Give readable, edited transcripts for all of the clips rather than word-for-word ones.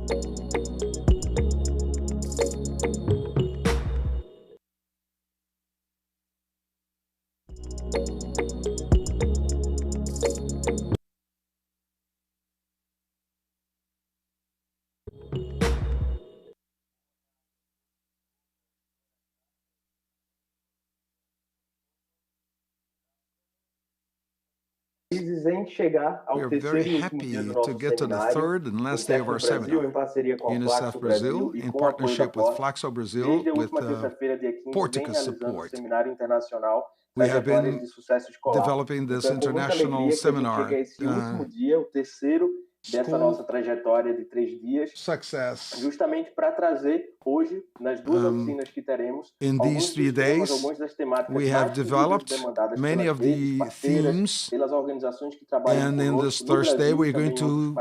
We are very happy to get to the third and last day of our seminar. UNICEF Brasil, in partnership with Flaxo Brazil, with Portuguese support. We have been developing this international seminar School Success. Justamente para trazer hoje, nas duas oficinas que teremos, in these 3 days, we have developed many of the themes, and in this Thursday, we're going to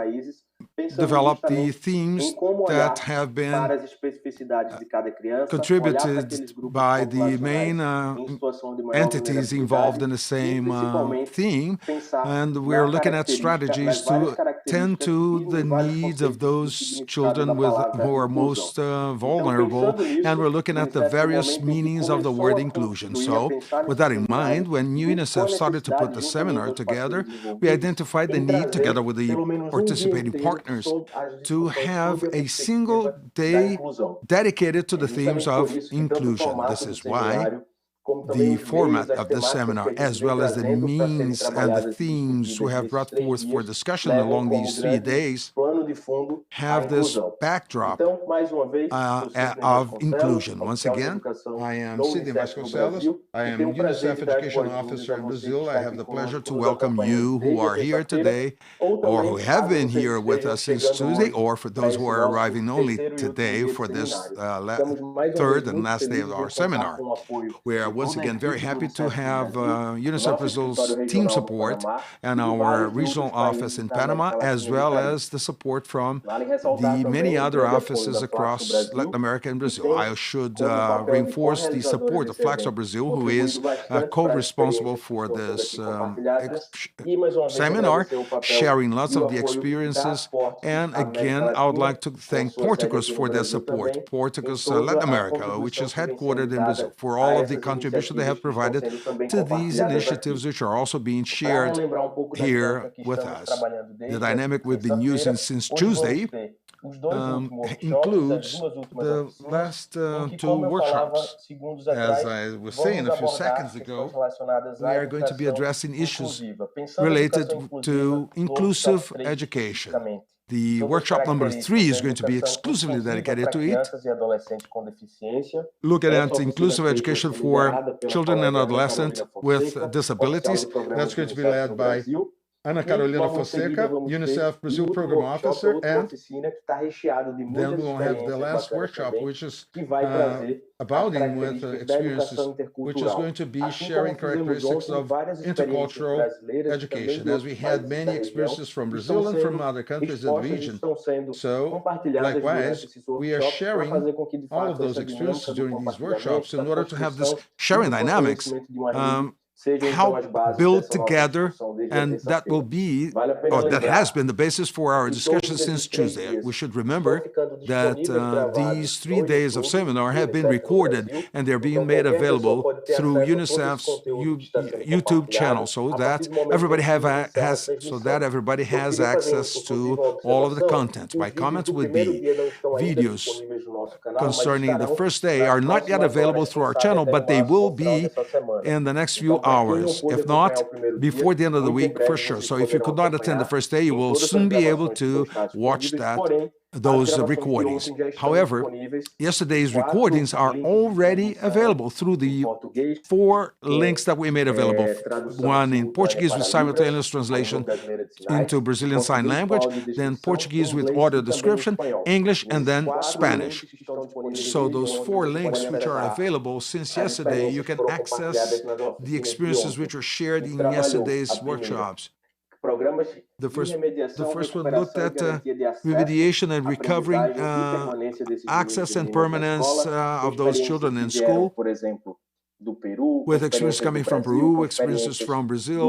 develop the themes that have been contributed by the main entities involved in the same theme, and we're looking at strategies to tend to the needs of those children who are most vulnerable, and we're looking at the various meanings of the word inclusion. So, with that in mind, when UNICEF started to put the seminar together, we identified the need, together with the participating partners, to have a single day dedicated to the themes of inclusion. This is why the format of the seminar, as well as the means and the themes we have brought forth for discussion along these 3 days, have this backdrop of inclusion. Once again, I am Sidney Vasconcelos. I am UNICEF Education Officer in Brazil. I have the pleasure to welcome you who are here today, or who have been here with us since Tuesday, or for those who are arriving only today for this third and last day of our seminar. We are once again very happy to have UNICEF Brazil's team support and our regional office in Panama, as well as the support from the many other offices across Latin America and Brazil. I should reinforce the support of Flaxo Brazil, who is co-responsible for this seminar, sharing lots of the experiences. And again, I would like to thank Portuguese for their support. Portuguese Latin America, which is headquartered in Brazil, for all of the contribution they have provided to these initiatives, which are also being shared here with us. The dynamic we've been using since Tuesday includes the last 2 workshops. As I was saying a few seconds ago, we are going to be addressing issues related to inclusive education. The workshop number 3 is going to be exclusively dedicated to it, looking at inclusive education for children and adolescents with disabilities. That's going to be led by Ana Carolina Fonseca, UNICEF Brazil Program Officer, and then we'll have the last workshop, which is abounding with experiences, which is going to be sharing characteristics of intercultural education, as we had many experiences from Brazil and from other countries in the region. So, likewise, we are sharing all of those experiences during these workshops in order to have this sharing dynamics help build together, and that will be, or that has been the basis for our discussion since Tuesday. We should remember that these 3 days of seminar have been recorded, and they're being made available through UNICEF's YouTube channel, so that everybody has access to all of the content. My comments would be videos concerning the first day are not yet available through our channel, but they will be in the next few hours, if not before the end of the week for sure. So if you could not attend the first day, you will soon be able to watch those recordings. However, yesterday's recordings are already available through the 4 links that we made available. One in Portuguese with simultaneous translation into Brazilian Sign Language, then Portuguese with audio description, English, and then Spanish. So those 4 links which are available since yesterday, you can access the experiences which were shared in yesterday's workshops. The first one looked at remediation and recovering access and permanence of those children in school. with experience coming from Peru, experiences from Brazil,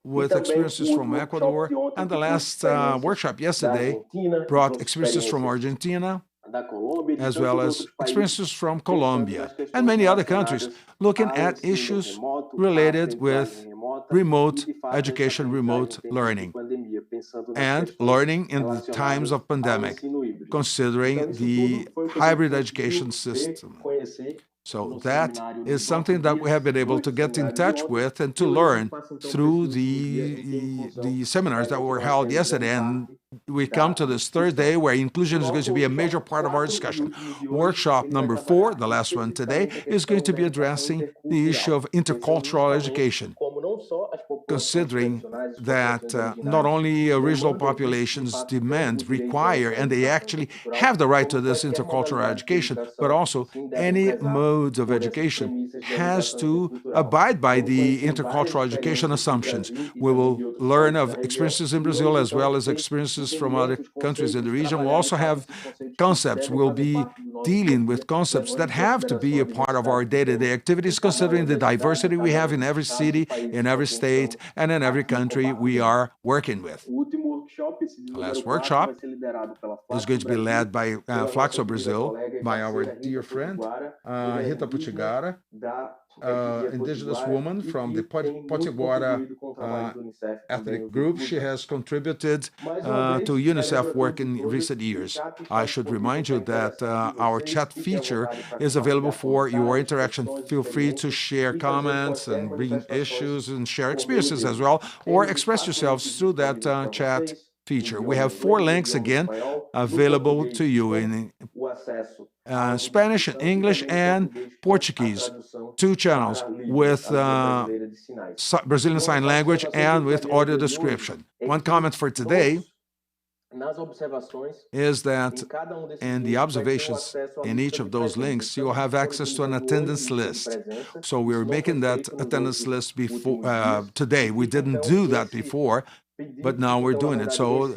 with experiences from Ecuador, and the last workshop yesterday brought experiences from Argentina, as well as experiences from Colombia and many other countries, looking at issues related with remote education, remote learning, and learning in the times of pandemic, considering the hybrid education system. So that is something that we have been able to get in touch with and to learn through the seminars that were held yesterday. And we come to this third day where inclusion is going to be a major part of our discussion. Workshop number 4, the last one today, is going to be addressing the issue of intercultural education, considering that not only original populations require, and they actually have the right to this intercultural education, but also any modes of education has to abide by the intercultural education assumptions. We will learn of experiences in Brazil as well as experiences from other countries in the region. We'll also have concepts. We'll be dealing with concepts that have to be a part of our day-to-day activities, considering the diversity we have in every city, in every state, and in every country we are working with. The last workshop is going to be led by Flaxo Brazil, by our dear friend, Rita Putigara, indigenous woman from the Potiguara ethnic group. She has contributed to UNICEF work in recent years. I should remind you that our chat feature is available for your interaction. Feel free to share comments and bring issues and share experiences as well, or express yourselves through that chat feature. We have 4 links again available to you in Spanish and English and Portuguese, 2 channels with Brazilian Sign Language and with audio description. One comment for today is that in the observations in each of those links, you'll have access to an attendance list. So we're making that attendance list before today. We didn't do that before, but now we're doing it. So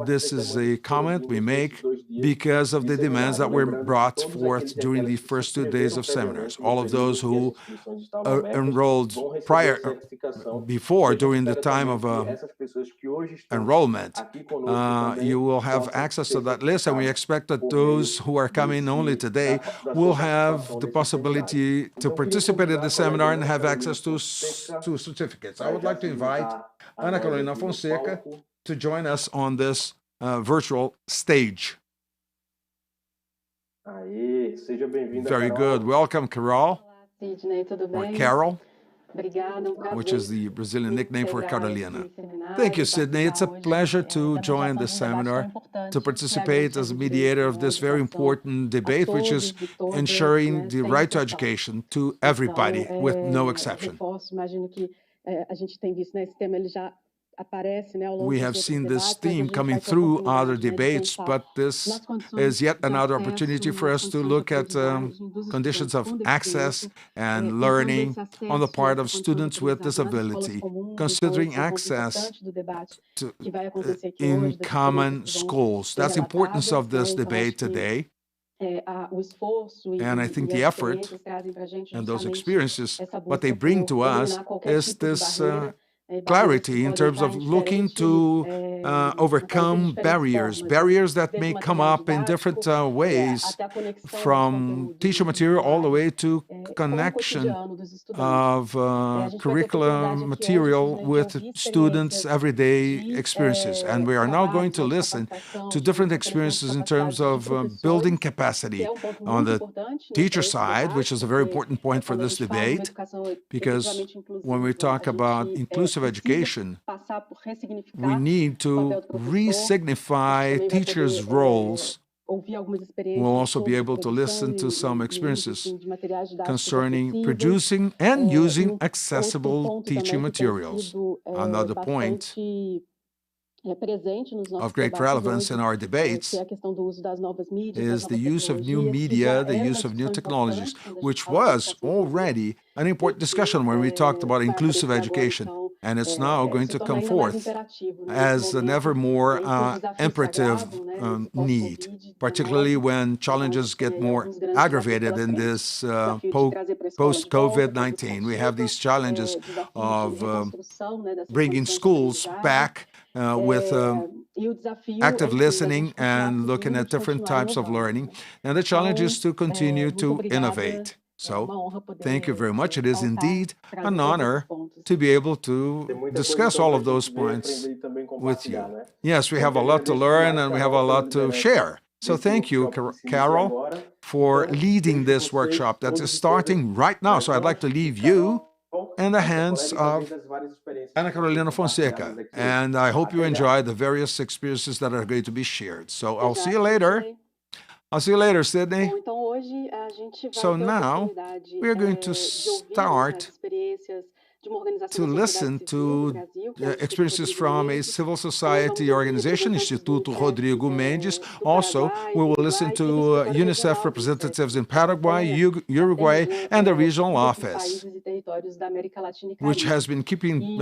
this is a comment we make because of the demands that were brought forth during the first 2 days of seminars. All of those who enrolled during the time of enrollment, you will have access to that list, and we expect that those who are coming only today will have the possibility to participate in the seminar and have access to certificates. I would like to invite Ana Carolina Fonseca to join us on this virtual stage. Very good. Welcome, Carol, or Carol, which is the Brazilian nickname for Carolina. Thank you, Sydney. It's a pleasure to join this seminar, to participate as a mediator of this very important debate, which is ensuring the right to education to everybody, with no exception. We have seen this theme coming through other debates, but this is yet another opportunity for us to look at conditions of access and learning on the part of students with disability, considering access to, in common schools. That's the importance of this debate today. And I think the effort and those experiences, what they bring to us is this clarity in terms of looking to overcome barriers that may come up in different ways, from teacher material all the way to connection of curriculum material with students' everyday experiences. And we are now going to listen to different experiences in terms of building capacity on the teacher side, which is a very important point for this debate, because when we talk about inclusive education, we need to re-signify teachers' roles. We'll also be able to listen to some experiences concerning producing and using accessible teaching materials. Another point of great relevance in our debates is the use of new media, the use of new technologies, which was already an important discussion when we talked about inclusive education. And it's now going to come forth as an ever more imperative need, particularly when challenges get more aggravated in this post-COVID-19. We have these challenges of bringing schools back with active listening and looking at different types of learning. And the challenge is to continue to innovate. So, thank you very much. It is indeed an honor to be able to discuss all of those points with you. Yes, we have a lot to learn and we have a lot to share. So thank you, Carol, for leading this workshop that is starting right now. So I'd like to leave you in the hands of Ana Carolina Fonseca. And I hope you enjoy the various experiences that are going to be shared. So I'll see you later. I'll see you later, Sydney. So now we are going to start to listen to experiences from a civil society organization, Instituto Rodrigo Mendes. Also, we will listen to UNICEF representatives in Paraguay, Uruguay, and the regional office, which has been keeping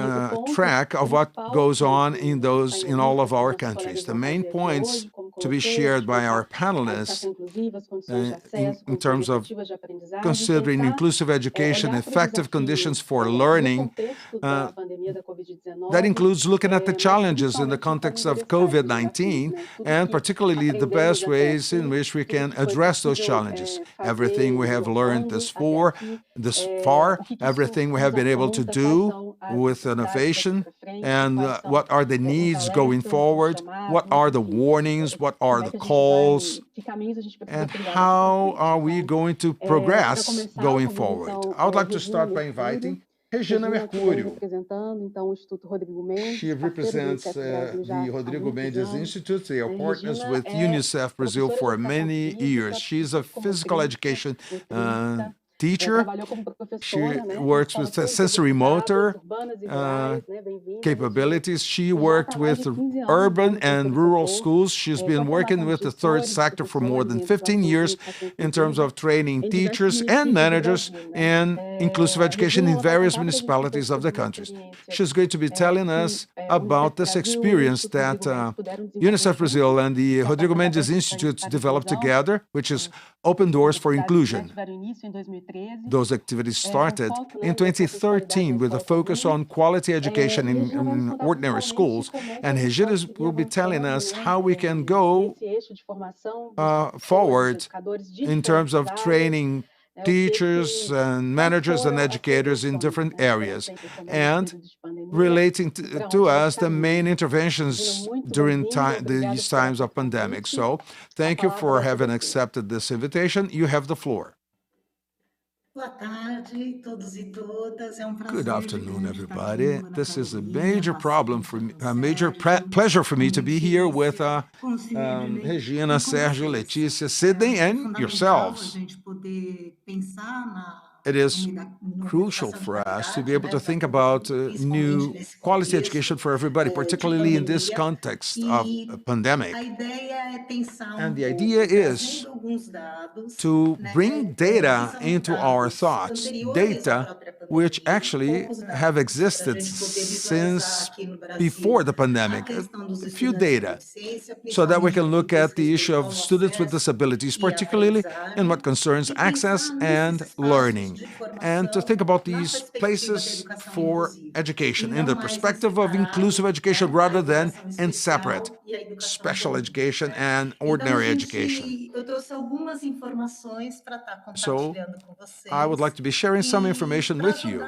track of what goes on in all of our countries. The main points to be shared by our panelists in terms of considering inclusive education, effective conditions for learning, that includes looking at the challenges in the context of COVID-19 and particularly the best ways in which we can address those challenges. Everything we have learned this far, everything we have been able to do with innovation, and what are the needs going forward, what are the warnings, what are the calls, and how are we going to progress going forward. I would like to start by inviting Regina Mercúrio. She represents the Rodrigo Mendes Institute. They are partners with UNICEF Brazil for many years. She's a physical education teacher. She works with sensory motor capabilities. She worked with urban and rural schools. She's been working with the third sector for more than 15 years in terms of training teachers and managers in inclusive education in various municipalities of the country. She's going to be telling us about this experience that UNICEF Brazil and the Rodrigo Mendes Institute developed together, which is Open Doors for Inclusion. Those activities started in 2013 with a focus on quality education in ordinary schools, and Regina will be telling us how we can go forward in terms of training teachers and managers and educators in different areas, and relating to us the main interventions during these times of pandemic. So thank you for having accepted this invitation. You have the floor. Good afternoon, everybody. This is a major problem for me, a major pleasure for me to be here with Regina, Sergio, Letícia, Sydney, and yourselves. It is crucial for us to be able to think about new quality education for everybody, particularly in this context of a pandemic. And the idea is to bring data into our thoughts, data which actually have existed since before the pandemic, a few data, so that we can look at the issue of students with disabilities, particularly in what concerns access and learning, and to think about these places for education in the perspective of inclusive education rather than in separate special education and ordinary education. So I would like to be sharing some information with you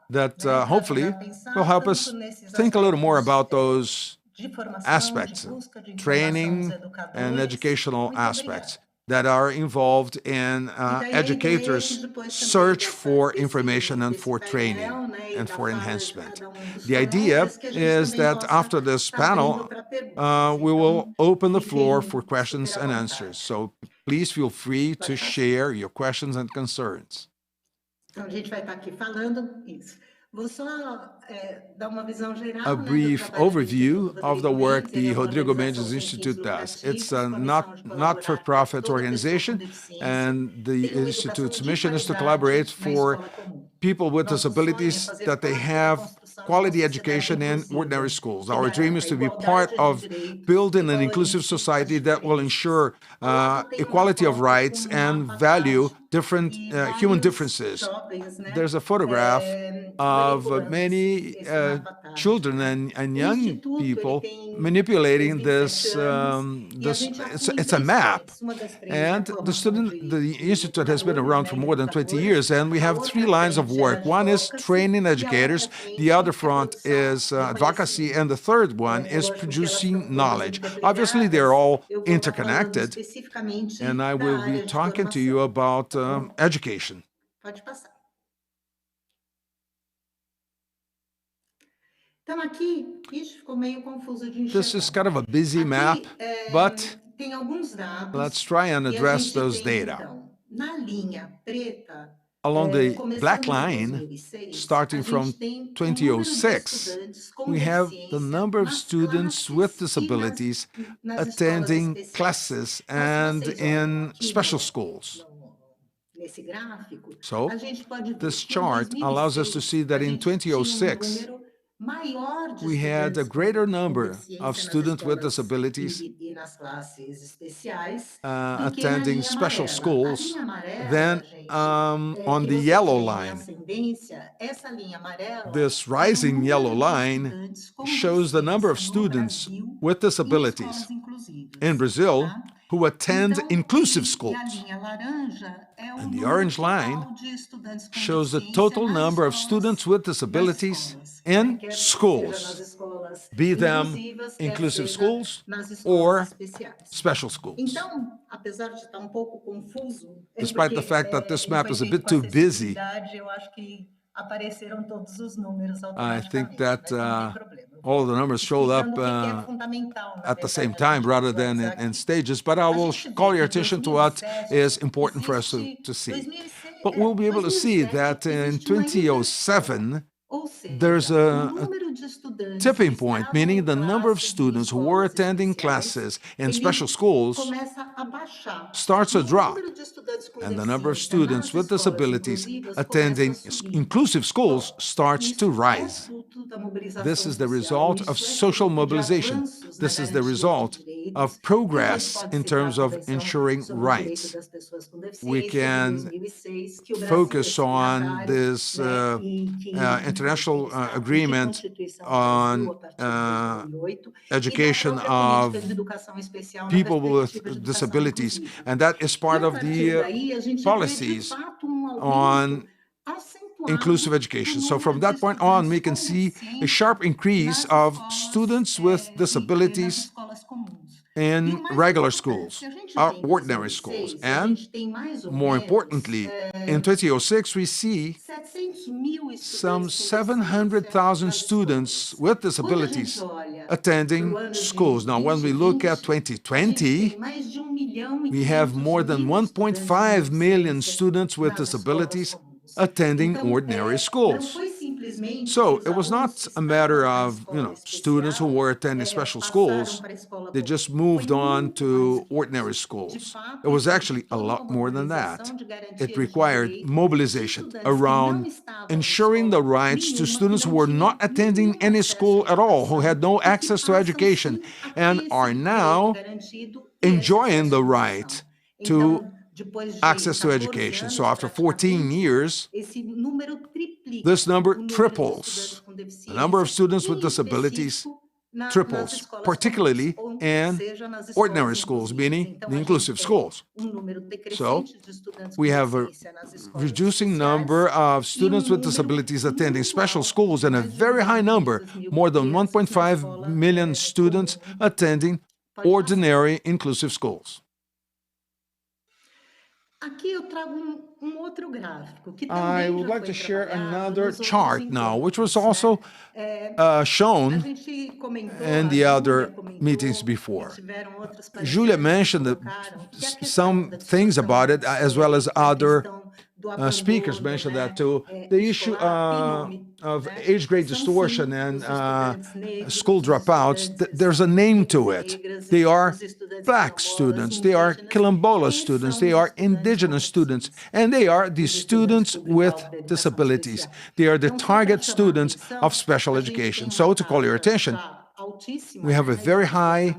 that hopefully will help us think a little more about those aspects, training and educational aspects that are involved in educators' search for information and for training and for enhancement. The idea is that after this panel, we will open the floor for questions and answers. So please feel free to share your questions and concerns. a brief overview of the work the Rodrigo Mendes Institute does. It's a not-for-profit organization, and the Institute's mission is to collaborate for people with disabilities that they have quality education in ordinary schools. Our dream is to be part of building an inclusive society that will ensure equality of rights and value different human differences. There's a photograph of many children and young people manipulating this. It's a map. And the Institute has been around for more than 20 years, and we have 3 lines of work. One is training educators, the other front is advocacy, and the third one is producing knowledge. Obviously, they're all interconnected, and I will be talking to you about education. This is kind of a busy map, but let's try and address those data. Along the black line, starting from 2006, we have the number of students with disabilities attending classes and in special schools. So, this chart allows us to see that in 2006, we had a greater number of students with disabilities attending special schools than on the yellow line. This rising yellow line shows the number of students with disabilities in Brazil who attend inclusive schools. And the orange line shows the total number of students with disabilities in schools, be them inclusive schools or special schools. Despite the fact that this map is a bit too busy, I think that all the numbers showed up at the same time rather than in stages, but I will call your attention to what is important for us to see. But we'll be able to see that in 2007, there's a tipping point, meaning the number of students who were attending classes in special schools starts to drop, and the number of students with disabilities attending inclusive schools starts to rise. This is the result of social mobilization. This is the result of progress in terms of ensuring rights. We can focus on this international agreement on education of people with disabilities, and that is part of the policies on inclusive education. So from that point on, we can see a sharp increase of students with disabilities in regular schools, ordinary schools. And more importantly, in 2006, we see some 700,000 students with disabilities attending schools. Now, when we look at 2020, we have more than 1.5 million students with disabilities attending ordinary schools. So it was not a matter of, students who were attending special schools. They just moved on to ordinary schools. It was actually a lot more than that. It required mobilization around ensuring the rights to students who were not attending any school at all, who had no access to education, and are now enjoying the right to access to education. So after 14 years, this number triples. The number of students with disabilities triples, particularly in ordinary schools, meaning the inclusive schools. So we have a reducing number of students with disabilities attending special schools and a very high number, more than 1.5 million students attending ordinary inclusive schools. I would like to share another chart now, which was also shown in the other meetings before. Julia mentioned some things about it, as well as other speakers mentioned that too. The issue of age grade distortion and school dropouts, there's a name to it. They are Black students, they are Quilombola students, they are indigenous students, and they are the students with disabilities. They are the target students of special education. So to call your attention, we have a very high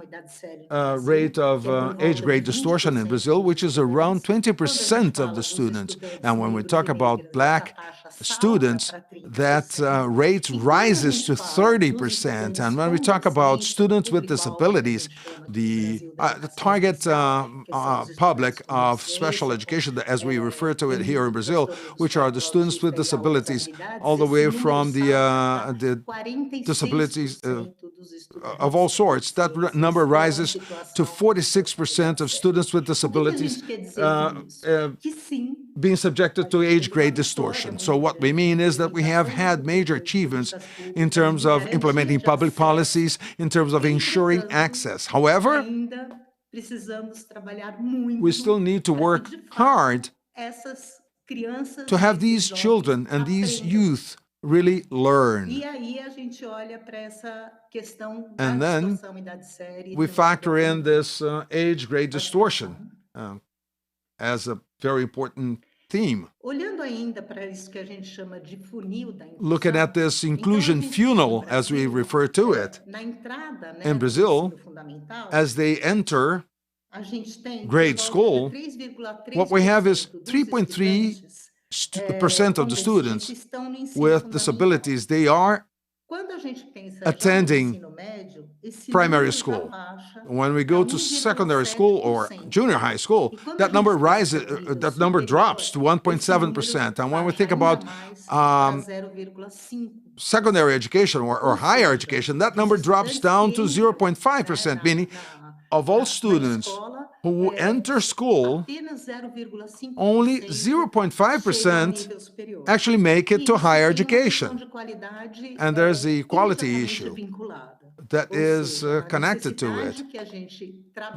rate of age grade distortion in Brazil, which is around 20% of the students. And when we talk about Black students, that rate rises to 30%. And when we talk about students with disabilities, the target public of special education, as we refer to it here in Brazil, which are the students with disabilities, all the way from the disabilities of all sorts, that number rises to 46% of students with disabilities being subjected to age grade distortion. So what we mean is that we have had major achievements in terms of implementing public policies, in terms of ensuring access. However, we still need to work hard to have these children and these youth really learn. And then we factor in this age grade distortion as a very important theme. Looking at this inclusion funnel, as we refer to it, in Brazil, as they enter grade school, what we have is 3.3% of the students with disabilities, they are attending primary school. When we go to secondary school or junior high school, that number rises, that number drops to 1.7%. And when we think about secondary education or higher education, that number drops down to 0.5%, meaning of all students who enter school, only 0.5% actually make it to higher education. And there's the equality issue that is connected to it.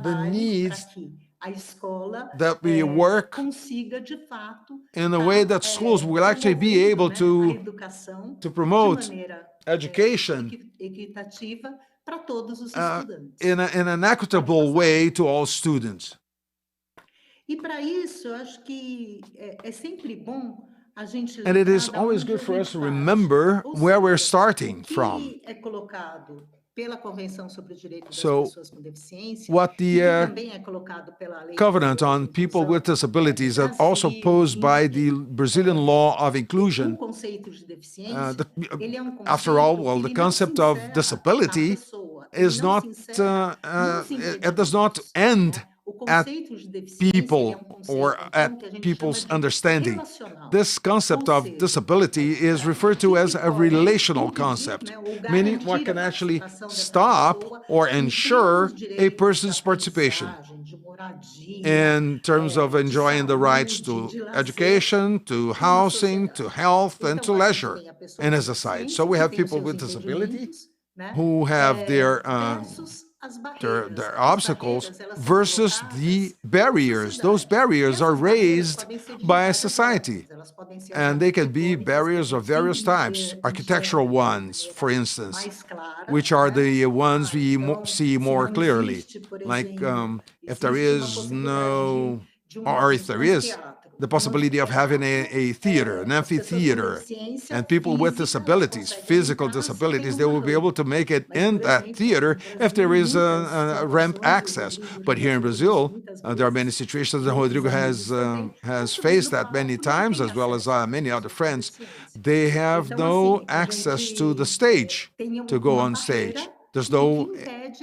The needs that we work in a way that schools will actually be able to promote education in an equitable way to all students. And it is always good for us to remember where we're starting from. So, what the Covenant on People with Disabilities, and also posed by the Brazilian law of inclusion, after all, well, the concept of disability is not, it does not end at people or at people's understanding. This concept of disability is referred to as a relational concept, meaning what can actually stop or ensure a person's participation in terms of enjoying the rights to education, to housing, to health, and to leisure in a society. So we have people with disability who have their obstacles versus the barriers. Those barriers are raised by society, and they can be barriers of various types. Architectural ones, for instance, which are the ones we see more clearly, like if there is no, or if there is, the possibility of having a theater, an amphitheater, and people with disabilities, physical disabilities, they will be able to make it in that theater if there is a ramp access. But here in Brazil, there are many situations, and Rodrigo has faced that many times, as well as many other friends. They have no access to the stage, to go on stage. There's no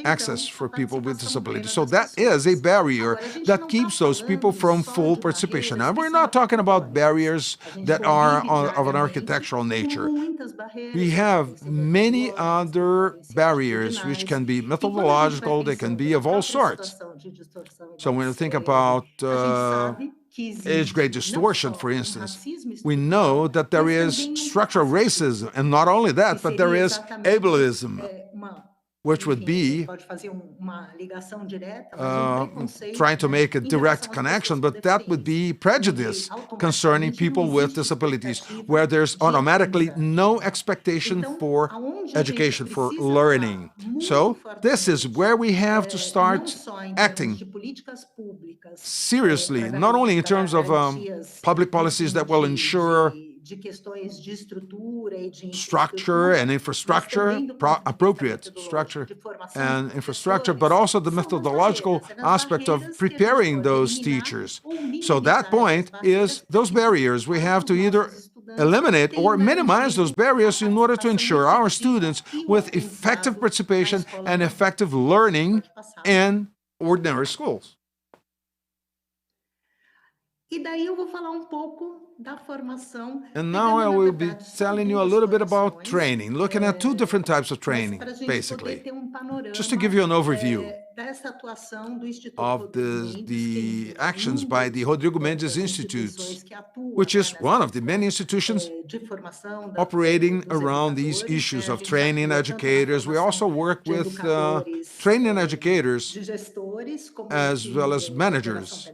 access for people with disabilities. So that is a barrier that keeps those people from full participation. And we're not talking about barriers that are of an architectural nature. We have many other barriers which can be methodological, they can be of all sorts. So when you think about age grade distortion, for instance, we know that there is structural racism, and not only that, but there is ableism, which would be trying to make a direct connection, but that would be prejudice concerning people with disabilities, where there's automatically no expectation for education, for learning. So this is where we have to start acting seriously, not only in terms of public policies that will ensure structure and infrastructure, appropriate structure and infrastructure, but also the methodological aspect of preparing those teachers. So that point is those barriers. We have to either eliminate or minimize those barriers in order to ensure our students with effective participation and effective learning in ordinary schools. And now I will be telling you a little bit about training, looking at two different types of training, basically, just to give you an overview of the actions by the Rodrigo Mendes Institute, which is one of the many institutions operating around these issues of training educators. We also work with training educators as well as managers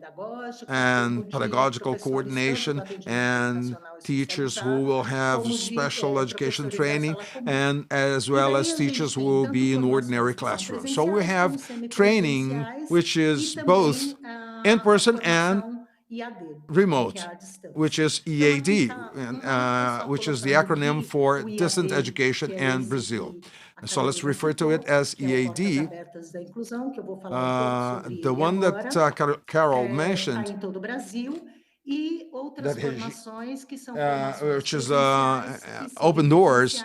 and pedagogical coordination and teachers who will have special education training, and as well as teachers who will be in ordinary classrooms. So we have training which is both in-person and remote, which is EAD, which is the acronym for Distant Education in Brazil. So let's refer to it as EAD. The one that Carol mentioned, which is open doors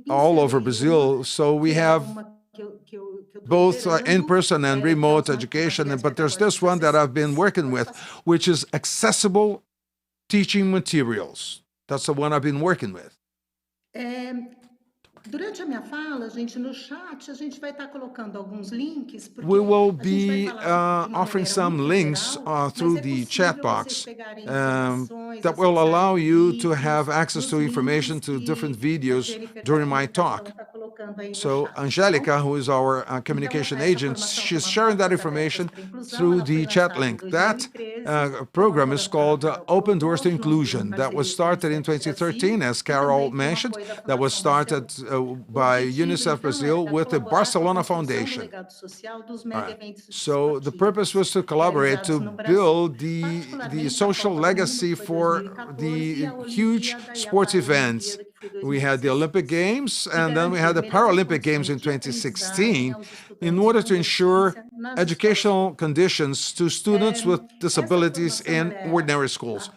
all over Brazil. So we have both in-person and remote education, but there's this one that I've been working with, which is accessible teaching materials. That's the one I've been working with. Durante a minha fala, gente, no chat, a gente vai estar colocando alguns links. We will be offering some links through the chat box that will allow you to have access to information to different videos during my talk. So Angelica, who is our communication agent, she's sharing that information through the chat link. That program is called Open Doors to Inclusion. That was started in 2013, as Carol mentioned. That was started by UNICEF Brasil with the Barcelona Foundation. So the purpose was to collaborate to build the social legacy for the huge sports events. We had the Olympic Games, and then we had the Paralympic Games in 2016 in order to ensure educational conditions to students with disabilities in ordinary schools.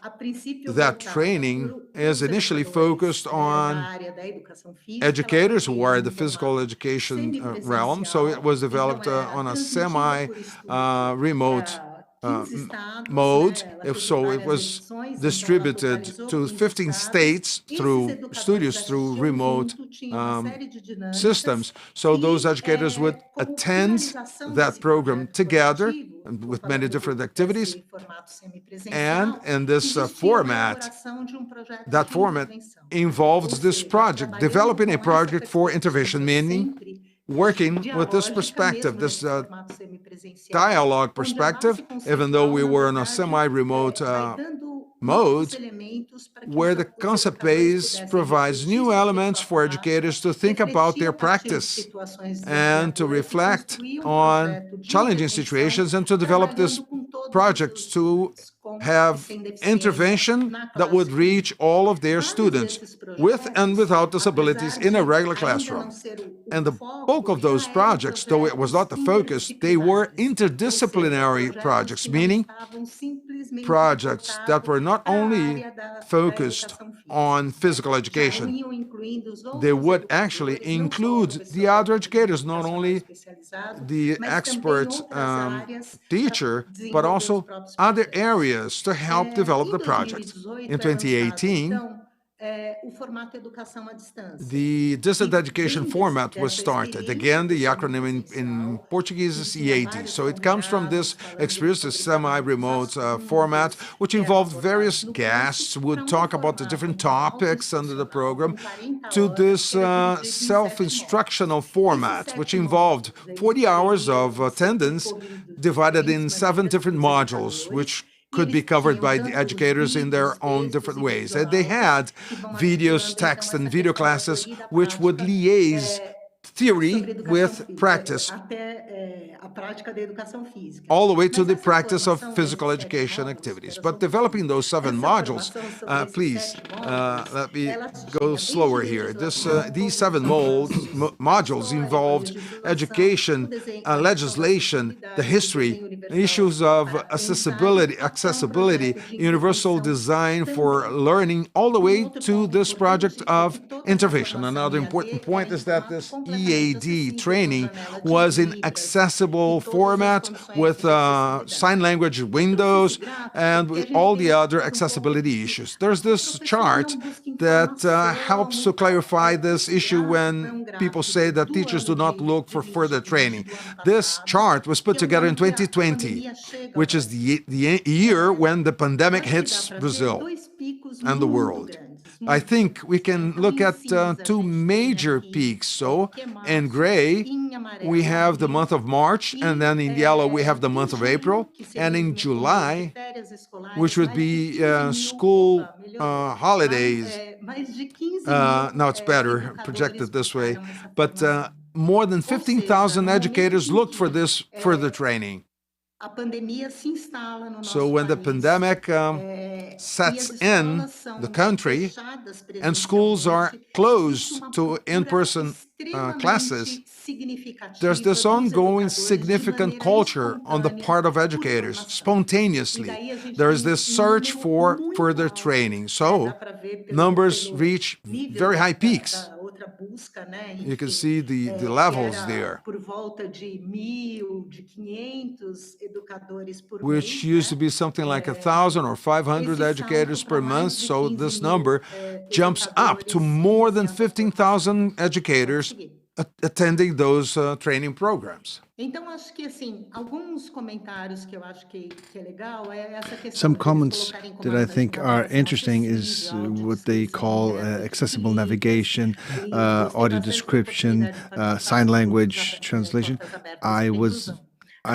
That training is initially focused on educators who are in the physical education realm, so it was developed on a semi-remote mode. So it was distributed to 15 states through studios, through remote systems. So those educators would attend that program together with many different activities. And in this format, that format involves this project, developing a project for intervention, meaning working with this perspective, this dialogue perspective, even though we were in a semi-remote mode, where the concept base provides new elements for educators to think about their practice and to reflect on challenging situations and to develop this project to have intervention that would reach all of their students with and without disabilities in a regular classroom. And the bulk of those projects, though it was not the focus, they were interdisciplinary projects, meaning projects that were not only focused on physical education, they would actually include the other educators, not only the expert teacher, but also other areas to help develop the project. In 2018, o formato educação à distância. The distance education format was started. Again, the acronym in Portuguese is EAD. So it comes from this experience, this semi-remote format, which involved various guests who would talk about the different topics under the program, to this self-instructional format, which involved 40 hours of attendance divided in 7 different modules, which could be covered by the educators in their own different ways. And they had videos, text, and video classes which would liaise theory with practice, all the way to the practice of physical education activities. But developing those 7 modules, please, let me go slower here. These 7 modules involved education, legislation, the history, issues of accessibility, universal design for learning, all the way to this project of intervention. Another important point is that this EAD training was in accessible format with sign language windows and with all the other accessibility issues. There's this chart that helps to clarify this issue when people say that teachers do not look for further training. This chart was put together in 2020, which is the year when the pandemic hits Brazil and the world. I think we can look at 2 major peaks. So in gray, we have the month of March, and then in yellow, we have the month of April. And in July, which would be school holidays. Now it's better projected this way. But more than 15,000 educators looked for this further training. So when the pandemic sets in the country and schools are closed to in-person classes, there's this ongoing significant culture on the part of educators, spontaneously. There is this search for further training. So numbers reach very high peaks. You can see the levels there, which used to be something like 1,000 or 500 educators per month. So this number jumps up to more than 15,000 educators attending those training programs. Some comments that I think are interesting is what they call accessible navigation, audio description, sign language translation. I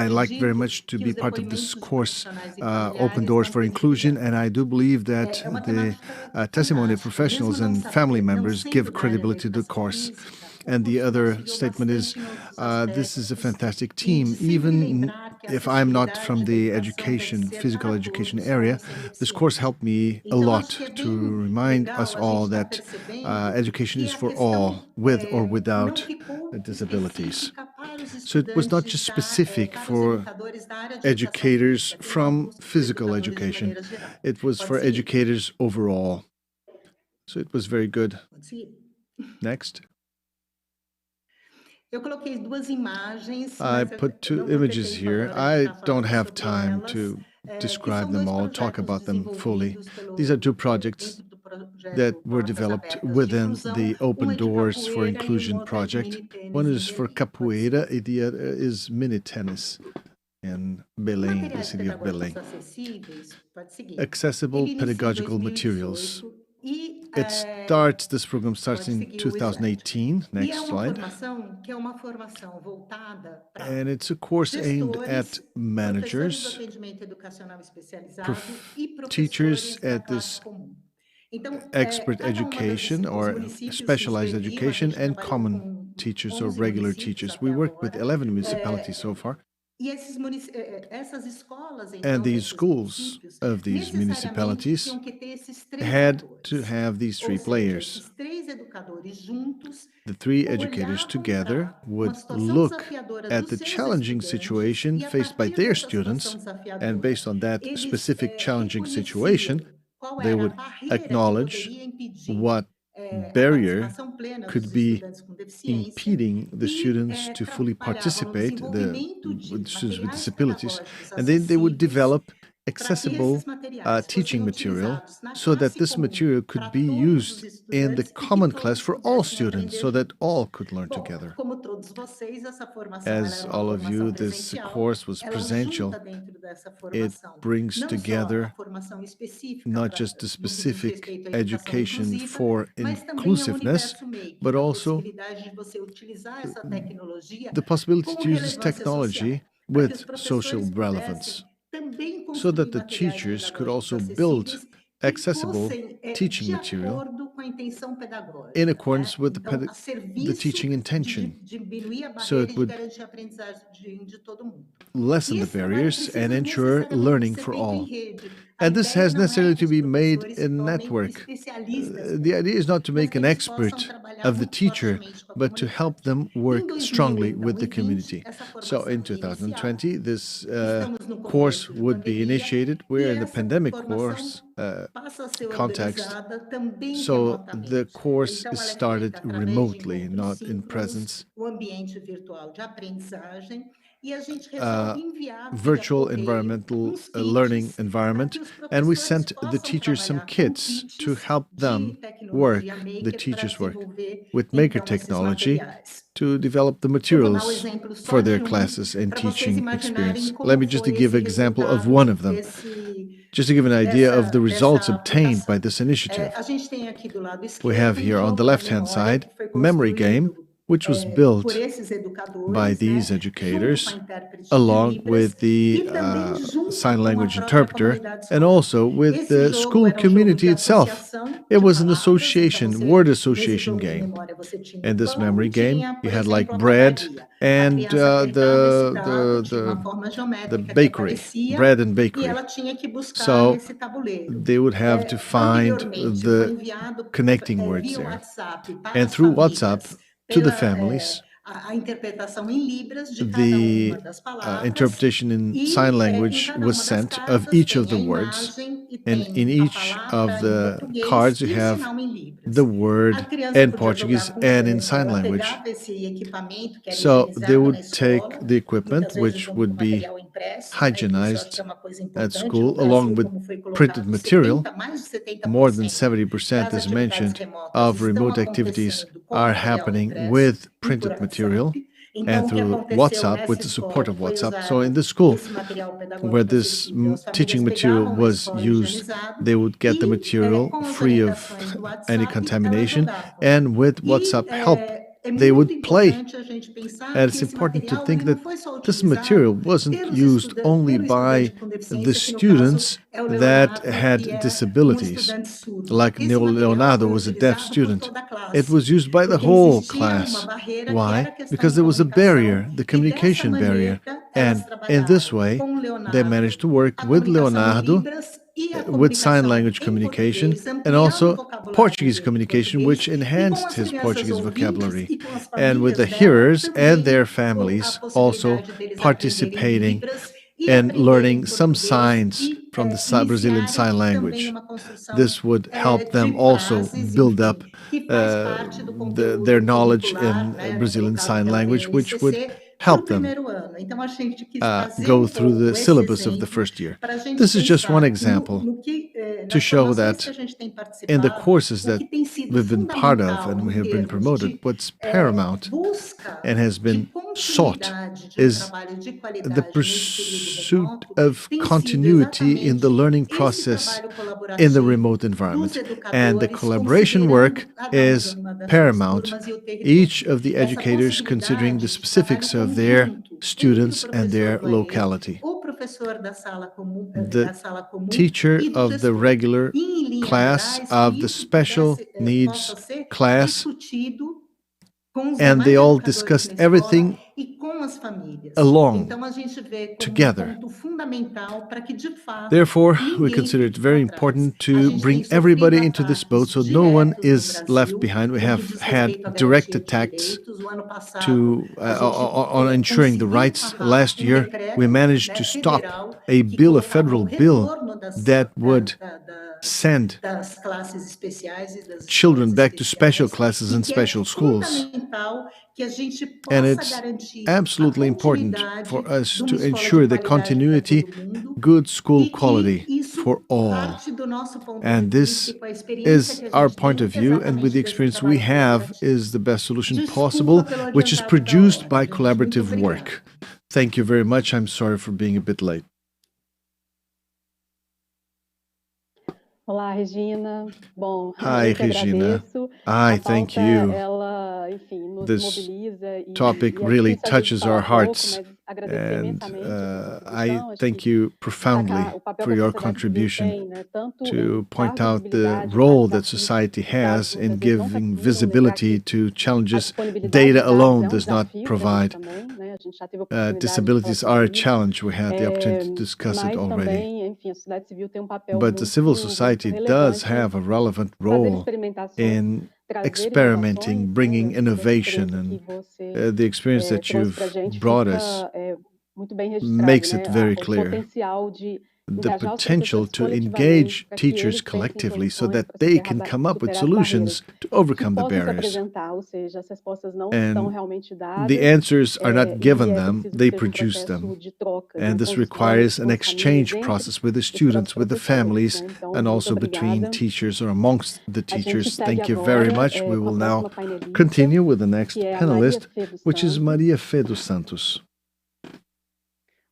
like very much to be part of this course, Open Doors for Inclusion, and I do believe that the testimony of professionals and family members give credibility to the course. And the other statement is, this is a fantastic team. Even if I'm not from the physical education area, this course helped me a lot to remind us all that education is for all, with or without disabilities. So it was not just specific for educators from physical education. It was for educators overall. So it was very good. Next. I put 2 images here. I don't have time to describe them all, talk about them fully. These are 2 projects that were developed within the Open Doors for Inclusion project. One is for capoeira, and the other is mini tennis in Belém, the city of Belém. Accessible pedagogical materials. This program starts in 2018. Next slide. And it's a course aimed at managers, teachers at this expert education or specialized education, and common teachers or regular teachers. We worked with 11 municipalities so far. And these schools of these municipalities had to have these 3 players. The 3 educators together would look at the challenging situation faced by their students, and based on that specific challenging situation, they would acknowledge what barrier could be impeding the students to fully participate, the students with disabilities, and then they would develop accessible teaching material so that this material could be used in the common class for all students so that all could learn together. As all of you, this course was presential. It brings together not just the specific education for inclusiveness, but also the possibility to use this technology with social relevance, so that the teachers could also build accessible teaching material in accordance with the teaching intention. So it would lessen the barriers and ensure learning for all. And this has necessarily to be made in a network. The idea is not to make an expert of the teacher, but to help them work strongly with the community. So in 2020, this course would be initiated. We're in the pandemic course context, so the course is started remotely, not in presence. Virtual environmental learning environment, and we sent the teachers some kits to help them work, the teachers work, with maker technology to develop the materials for their classes and teaching experience. Let me just give an example of one of them, just to give an idea of the results obtained by this initiative. We have here on the left-hand side, memory game, which was built by these educators along with the sign language interpreter and also with the school community itself. It was an association, word association game. In this memory game, you had like bread and the bakery, bread and bakery. So they would have to find the connecting words there. And through WhatsApp, to the families, the interpretation in sign language was sent of each of the words, and in each of the cards you have the word in Portuguese and in sign language. So they would take the equipment, which would be hygienized at school, along with printed material. More than 70%, as mentioned, of remote activities are happening with printed material and through WhatsApp, with the support of WhatsApp. So in the school where this teaching material was used, they would get the material free of any contamination, and with WhatsApp help, they would play. And it's important to think that this material wasn't used only by the students that had disabilities, like Leonardo was a deaf student. It was used by the whole class. Why? Because there was a barrier, the communication barrier. And in this way, they managed to work with Leonardo with sign language communication and also Portuguese communication, which enhanced his Portuguese vocabulary, and with the hearers and their families also participating and learning some signs from the Brazilian Sign Language. This would help them also build up their knowledge in Brazilian Sign Language, which would help them go through the syllabus of the first year. This is just one example to show that in the courses that we've been part of and we have been promoted, what's paramount and has been sought is the pursuit of continuity in the learning process in the remote environment. And the collaboration work is paramount. Each of the educators considering the specifics of their students and their locality. The teacher of the regular class, of the special needs class, and they all discussed everything along together. Therefore, we consider it very important to bring everybody into this boat so no one is left behind. We have had direct attacks on ensuring the rights. Last year, we managed to stop a bill, a federal bill, that would send das classes especiais e das children escolas back to special especiais, classes and e que é special schools. fundamental que a gente And possa it's garantir absolutely a important continuidade for us de uma to escola ensure de the qualidade para continuity, todo mundo, good school e quality que isso for all. parte do nosso ponto de And vista, this e com a experiência is que a our gente point tem of view, and with exatamente the desse experience we trabalho have colaborativo. is the best solution Desculpa possible, pelo which is adiantado da produced hora, by gente. Muito collaborative obrigada. work. Thank you very much. I'm sorry for being a bit late. Olá, Regina. Bom, Hi, eu que Regina. agradeço. I A thank pauta, you. ela, enfim, nos This mobiliza e topic é really difícil a gente touches falar our pouco, hearts, mas agradecer and imensamente a sua I contribuição. Acho thank que you profoundly destacar o papel for que a your sociedade civil contribution tem, né, tanto to em point dar out the visibilidade a role that desafios society que os dados has in muitas vezes não giving permitem, lembrar visibility que to a challenges disponibilidade data de dados alone é does not desafio pra gente provide. também, né? A gente já teve a oportunidade de falar Disabilities are a sobre isso. challenge. We had the opportunity to discuss it Mas already. também, enfim, a sociedade civil tem um papel But the civil muito society does relevante have a relevant em fazer role experimentações, in trazer experimenting, inovações, né? bringing E acho que essa innovation, experiência and que você the experience that trouxe pra you've gente brought us fica muito bem registrado, makes né? it very O clear. potencial de The engajar os potential professores to coletivamente engage para que teachers eles pensem collectively so soluções that para they can come up with superar as barreiras solutions to que overcome the possam se barriers. apresentar, ou seja, as respostas não estão And realmente the dadas, answers are not e given é them, preciso que they seja produce them. processo de troca, And né, this com os requires an com as exchange famílias, entre process with the os próprios students, with the professores, families, né? Então, and muito also between obrigada. teachers or amongst the A gente teachers. segue Thank you very agora much. We com a will now próxima painelista, continue with the next que é a Maria panelist, Fê dos which is Santos. Maria Fê dos Santos.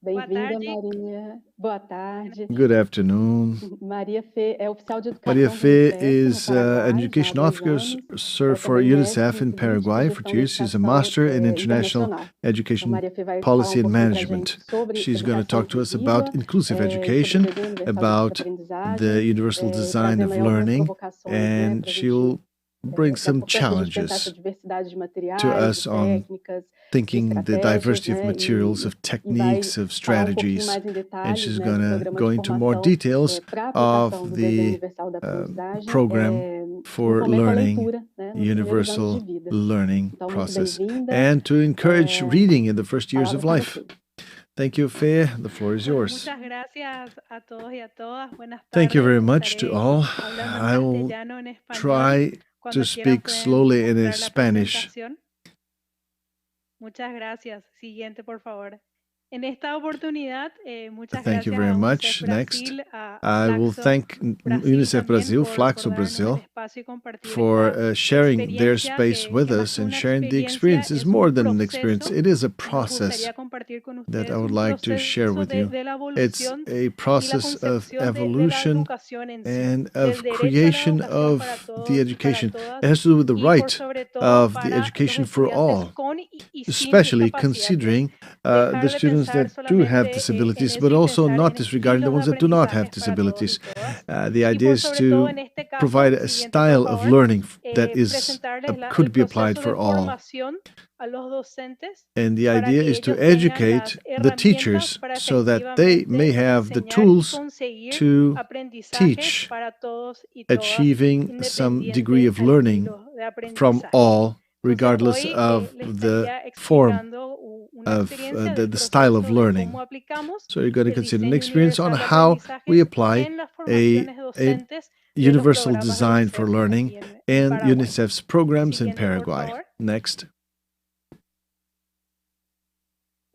Bem-vinda, Maria. Boa tarde. Good afternoon. Maria Fê é oficial de Maria educação do Fê UNICEF is no Paraguai, an já há education 2 officer, anos. served for Também mestre UNICEF in em política e Paraguay for gestão 2 da years. She's a educação master in international internacional. Então, education Maria Fê vai falar policy and pouquinho pra management. gente sobre She's going to educação talk to us inclusiva, about inclusive sobre education, desenho universal de about the aprendizagem, universal design trazendo of aí algumas learning, provocações, né, and pra gente she'll bring da some importância da gente pensar essa challenges diversidade de to materiais, us de on técnicas, de thinking the estratégias, diversity of né? materials, of E vai techniques, of falar pouquinho strategies, mais em and detalhes, she's né, going do to programa go de into more formação details para of aplicação do desenho the universal da aprendizagem program no for fomento à learning leitura, né, nos primeiros anos de universal vida. learning Então, muito process, bem-vinda. and to encourage reading in the first years Palavra of com life. você. Thank you, Fê. The floor is Bueno, yours. muchas gracias a todos y a todas. Buenas Thank you tardes. very much to Estaré all. hablando en I will castellano, en español. try to Cuando quieran speak pueden slowly in mostrar la Spanish. presentación. Muchas gracias. Siguiente, por favor. En esta oportunidad, muchas Thank you gracias very a much. UNICEF Next, Brasil, a I will Flaxo thank Brasil UNICEF también Brasil, por Flaxo darnos el Brasil, espacio y compartir for esta sharing their experiencia space with que más us que and una sharing the experiencia experience is es more un than an experience. proceso. It is a Nos process gustaría compartir con that I ustedes would un like to share proceso with you. de la It's evolución a y la process of concepción de la evolution educación en sí, and del of derecho a la creation educación para of the todos y para education. todas, It has to do with the y por right sobre todo of the para los education for estudiantes all, con y sin especially discapacidad. considering Dejar the de students pensar that do have solamente en disabilities, eso but y also pensar not en disregarding the estilos de ones that do not have aprendizajes para todos y disabilities. todas. The Y idea por is sobre todo to en este caso, provide a siguiente por style of favor, learning that is presentarles el could be applied proceso for de all. formación a los docentes And the para idea que is to ellos tengan educate las the herramientas teachers para so that they may efectivamente have the enseñar y tools conseguir to aprendizajes teach, para todos y todas, achieving some degree independiente of al learning estilo de from aprendizaje. all, Entonces, regardless hoy of les the estaría form explicando una of experiencia del the style of proceso de learning. cómo aplicamos So you're going to el consider an diseño experience on universal de how we aprendizajes apply en las a formaciones docentes de los universal programas de design for UNICEF learning aquí en and Paraguay. UNICEF's programs in Siguiente, por Paraguay. favor.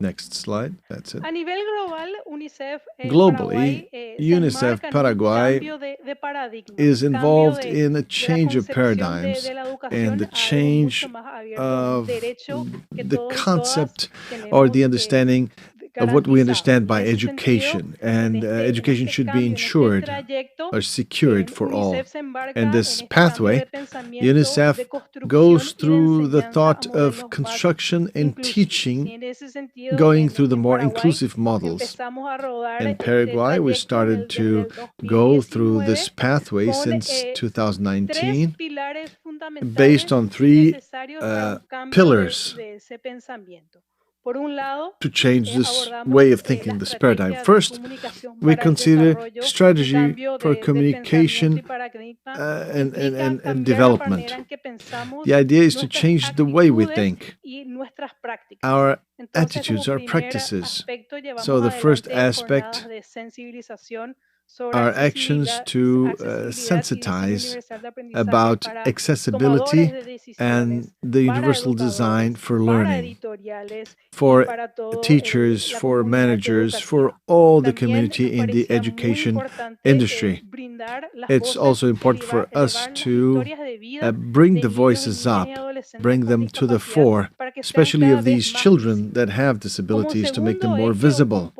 Next slide. That's it. A nivel global, UNICEF Globally, Paraguay, UNICEF se enmarca en un Paraguay cambio de paradigma, is cambio involved in a change of concepción paradigms de la and educación the a algo change mucho más abierto, un of derecho que the todos y todas concept tenemos or the understanding of what we understand by garantizado. En ese education. And sentido, en education este should be cambio, en este ensured trayecto, or secured for all. UNICEF se embarca And en this este pathway, cambio de pensamiento, UNICEF de construcción goes y de through the enseñanza a thought modelos of más construction and inclusivos. Y teaching, en ese sentido, going through the en more Paraguay, inclusive models. empezamos a rodar In este Paraguay, we trayecto started desde to el go through 2019 this pathway con since tres 2019, pilares fundamentales based on y three necesarios para un cambio pillars de ese pensamiento. Por un lado, to change this abordamos way of la thinking, this estrategia paradigm. de First, comunicación we para el consider desarrollo, un strategy cambio for del communication pensamiento y paradigma, implica and cambiar la development. manera en que pensamos The idea is to nuestras change the way we actitudes think, y nuestras prácticas. our Entonces, attitudes, como our primer practices. aspecto, llevamos So the first adelante aspect jornadas de sensibilización are actions to sensitize about accessibility and the universal design for learning, for teachers, for managers, for all the community in the education industry. It's also important for us to bring the voices up, bring them to the fore, especially of these children that have disabilities, to make them more visible.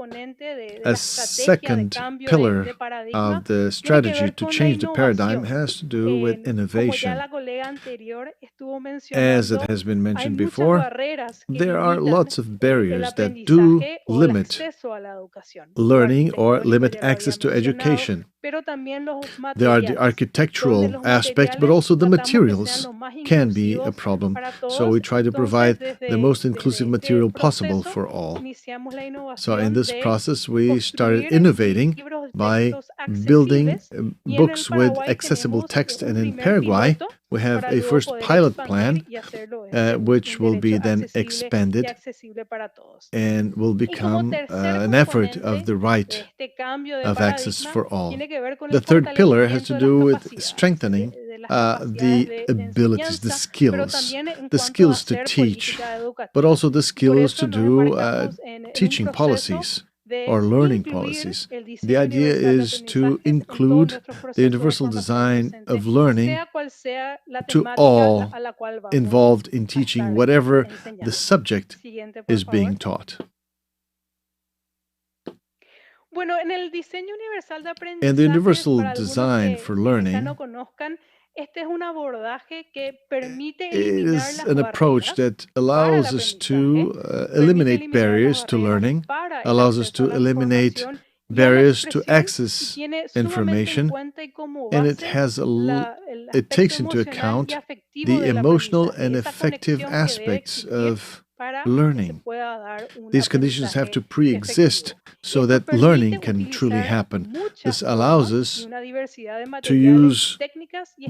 A second pillar of the strategy to change the paradigm has to do with innovation. As it has been mentioned before, there are lots of barriers that do limit learning or limit access to education. There are the architectural aspects, but also the materials can be a problem. So we try to provide the most inclusive material possible for all. So in this process, we started innovating by building books with accessible text. And in Paraguay, we have a first pilot plan, which will be then expanded and will become an effort of the right of access for all. The third pillar has to do with strengthening the abilities, the skills to teach, but also the skills to do teaching policies or learning policies. The idea is to include the universal design of learning to all involved in teaching whatever the subject is being taught. In the universal design for learning, it is an approach that allows us to eliminate barriers to learning, allows us to eliminate barriers to access information, and it takes into account the emotional and affective aspects of learning. These conditions have to pre-exist so that learning can truly happen. This allows us to use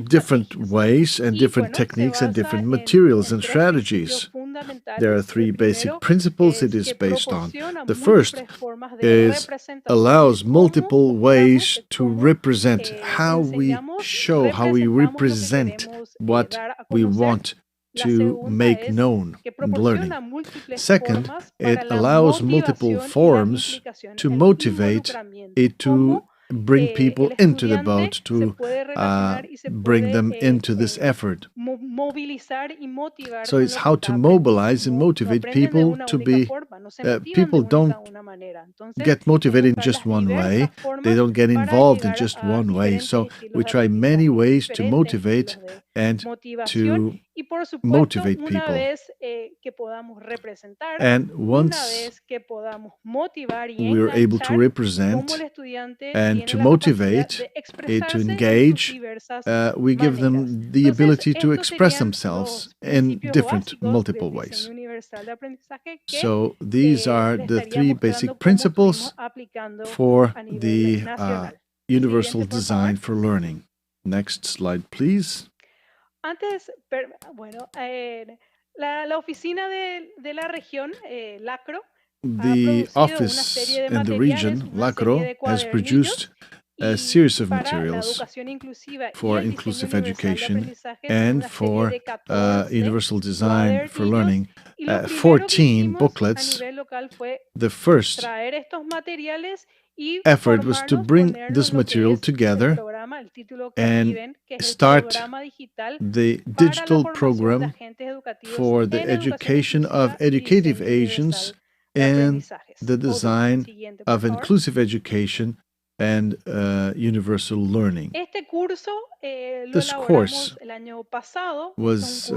different ways and different techniques and different materials and strategies. There are three basic principles it is based on. The first is allows multiple ways to represent how we show, how we represent what we want to make known learning. Second, it allows multiple forms to motivate it, to bring people into the boat, to bring them into this effort. So it's how to mobilize and motivate people to be, people don't get motivated in just one way, they don't get involved in just one way. So we try many ways to motivate and to motivate people. And once we're able to represent and to motivate, to engage, we give them the ability to express themselves in different, multiple ways. So these are the three basic principles for the universal design for learning. Next slide, please. The office in the region, LACRO, has produced a series of materials for inclusive education and for universal design for learning, 14 booklets. The first effort was to bring this material together and start the digital program for the education of educative agents and the design of inclusive education and universal learning. This course was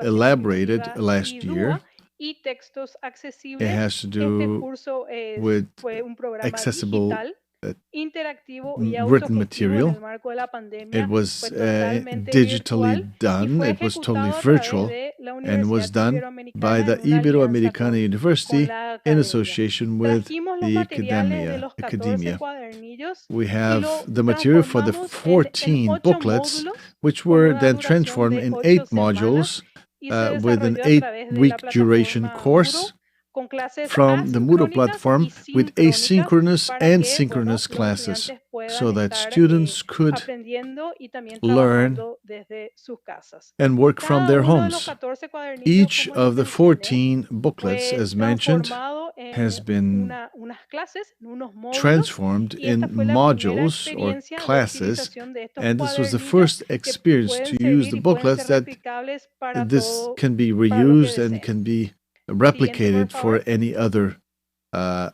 elaborated last year. It has to do with accessible written material. It was digitally done, it was totally virtual, and was done by the Iberoamericana University in association with the academia. We have the material for the 14 booklets, which were then transformed in 8 modules with an 8-week duration course from the Moodle platform with asynchronous and synchronous classes. so that students could aprendiendo y también learn trabajando desde sus casas. and work from their Cada uno de los homes. 14 cuadernillos, Each como of the les mencioné, 14 booklets, fue as mentioned, transformado en has been unas clases, en unos módulos, transformed y esta in fue la primera modules or experiencia de classes, utilización de estos and this was the cuadernillos first que experience pueden to use servir the y pueden booklets ser that replicables para this todo, can be para lo que reused and deseen. can be Siguiente, por replicated for favor. any other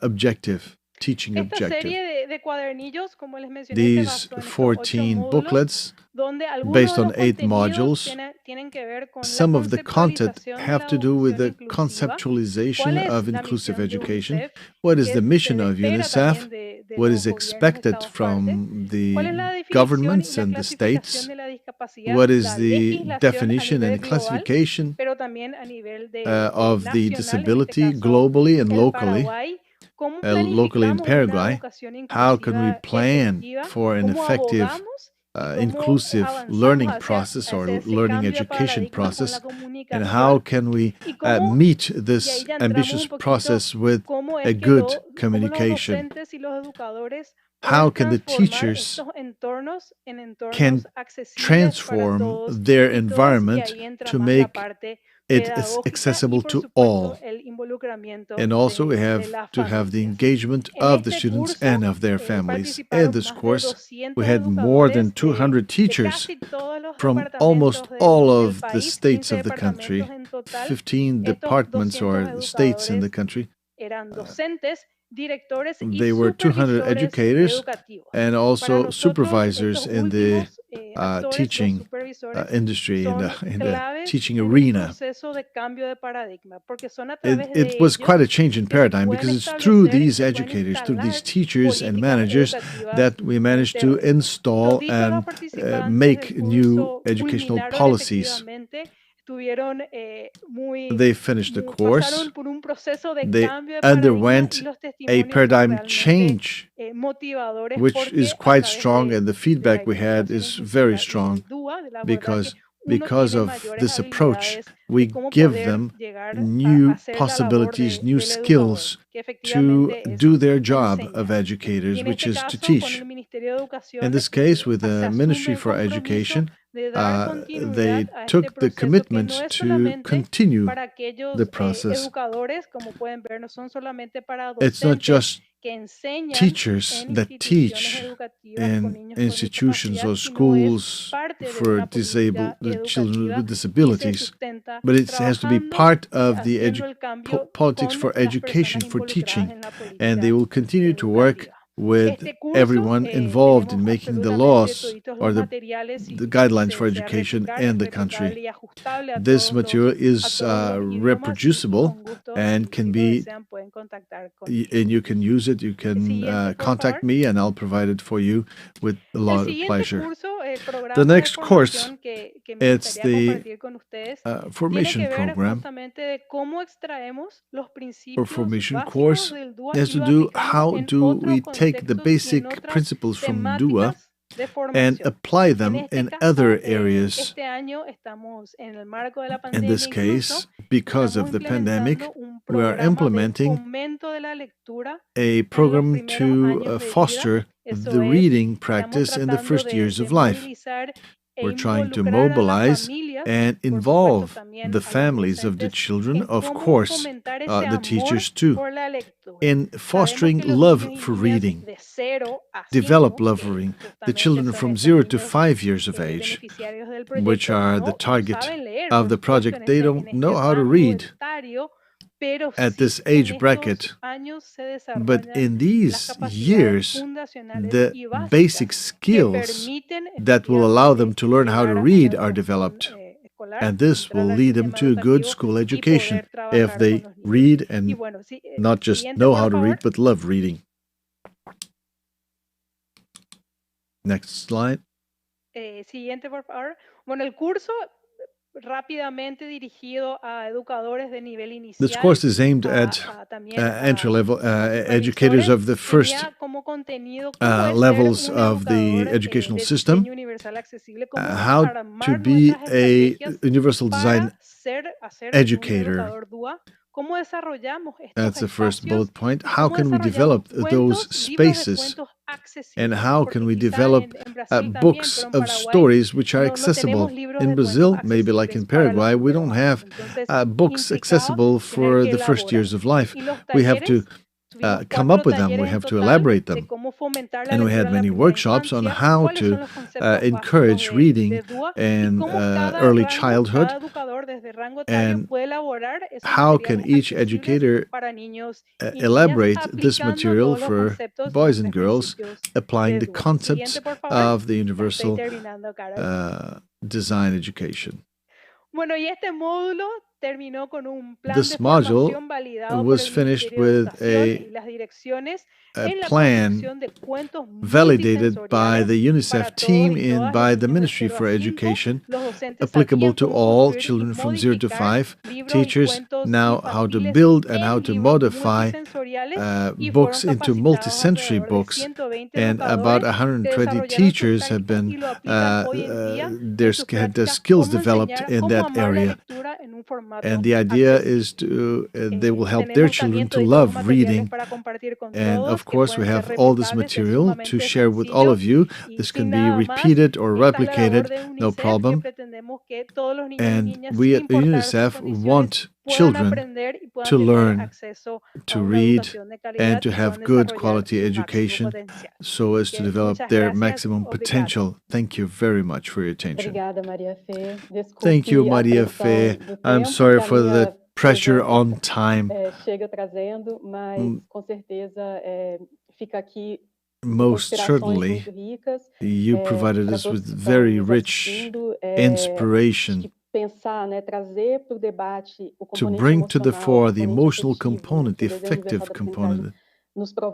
objective, teaching Esta objective. serie de cuadernillos, como les mencioné, se These basó en estos 14 8 módulos, booklets, donde algunos based de on los 8 contenidos modules, tienen que ver con la some of the content conceptualización de have la to do with the educación inclusiva, conceptualization cuál es of la inclusive misión de education, UNICEF, what is qué the mission se of espera UNICEF, también de what los is gobiernos expected estados partes, from cuál es the la definición y governments la and the clasificación states, de la discapacidad, what is la the legislación a definition nivel and global, classification pero también a nivel of the nacional, en este disability caso globally and el locally, Paraguay, cómo locally in planificamos una Paraguay. educación How can we inclusiva plan efectiva, for an cómo effective abogamos y cómo inclusive avanzamos learning hacia process or ese learning cambio de education paradigma con la process, and comunicación, how can we y cómo, meet y ahí this ya entramos ambitious un poquito, process with cómo a es que good cómo los communication? docentes y los educadores How pueden can the transformar teachers estos entornos en can entornos accesibles para transform todos their y todas, y environment ahí entra to más la make parte it pedagógica y accessible por to supuesto all? el involucramiento And also we de have las to have the familias. engagement En of the este students curso and of their families. In participaron this más de course, 200 we had more than educadores 200 de teachers casi todos los from almost departamentos all del of the país, states 15 of the country, departamentos en total. 15 Estos departments 200 or states in the educadores country. eran docentes, directores y They were 200 supervisores educators educativos. and Para also nosotros, supervisors estos in the últimos actores, los teaching supervisores, industry, in son the claves teaching en un arena. proceso de cambio de paradigma, porque son a través It de was quite a ellos change in que se paradigm pueden because it's through establecer y these se pueden educators, through these instalar teachers and políticas managers educativas that we managed to internas. Los install dichos a los and participantes make del new curso educational culminaron policies. efectivamente, estuvieron They finished the course. pasaron por un proceso de They cambio de paradigma underwent y los a testimonios son paradigm realmente change, motivadores which porque is a quite través strong, and the de la feedback we had educación is very inclusiva y strong del DUA, del abordaje, because uno because tiene of mayores this approach, habilidades de we cómo give poder them llegar new a hacer la labor possibilities, new del educador, skills que to efectivamente es do their job of enseñar. Y educators, en which este is to caso, con teach. el Ministerio de Educación, In this case, with se the asume Ministry el for compromiso Education, de dar they continuidad a este took the proceso que commitment no es to solamente continue para aquellos the process. educadores, como pueden ver, no son solamente para It's not docentes just que enseñan teachers en that instituciones teach educativas con in niños con institutions discapacidad, or sino es schools parte de for una política the children educativa with que se disabilities, sustenta but it has to be trabajando part y of the haciendo el cambio politics con for las education, personas for involucradas teaching, en la and they política will continue to work educativa. with Este curso everyone involved in tenemos making the absolutamente laws toditos or los materiales y the guidelines for sea education replicable, in the replicable country. y ajustable a This todos material a is todos los idiomas, y reproducible con gusto, and si can lo be, desean, pueden contactar conmigo. and you can use it. You El can siguiente, por contact favor. me, and I'll provide it for you with a El lot of siguiente pleasure. curso, programa The de next course, formación que me it's gustaría the compartir con ustedes tiene formation que ver program justamente de cómo extraemos los or principios formation básicos course del DUA has y to lo do aplicamos how en do we otros take the contextos y en basic otras principles from DUA temáticas de and formación. apply En them este in caso, other areas. este año estamos en el marco de la In pandemia this incluso, case, because estamos of the pandemic, implementando un we are programa de implementing fomento de la lectura a en los program primeros to años de vida. foster Eso the es, reading estamos practice in the tratando first years de of life. movilizar e We're trying to involucrar a las mobilize familias, and por supuesto involve también the a los families of the docentes, children, en of cómo course, fomentar ese the amor teachers too, por la lectura. in Sabemos fostering que los love niños y for niñas reading, de 0 a 5, develop love for que reading. The justamente children son from estos 0 to niños 5 years of age, beneficiarios del which proyecto, are the no target saben leer, of por the supuesto, project, they don't en know este how to rango read etario, pero at sí this en age bracket. estos años se But desarrollan in las these capacidades years, fundacionales the y básicas basic que skills permiten that will allow them efectivamente to learn how to llegar a read una are educación developed. escolar, And this entrar will al lead them sistema to a good educativo school y education poder trabajar if con they los niños. read Y and bueno, sí, not just siguiente, know por how to favor. read, but love reading. Next slide. Siguiente, por favor. Bueno, el curso rápidamente dirigido a educadores de nivel inicial. This course is aimed at también a entry-level educators supervisores. of the first Tenía como contenido cómo es ser levels un of the educador, educational de system, diseño universal accesible, cómo how armar to be nuestras a estrategias universal design para hacer educator. un educador DUA. ¿Cómo desarrollamos estos That's the first espacios bullet point. y How cómo can we desarrollamos develop those cuentos, libros de spaces cuentos And how can we develop books of stories which are accessible? In Brazil, maybe like in Paraguay, we don't have books accessible for the first years of life. We have to come up with them, we have to elaborate them. And we had many workshops on how to encourage reading in early childhood, and how can each educator elaborate this material for boys and girls, applying the concepts of the universal design education. This module was finished with a plan validated by the UNICEF team and by the Ministry for Education, applicable to all children from 0 to 5. Teachers now how to build and how to modify books into multi-sensory books, and about 120 teachers have been had their skills developed in that area. And the idea is to they will help their children to love reading. And of course, we have all this material to share with all of you. This can be repeated or replicated, no problem. And we at UNICEF want children to learn, to read, and to have good quality education so as to develop their maximum potential. Thank you very much for your attention. Thank you, Maria Fé. I'm sorry for the pressure on time. Most certainly, you provided us with very rich inspiration to bring to the fore the emotional component, the affective component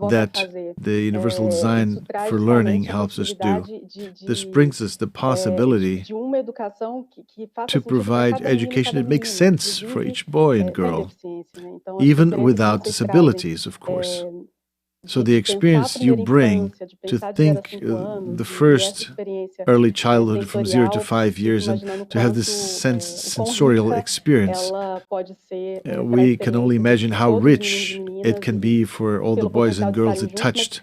that the universal design for learning helps us do. This brings us the possibility to provide education that makes sense for each boy and girl, even without disabilities, of course. So the experience you bring to think the first early childhood from 0 to 5 years and to have this sensorial experience, we can only imagine how rich it can be for all the boys and girls it touched.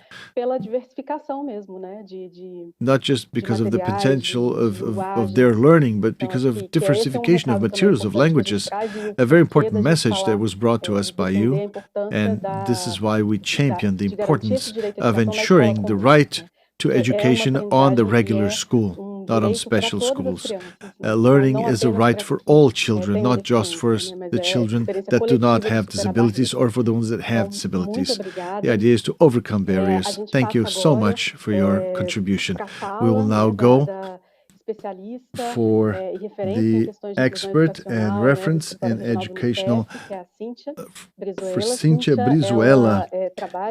Not just because of the potential of their learning, but because of diversification of materials, of languages. A very important message that was brought to us by you, and this is why we champion the importance of ensuring the right to education on the regular school, not on special schools. Learning is a right for all children, not just for the children that do not have disabilities or for the ones that have disabilities. The idea is to overcome barriers. Thank you so much for your contribution. We will now go for the expert and reference in educational for Cíntia Brizuela.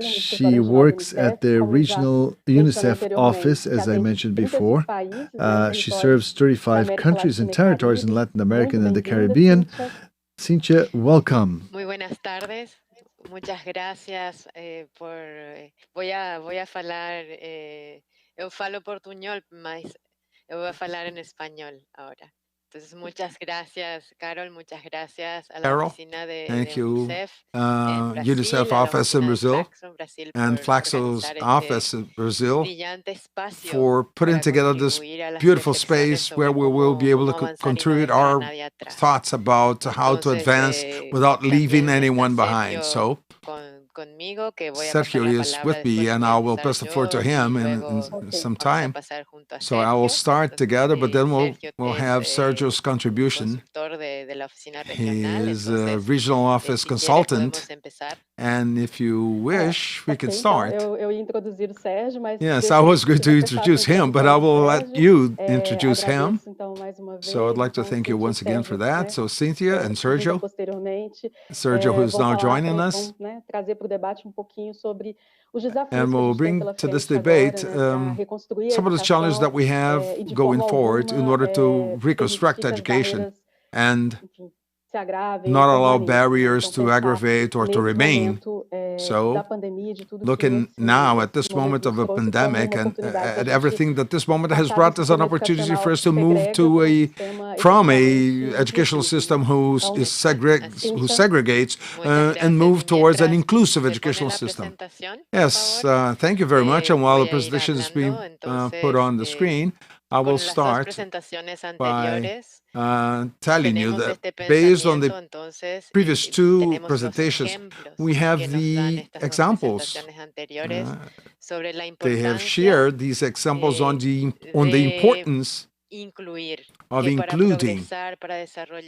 She works at the regional UNICEF office, as I mentioned before. She serves 35 countries and territories in Latin America and the Caribbean. Cíntia, welcome. Muy buenas tardes. Muchas gracias por... Voy a falar... eu falo portuñol, mas eu vou falar en español ahora. Entonces, muchas gracias, Carol. Muchas gracias a la oficina de UNICEF, UNICEF office in Brazil and Flaxo's office in Brazil for putting together this beautiful space where we will be able to contribute our thoughts about how to advance without leaving anyone behind. So, Sergio is with me, and I will pass the floor to him in some time. So I will start together, but then we'll have Sergio's contribution. He is a regional office consultant, and if you wish, we can start. Yes, I was going to introduce him, but I will let you introduce him. So I'd like to thank you once again for that. So Cynthia and Sergio, who is now joining us. And we'll bring to this debate some of the challenges that we have going forward in order to reconstruct education and not allow barriers to aggravate or to remain. So, looking now at this moment of a pandemic and at everything that this moment has brought as an opportunity for us to move to from a educational system who segregates and move towards an inclusive educational system. Yes, thank you very much. And while the presentation is being put on the screen, I will start by telling you that based on the previous two presentations, we have the examples. They have shared these examples on the importance of including,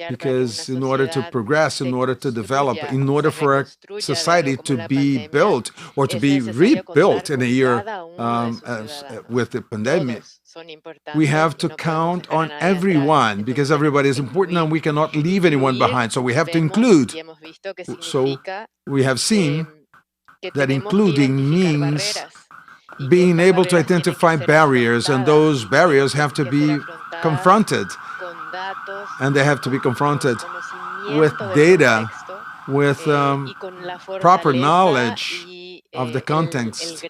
because in order to progress, in order to develop, in order for a society to be built or to be rebuilt in a year with the pandemic, we have to count on everyone, because everybody is important and we cannot leave anyone behind. So we have to include. So we have seen that including means being able to identify barriers, and those barriers have to be confronted. And they have to be confronted with data, with proper knowledge of the context,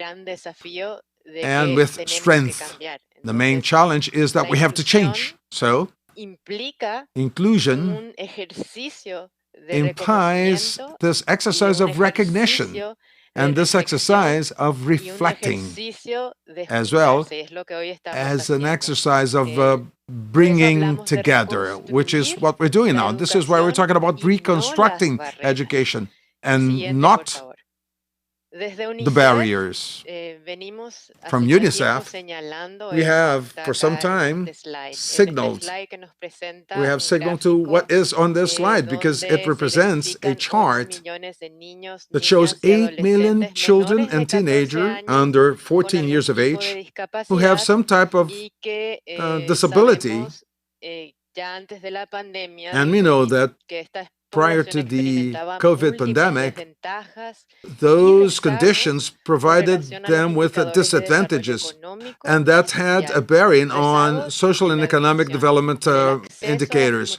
and with strength. The main challenge is that we have to change. So, inclusion implies this exercise of recognition and this exercise of reflecting, as well as an exercise of bringing together, which is what we're doing now. This is why we're talking about reconstructing education and not the barriers. From UNICEF, we have for some time signaled to what is on this slide, because it represents a chart that shows 8 million children and teenagers under 14 years of age who have some type of disability. And we know that prior to the COVID pandemic, those conditions provided them with disadvantages, and that had a bearing on social and economic development indicators.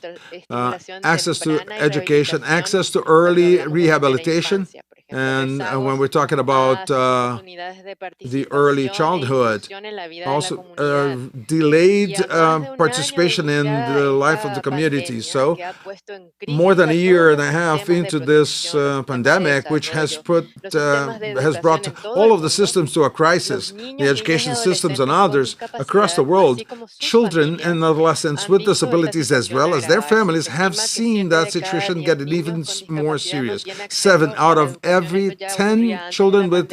Access to education, access to early rehabilitation, and when we're talking about the early childhood, also delayed participation in the life of the community. So, more than a year and a half into this pandemic, which has brought all of the systems to a crisis, the education systems and others across the world, children and adolescents with disabilities as well as their families have seen that situation get even more serious. 7 out of every 10 children with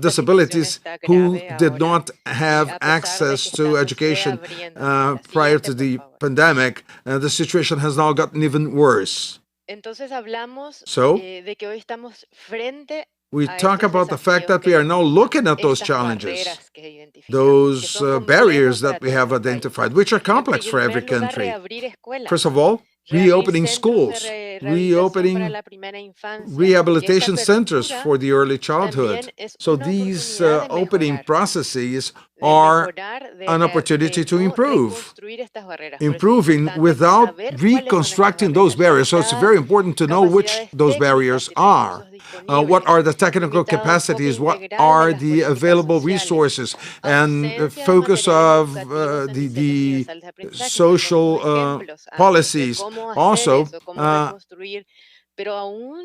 disabilities who did not have access to education prior to the pandemic, the situation has now gotten even worse. So, we talk about the fact that we are now looking at those challenges, those barriers that we have identified, which are complex for every country. First of all, reopening schools, reopening rehabilitation centers for the early childhood. So these opening processes are an opportunity to improve, improving without reconstructing those barriers. So it's very important to know which those barriers are. What are the technical capacities? What are the available resources? And focus of the social policies. Also,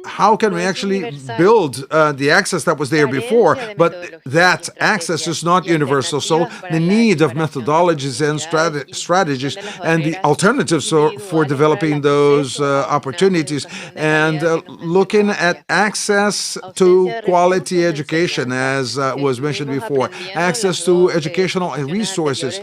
how can we actually build the access that was there before, but that access is not universal? So the need of methodologies and strategies and the alternatives for developing those opportunities, and looking at access to quality education, as was mentioned before, access to educational resources.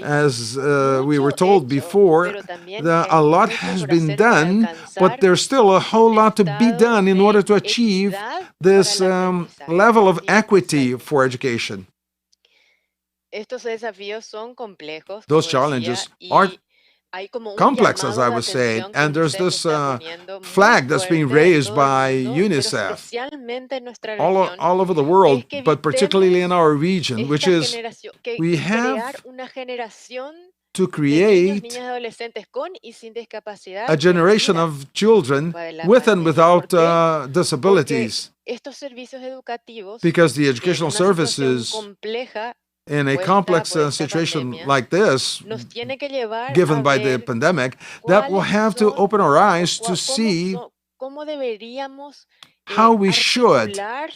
As we were told before, a lot has been done, but there's still a whole lot to be done in order to achieve this level of equity for education. Those challenges are complex, as I was saying, and there's this flag that's being raised by UNICEF all over the world, but particularly in our region, which is we have to de niños, create niñas y adolescentes con y sin discapacidad a que generation ayudan of children para la with and pandemia. without ¿Por qué? Porque disabilities, estos servicios educativos because the que en educational una situación services compleja in a puesta complex por esta situation pandemia like this, nos tiene que llevar given a by the ver pandemic, that will cuáles have to son open our o eyes to cómo see cómo deberíamos how we should articular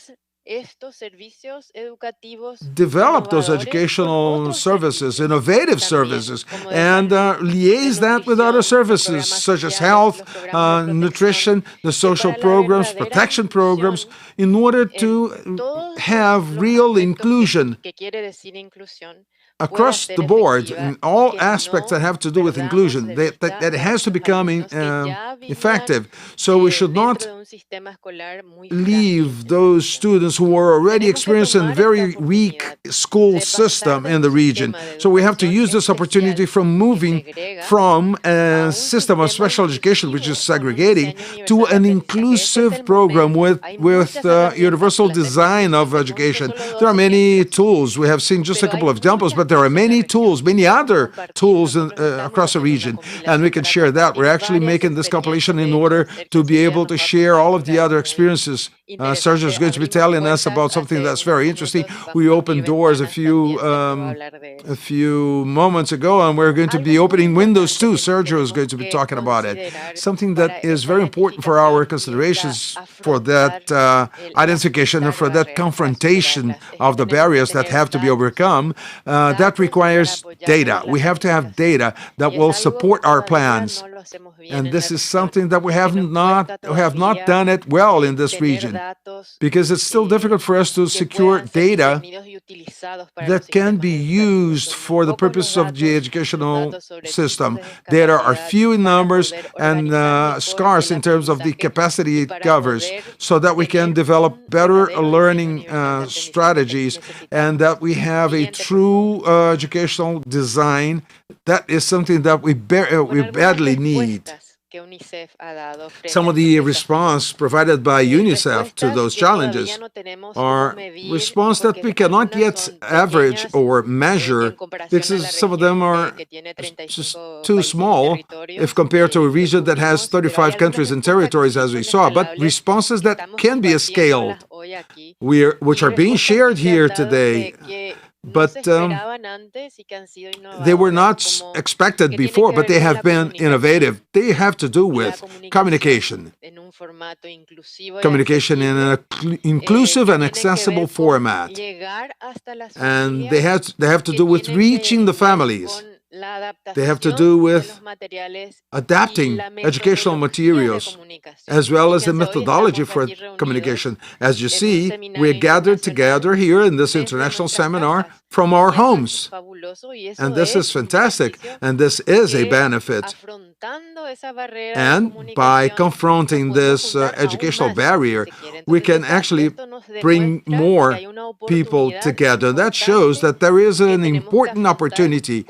estos servicios educativos develop those innovadores con educational otros services, servicios innovative también, services, como de and salud, de liaise that with other nutrición, los services programas such as sociales, health, los programas de protección, nutrition, the que social para la programs, verdadera protection programs, inclusión in order en to todos have los real aspectos inclusion que quiere decir inclusión pueda across ser the board efectiva in y all que aspects that no have to do with perdamos inclusion, de that vista it a has to estos become alumnos que ya vivían effective. So we should dentro not de un sistema escolar muy leave frágil. those students who are already Tenemos que experiencing a tomar esta very weak oportunidad school de pasar system de in un the region. sistema de So we have to educación use this opportunity especial from que moving segrega from a a un system of sistema special education, which is inclusivo con un segregating, diseño to universal an de aprendizaje. Este es inclusive el program momento. Hay muchas herramientas universal que las hemos design visto. of Hemos visto education. solo There are dos many ejemplos, tools. We have seen just a pero couple hay of examples, muchas but there are más en la many región tools, que many podemos other compartir. tools Nosotros estamos across the haciendo una region, and we compilación can para share that. We're compartir actually varias making this experiencias. compilation in De hecho, order to Sergio be Cecilia able nos to va a share all contar of the algo other muy experiences. Sergio is interesante. going to be Abrimos telling us puertas about something hace that's unos very interesting. minutos, We vamos a abrir opened doors ventanas también. Sergio va a hablar de a eso. few moments ago, and we're going to Algo be muy opening windows importante too. que Sergio is tenemos going to be que talking about it. considerar Something para that is esta very important for our identificación y esta considerations for that afrontar identification and for that barreras, para confrontation superarlas. Es que of the tenemos que barriers that tener have to be datos, overcome. That datos para requires apoyarnos data. en We la have to have planificación. data that Y es will algo que support our todavía plans. no lo hacemos bien And en this la is región, something that we porque have nos not cuesta done it well in this tener region, datos because it's still difficult for us to que secure puedan ser data discernidos y utilizados para los that can sistemas be educativos. used Son muy for the pocos los purpose of the datos, educational datos sobre tipos system. de Data are discapacidad few in para numbers poder and organizar mejor scarce el in terms of the aprendizaje capacity y it para covers, poder so that we can tener develop un better verdadero learning diseño universal de aprendizaje. strategies, and that we have a Siguiente, por true favor. educational design. That is something that we Con algunas badly need. respuestas que UNICEF ha dado frente Some a of estos the desafíos. response provided by UNICEF to Respuestas those que todavía challenges no tenemos are cómo medir response that porque we cannot algunas yet son average pequeñas or en measure, comparación a because la some of them región are que tiene just 35 too países y small if territorios compared to a que region that has cubrimos, pero hay 35 algunas countries and respuestas que territories, sí as we son saw, but escalables responses que that estamos can be scaled, compartiéndolas hoy aquí which y are being respuestas que shared se han here dado today, que no se but esperaban antes y que han sido they were innovadoras, not como expected que tienen before, que but ver they con have la been comunicación innovative. They have to do y la with comunicación communication. en un formato inclusivo y Communication in accesible, an inclusive que and tienen que accessible ver con format. llegar hasta las And familias, they have to que do with tienen reaching the que ver families. con la They have to adaptación do de with los materiales y adapting la educational metodología de materials, comunicación. as well as the Fíjense, hoy methodology estamos for aquí reunidos communication. As you en un see, seminario we're gathered internacional together here in this desde international nuestras seminar casas. from our Y eso es homes. fabuloso y eso And this is es un fantastic, beneficio and this is a que benefit. afrontando esa barrera de And by comunicación nos confronting podemos this juntar aún educational más, barrier, si se quiere. we Entonces, can actually esto nos bring demuestra que more hay una people oportunidad together. That shows importante that there is que an tenemos que important afrontar opportunity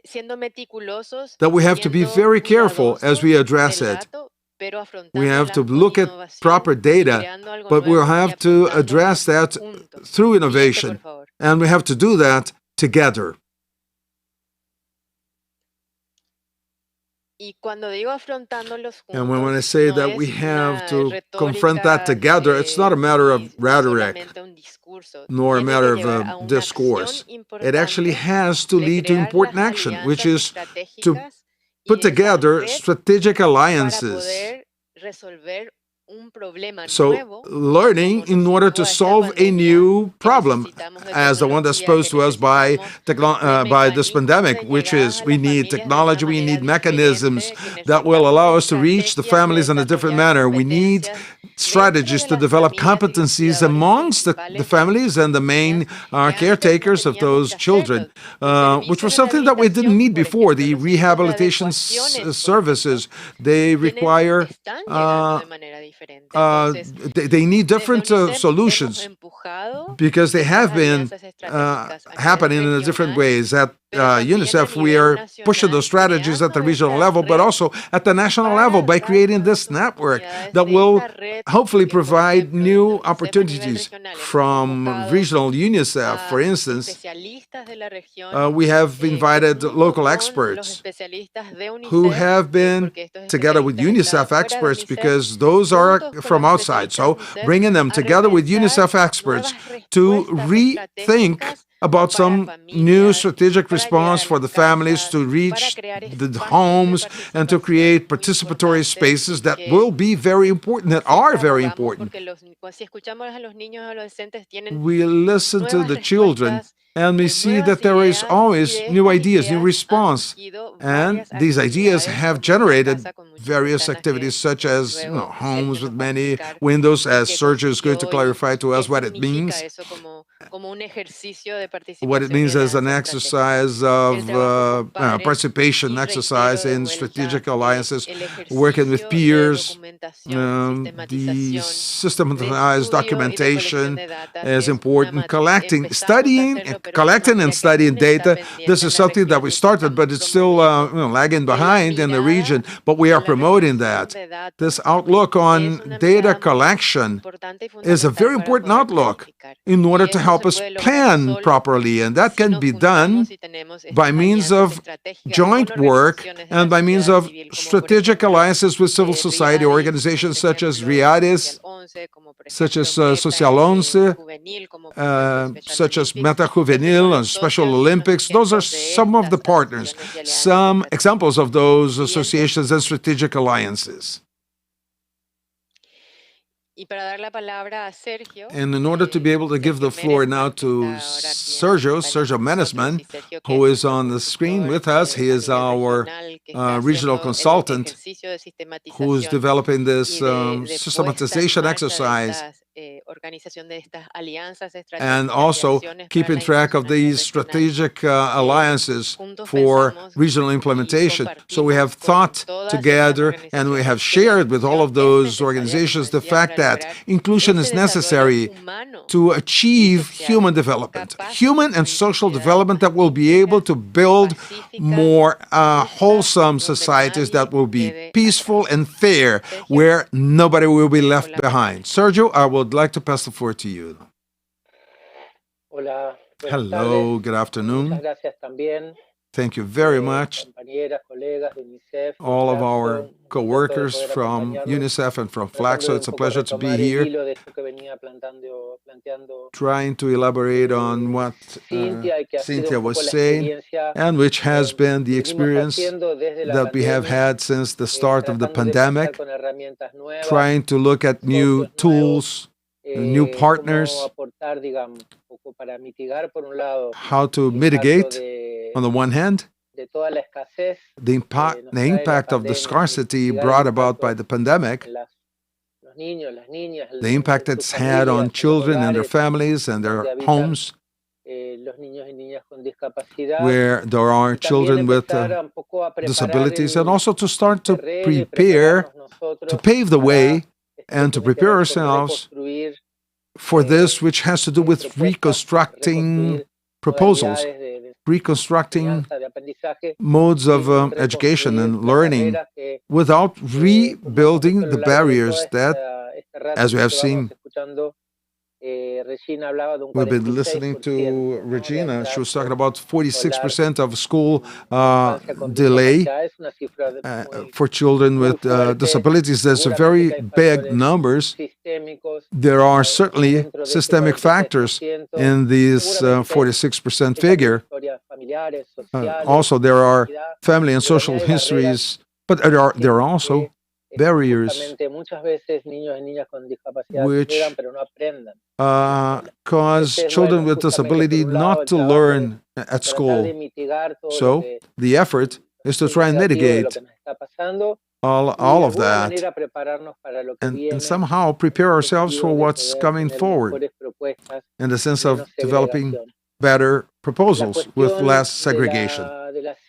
siendo meticulosos that y we have to be siendo very careful as we cuidadosos address del it. dato, pero We have afrontándola to con look at innovación proper y data, creando algo but we'll nuevo y have to aportando address that juntos. through Siguiente, por innovation. favor. And we have to do that together. Y cuando digo afrontándolos And when I juntos, say no that we es have una to confront that retórica together, it's not a matter of ni rhetoric solamente un discurso. nor a Tiene matter que of llevar a una discourse. acción It actually importante has to de lead to crear important las action, which alianzas is to estratégicas y put de esa together red strategic para alliances. poder resolver un problema So, nuevo learning como nos in order situó to esta solve a pandemia, new que problem necesitamos de as the one that's tecnología, posed que to us by necesitamos by this mecanismos pandemic, de which llegadas is a we las need familias de una technology, we manera need mechanisms diferente, que that will necesitamos allow us to reach the estrategias de families in a different desarrollar manner. We need competencias strategies dentro to de las develop familias y los competencies cuidadores amongst the principales families and the main que antes caretakers no of teníamos those que children, hacerlo. Los which was servicios de something that we didn't rehabilitación, need por before. ejemplo, The los centros de rehabilitation adecuaciones, por ejemplo, services, they require están llegando de manera diferente. Entonces, they need desde different UNICEF hemos solutions. empujado because they have been happening in different ways. At UNICEF, we are pushing those strategies at the regional level, but also at the national level by creating this network that will hopefully provide new opportunities. From regional UNICEF, for instance, we have invited local experts who have been together with UNICEF experts, because those are from outside. So bringing them together with UNICEF experts to rethink about some new strategic response for the families to reach the homes and to create participatory spaces that will be very important, that are very important. We listen to the children and we see that there is always new ideas, new response. And these ideas have generated various activities such as homes with many windows, as Sergio is going to clarify to us what it means. What it means as an exercise of participation exercise in strategic alliances, working with peers. The systematized documentation is important. Collecting and studying data. This is something that we started, but it's still lagging behind in the region, but we are promoting that. This outlook on data collection is a very important outlook in order to help us plan properly, and that can be done by means of joint work and by means of strategic alliances with civil society organizations such as RIADES, such as Social 11, such as Meta Juvenil and Special Olympics. Those are some of the partners, some examples of those associations and strategic alliances. And in order to be able to give the floor now to Sergio Menesman, who is on the screen with us. He is our regional consultant who is developing this systematization exercise and also keeping track of these strategic alliances for regional implementation. So we have thought together and we have shared with all of those organizations the fact that inclusion is necessary to achieve human development, human and social development that will be able to build more wholesome societies that will be peaceful and fair, where nobody will be left behind. Sergio, I would like to pass the floor to you. Hello, good afternoon. Thank you very much, all of our co-workers from UNICEF and from Flaxo. It's a pleasure to be here, trying to elaborate on what Cynthia was saying, and which has been the experience that we have had since the start of the pandemic, trying to look at new tools, new partners, how to mitigate, on the one hand, the impact of the scarcity brought about by the pandemic, the impact it's had on children and their families and their homes, where there are children with disabilities, and also to start to prepare, to pave the way and to prepare ourselves for this, which has to do with reconstructing proposals, reconstructing modes of education and learning without rebuilding the barriers that, as we have seen, we've been listening to Regina. She was talking about 46% of school delay for children with disabilities. There's a very big numbers. There are certainly systemic factors in these 46% figure. Also, there are family and social histories, but there are also barriers which cause children with disability not to learn at school. So the effort is to try and mitigate all of that and somehow prepare ourselves for what's coming forward in the sense of developing better proposals with less segregation.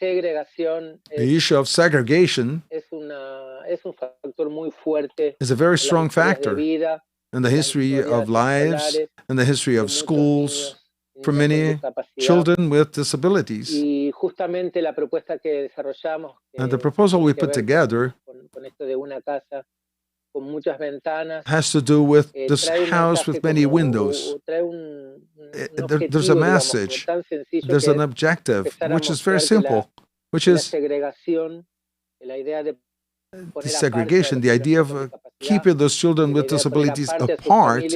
The issue of segregation is a very strong factor in the history of lives, in the history of schools, for many children with disabilities. And the proposal we put together has to do with this house with many windows. There's a message, there's an objective, which is very simple, which is desegregation, the idea of keeping those children with disabilities apart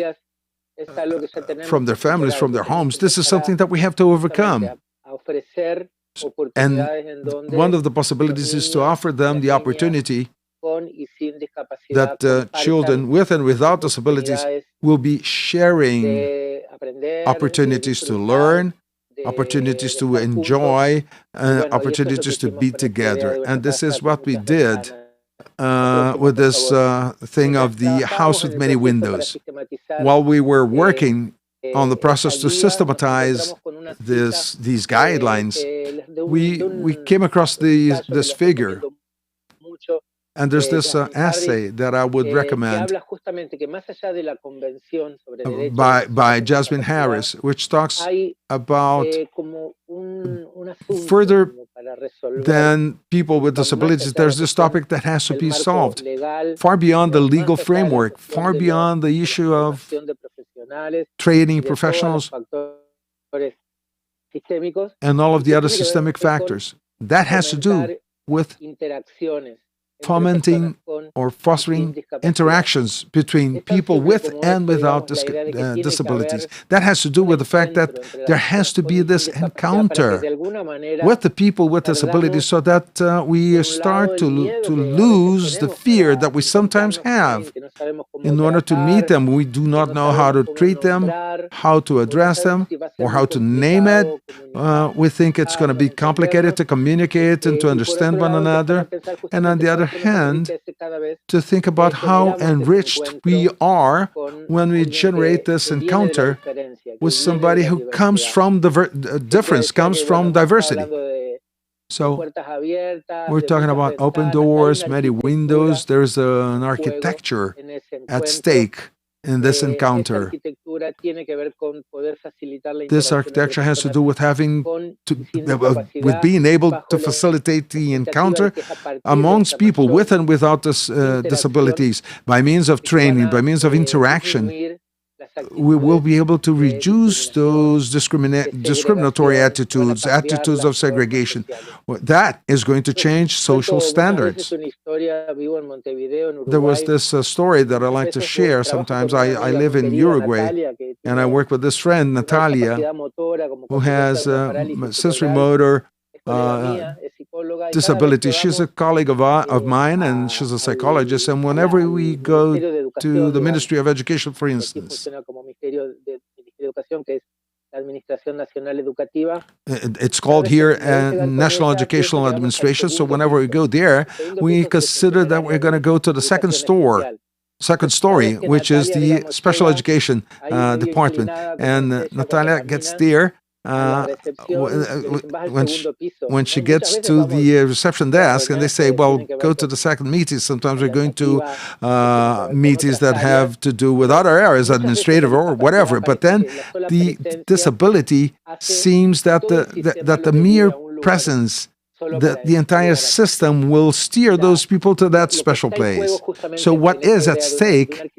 from their families, from their homes. This is something that we have to overcome. And one of the possibilities is to offer them the opportunity that children with and without disabilities will be sharing opportunities to learn, opportunities to enjoy, opportunities to be together. And this is what we did with this thing of the house with many windows. While we were working on the process to systematize these guidelines, we came across this figure. And there's this essay that I would recommend by Jasmine Harris, which talks about further than people with disabilities. There's this topic that has to be solved far beyond the legal framework, far beyond the issue of training professionals and all of the other systemic factors. That has to do with fomenting or fostering interactions between people with and without disabilities. That has to do with the fact that there has to be this encounter with the people with disabilities so that we start to lose the fear that we sometimes have. In order to meet them, we do not know how to treat them, how to address them, or how to name it. We think it's going to be complicated to communicate and to understand one another. And on the other hand, to think about how enriched we are when we generate this encounter with somebody who comes from difference, comes from diversity. So we're talking about open doors, many windows. There's an architecture at stake in this encounter. This architecture has to do with with being able to facilitate the encounter amongst people with and without disabilities by means of training, by means of interaction. We will be able to reduce those discriminatory attitudes of segregation. That is going to change social standards. There was this story that I like to share sometimes. I live in Uruguay, and I work with this friend, Natalia, who has sensory motor disability. She's a colleague of mine, and she's a psychologist. And whenever we go to the Ministry of Education, for instance, it's called here National Educational Administration. So whenever we go there, we consider that we're going to go to the second story, which is the special education department. And Natalia gets there. When she gets to the reception desk and they say, well, go to the second meeting. Sometimes we're going to meetings that have to do with other areas, administrative or whatever. But then the disability seems that the mere presence, the entire system will steer those people to that special place. So what is at stake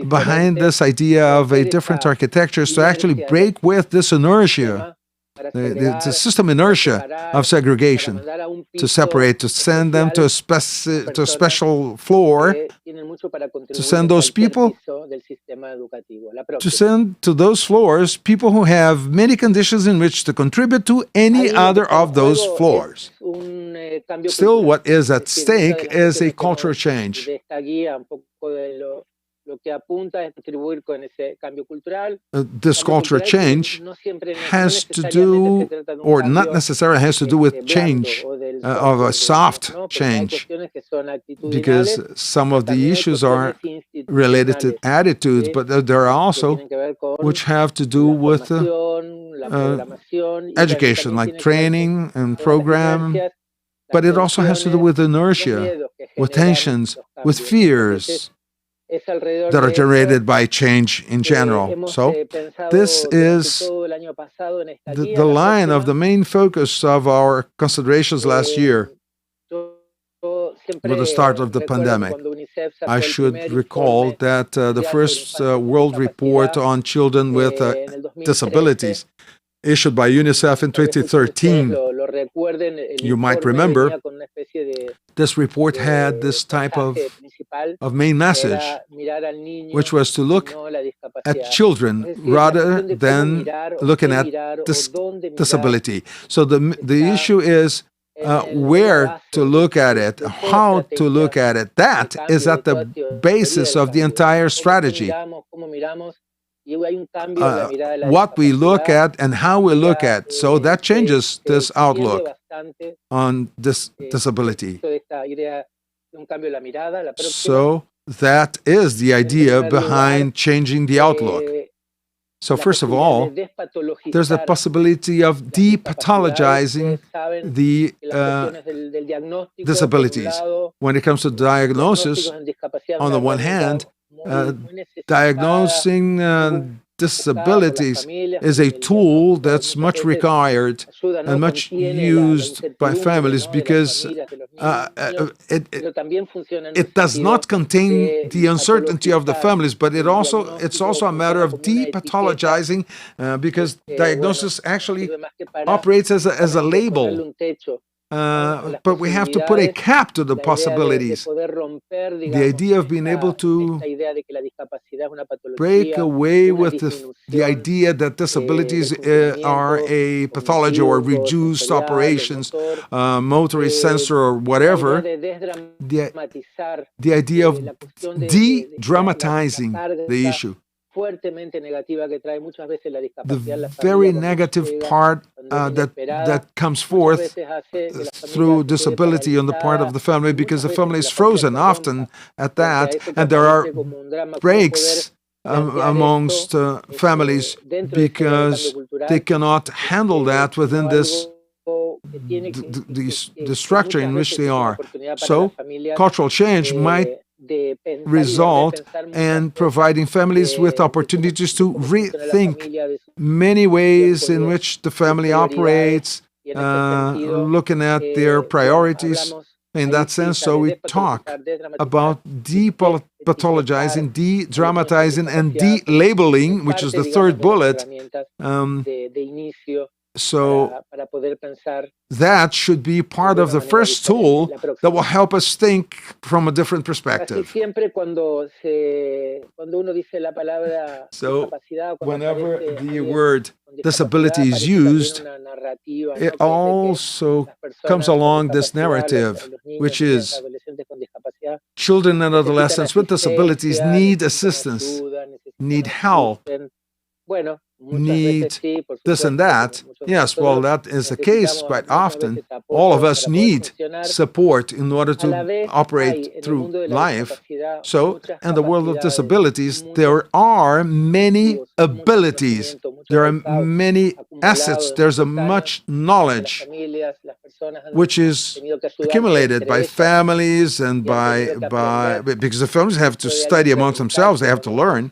behind this idea of a different architecture is to actually break with this inertia, the system inertia of segregation, to separate, to send them to a special floor, to send those people, to send to those floors people who have many conditions in which to contribute to any other of those floors. Still, what is at stake is a cultural change. This cultural change has to do, or not necessarily has to do with change, of a soft change, because some of the issues are related to attitudes, but there are also which have to do with education, like training and program, but it also has to do with inertia, with tensions, with fears, that are generated by change in general. So this is the line of the main focus of our considerations last year with the start of the pandemic. I should recall that the first World Report on Children with Disabilities, issued by UNICEF in 2013, you might remember, this report had this type of main message, which was to look at children rather than looking at disability. So the issue is where to look at it, how to look at it. That is at the basis of the entire strategy. What we look at and how we look at. So that changes this outlook on this disability. So that is the idea behind changing the outlook. So first of all, there's the possibility of depathologizing the disabilities. When it comes to diagnosis, on the one hand, diagnosing disabilities is a tool that's much required and much used by families because it does not contain the uncertainty of the families, but it's also a matter of depathologizing because diagnosis actually operates as a label. But we have to put a cap to the possibilities. The idea of being able to break away with the idea that disabilities are a pathology or reduced operations, motorist sensor or whatever, the idea of de-dramatizing the issue. The very negative part that comes forth through disability on the part of the family, because the family is frozen often at that, and there are breaks amongst families because they cannot handle that within this the structure in which they are. So cultural change might result in providing families with opportunities to rethink many ways in which the family operates, looking at their priorities in that sense. So we talk about depathologizing, de-dramatizing, and de-labeling, which is the third bullet. So that should be part of the first tool that will help us think from a different perspective. So whenever the word disability is used, it also comes along this narrative, which is children and adolescents with disabilities need assistance, need help, need this and that. Yes, well, that is the case quite often. All of us need support in order to operate through life. So, in the world of disabilities, there are many abilities, there are many assets, there's a much knowledge which is accumulated by families and because the families have to study amongst themselves, they have to learn.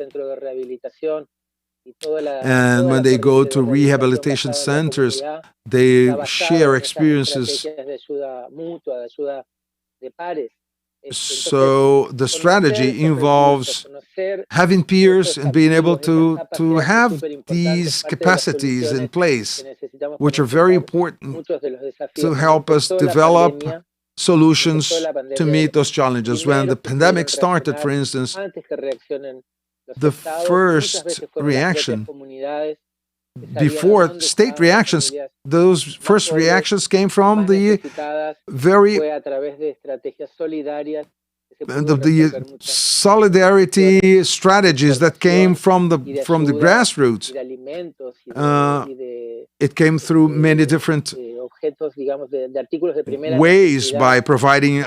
And when they go to rehabilitation centers, they share experiences. So the strategy involves having peers and being able to have these capacities in place, which are very important to help us develop solutions to meet those challenges. When the pandemic started, for instance, the first reaction, before state reactions, those first reactions came from the solidarity strategies that came from the grassroots. It came through many different ways by providing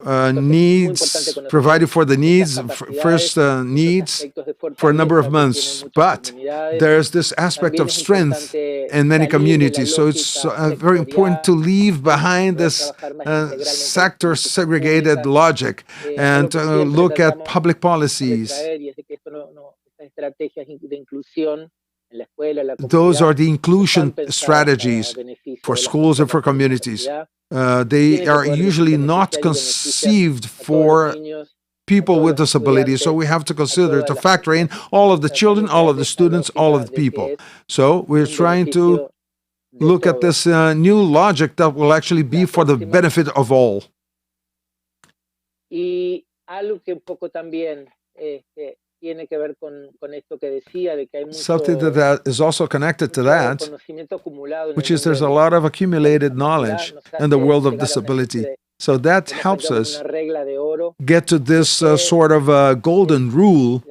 needs, provided for the needs, first needs for a number of months. But there's this aspect of strength in many communities. So it's very important to leave behind this sector segregated logic and look at public policies. Those are the inclusion strategies for schools and for communities. They are usually not conceived for people with disabilities, so we have to consider to factor in all of the children, all of the students, all of the people. So we're trying to look at this new logic that will actually be for the benefit of all. Something that is also connected to that, which is there's a lot of accumulated knowledge in the world of disability. So that helps us get to this sort of golden rule,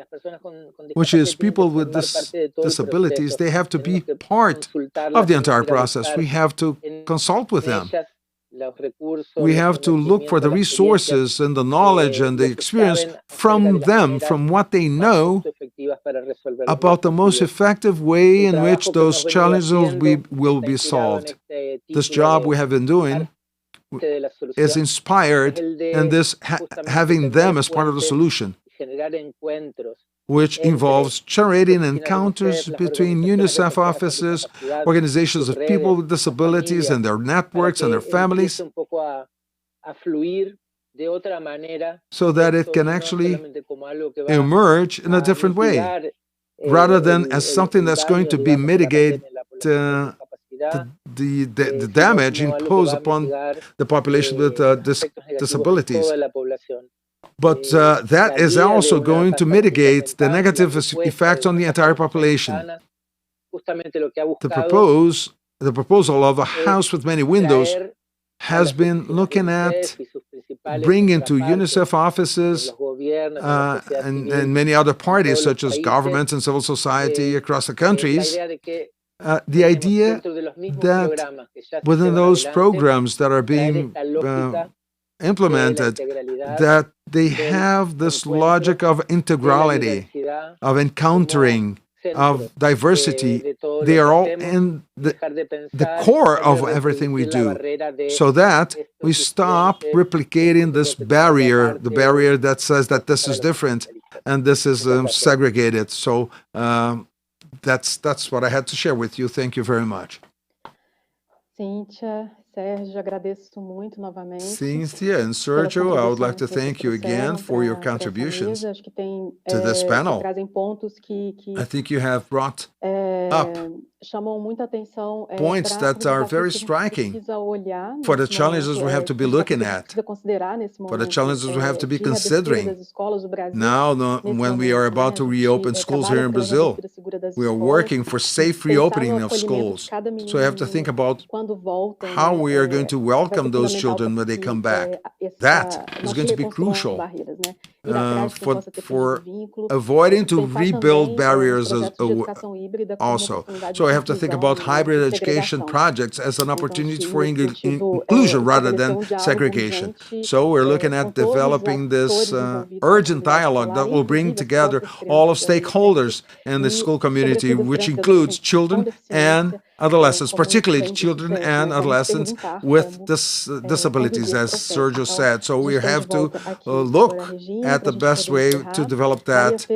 which is people with disabilities, they have to be part of the entire process. We have to consult with them. We have to look for the resources and the knowledge and the experience from them, from what they know about the most effective way in which those challenges will be solved. This job we have been doing is inspired in this having them as part of the solution, which involves generating encounters between UNICEF offices, organizations of people with disabilities and their networks and their families, so that it can actually emerge in a different way, rather than as something that's going to be mitigate the damage imposed upon the population with disabilities. But that is also going to mitigate the negative effects on the entire population. The proposal of a house with many windows has been looking at bringing to UNICEF offices and many other parties, such as governments and civil society across the countries, the idea that within those programs that are being implemented, that they have this logic of integrality, of encountering, of diversity. They are all in the core of everything we do, so that we stop replicating this barrier, the barrier that says that this is different and this is segregated. So that's what I had to share with you. Thank you very much. Cíntia, Sérgio, agradeço muito novamente. Cynthia and Sergio, I would like to thank you again for your contributions to this panel. I think you have brought up points that are very striking for the challenges we have to be looking at, for the challenges we have to be considering. Now, when we are about to reopen schools here in Brazil, we are working for safe reopening of schools. So we have to think about how we are going to welcome those children when they come back. That is going to be crucial for avoiding to rebuild barriers also. So I have to think about hybrid education projects as an opportunity for inclusion rather than segregation. So we're looking at developing this urgent dialogue that will bring together all of stakeholders in the school community, which includes children and adolescents, particularly children and adolescents with disabilities, as Sergio said. So we have to look at the best way to develop that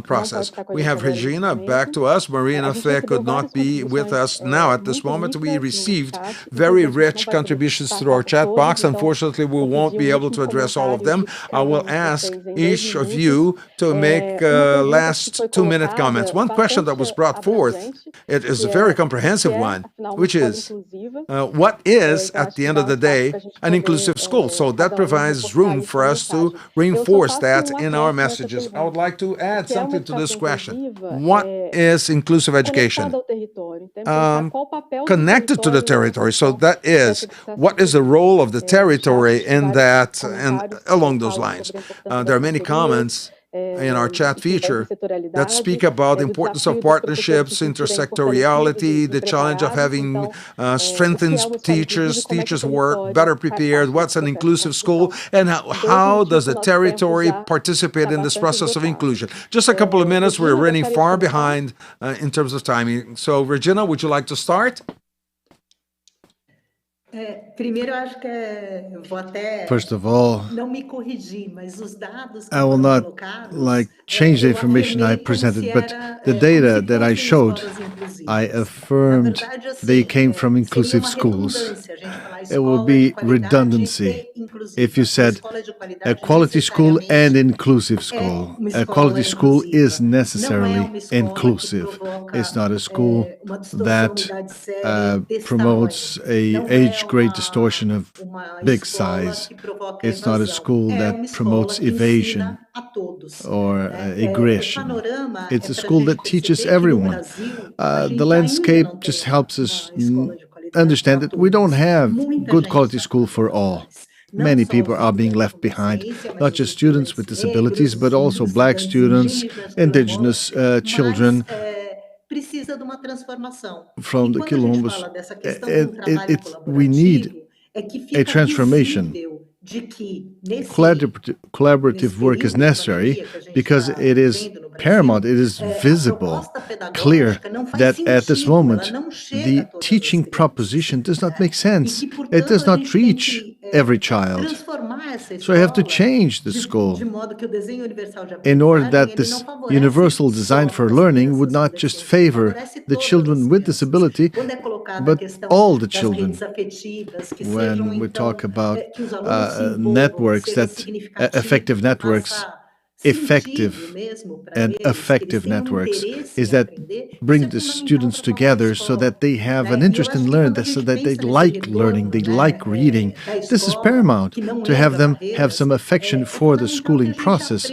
process. We have Regina back to us. Marina Fé could not be with us now at this moment. We received very rich contributions through our chat box. Unfortunately, we won't be able to address all of them. I will ask each of you to make last 2-minute comments. One question that was brought forth, it is a very comprehensive one, which is what is, at the end of the day, an inclusive school? So that provides room for us to reinforce that in our messages. I would like to add something to this question. What is inclusive education? Connected to the territory. So that is, what is the role of the territory in that and along those lines? There are many comments in our chat feature that speak about the importance of partnerships, intersectoriality, the challenge of having strengthened teachers who work better prepared, what's an inclusive school, and how does the territory participate in this process of inclusion. Just a couple of minutes, we're running far behind in terms of timing. So, Regina, would you like to start? First of all, I will not change the information I presented, but the data that I showed, I affirmed they came from inclusive schools. It will be redundancy if you said a quality school and inclusive school. A quality school is necessarily inclusive. It's not a school that promotes an age-grade distortion of big size. It's not a school that promotes evasion or aggression. It's a school that teaches everyone. The landscape just helps us understand that we don't have good quality school for all. Many people are being left behind, not just students with disabilities, but also Black students, indigenous children from the quilombos. We need a transformation. Collaborative work is necessary because it is paramount, it is visible, clear that at this moment the teaching proposition does not make sense. It does not reach every child. So I have to change the school in order that this universal design for learning would not just favor the children with disability, but all the children. When we talk about networks, effective networks, effective and effective networks, is that bring the students together so that they have an interest in learning, so that they like learning, they like reading. This is paramount, to have them have some affection for the schooling process.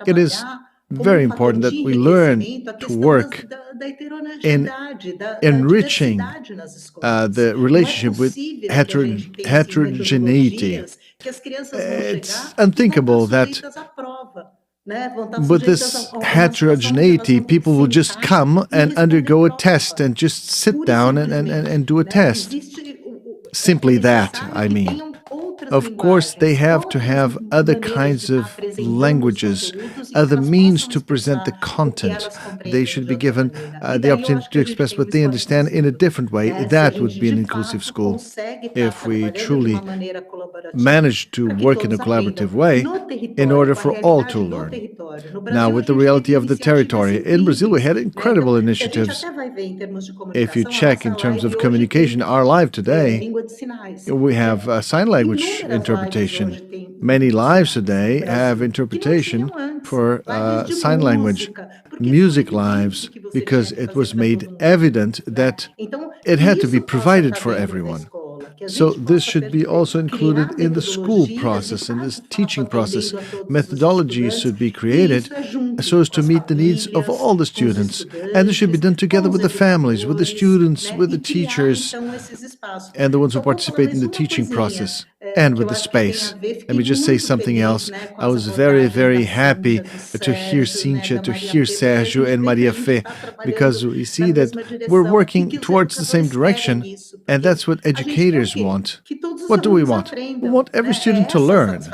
It is very important that we learn to work in enriching the relationship with heterogeneity. It's unthinkable that with this heterogeneity, people will just come and undergo a test and just sit down and do a test. Simply that, I mean. Of course, they have to have other kinds of languages, other means to present the content. They should be given the opportunity to express what they understand in a different way. That would be an inclusive school. If we truly manage to work in a collaborative way in order for all to learn. Now, with the reality of the territory, in Brazil we had incredible initiatives. If you check in terms of communication, our live today, we have sign language interpretation. Many lives today have interpretation for sign language, music lives, because it was made evident that it had to be provided for everyone. So this should be also included in the school process, in this teaching process. Methodologies should be created so as to meet the needs of all the students. And this should be done together with the families, with the students, with the teachers, and the ones who participate in the teaching process, and with the space. Let me just say something else. I was very, very happy to hear Cíntia, to hear Sérgio and Maria Fé, because we see that we're working towards the same direction, and that's what educators want. What do we want? We want every student to learn.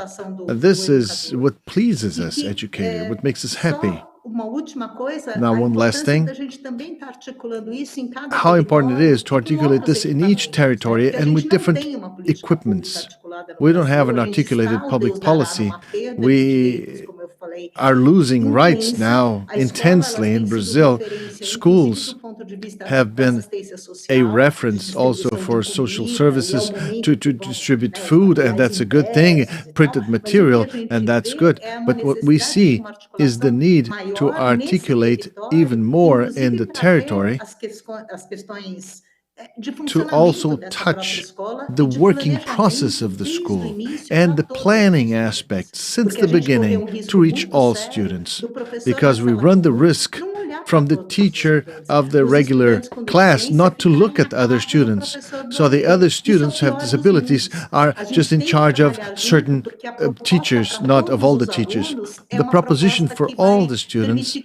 This is what pleases us, educator, what makes us happy. Now, one last thing. How important it is to articulate this in each territory and with different equipments. We don't have an articulated public policy. We are losing rights now intensely in Brazil. Schools have been a reference also for social services to distribute food, and that's a good thing, printed material, and that's good. But what we see is the need to articulate even more in the territory to also touch the working process of the school and the planning aspect since the beginning to reach all students, because we run the risk from the teacher of the regular class not to look at other students. So the other students who have disabilities are just in charge of certain teachers, not of all the teachers. The proposition for all the students,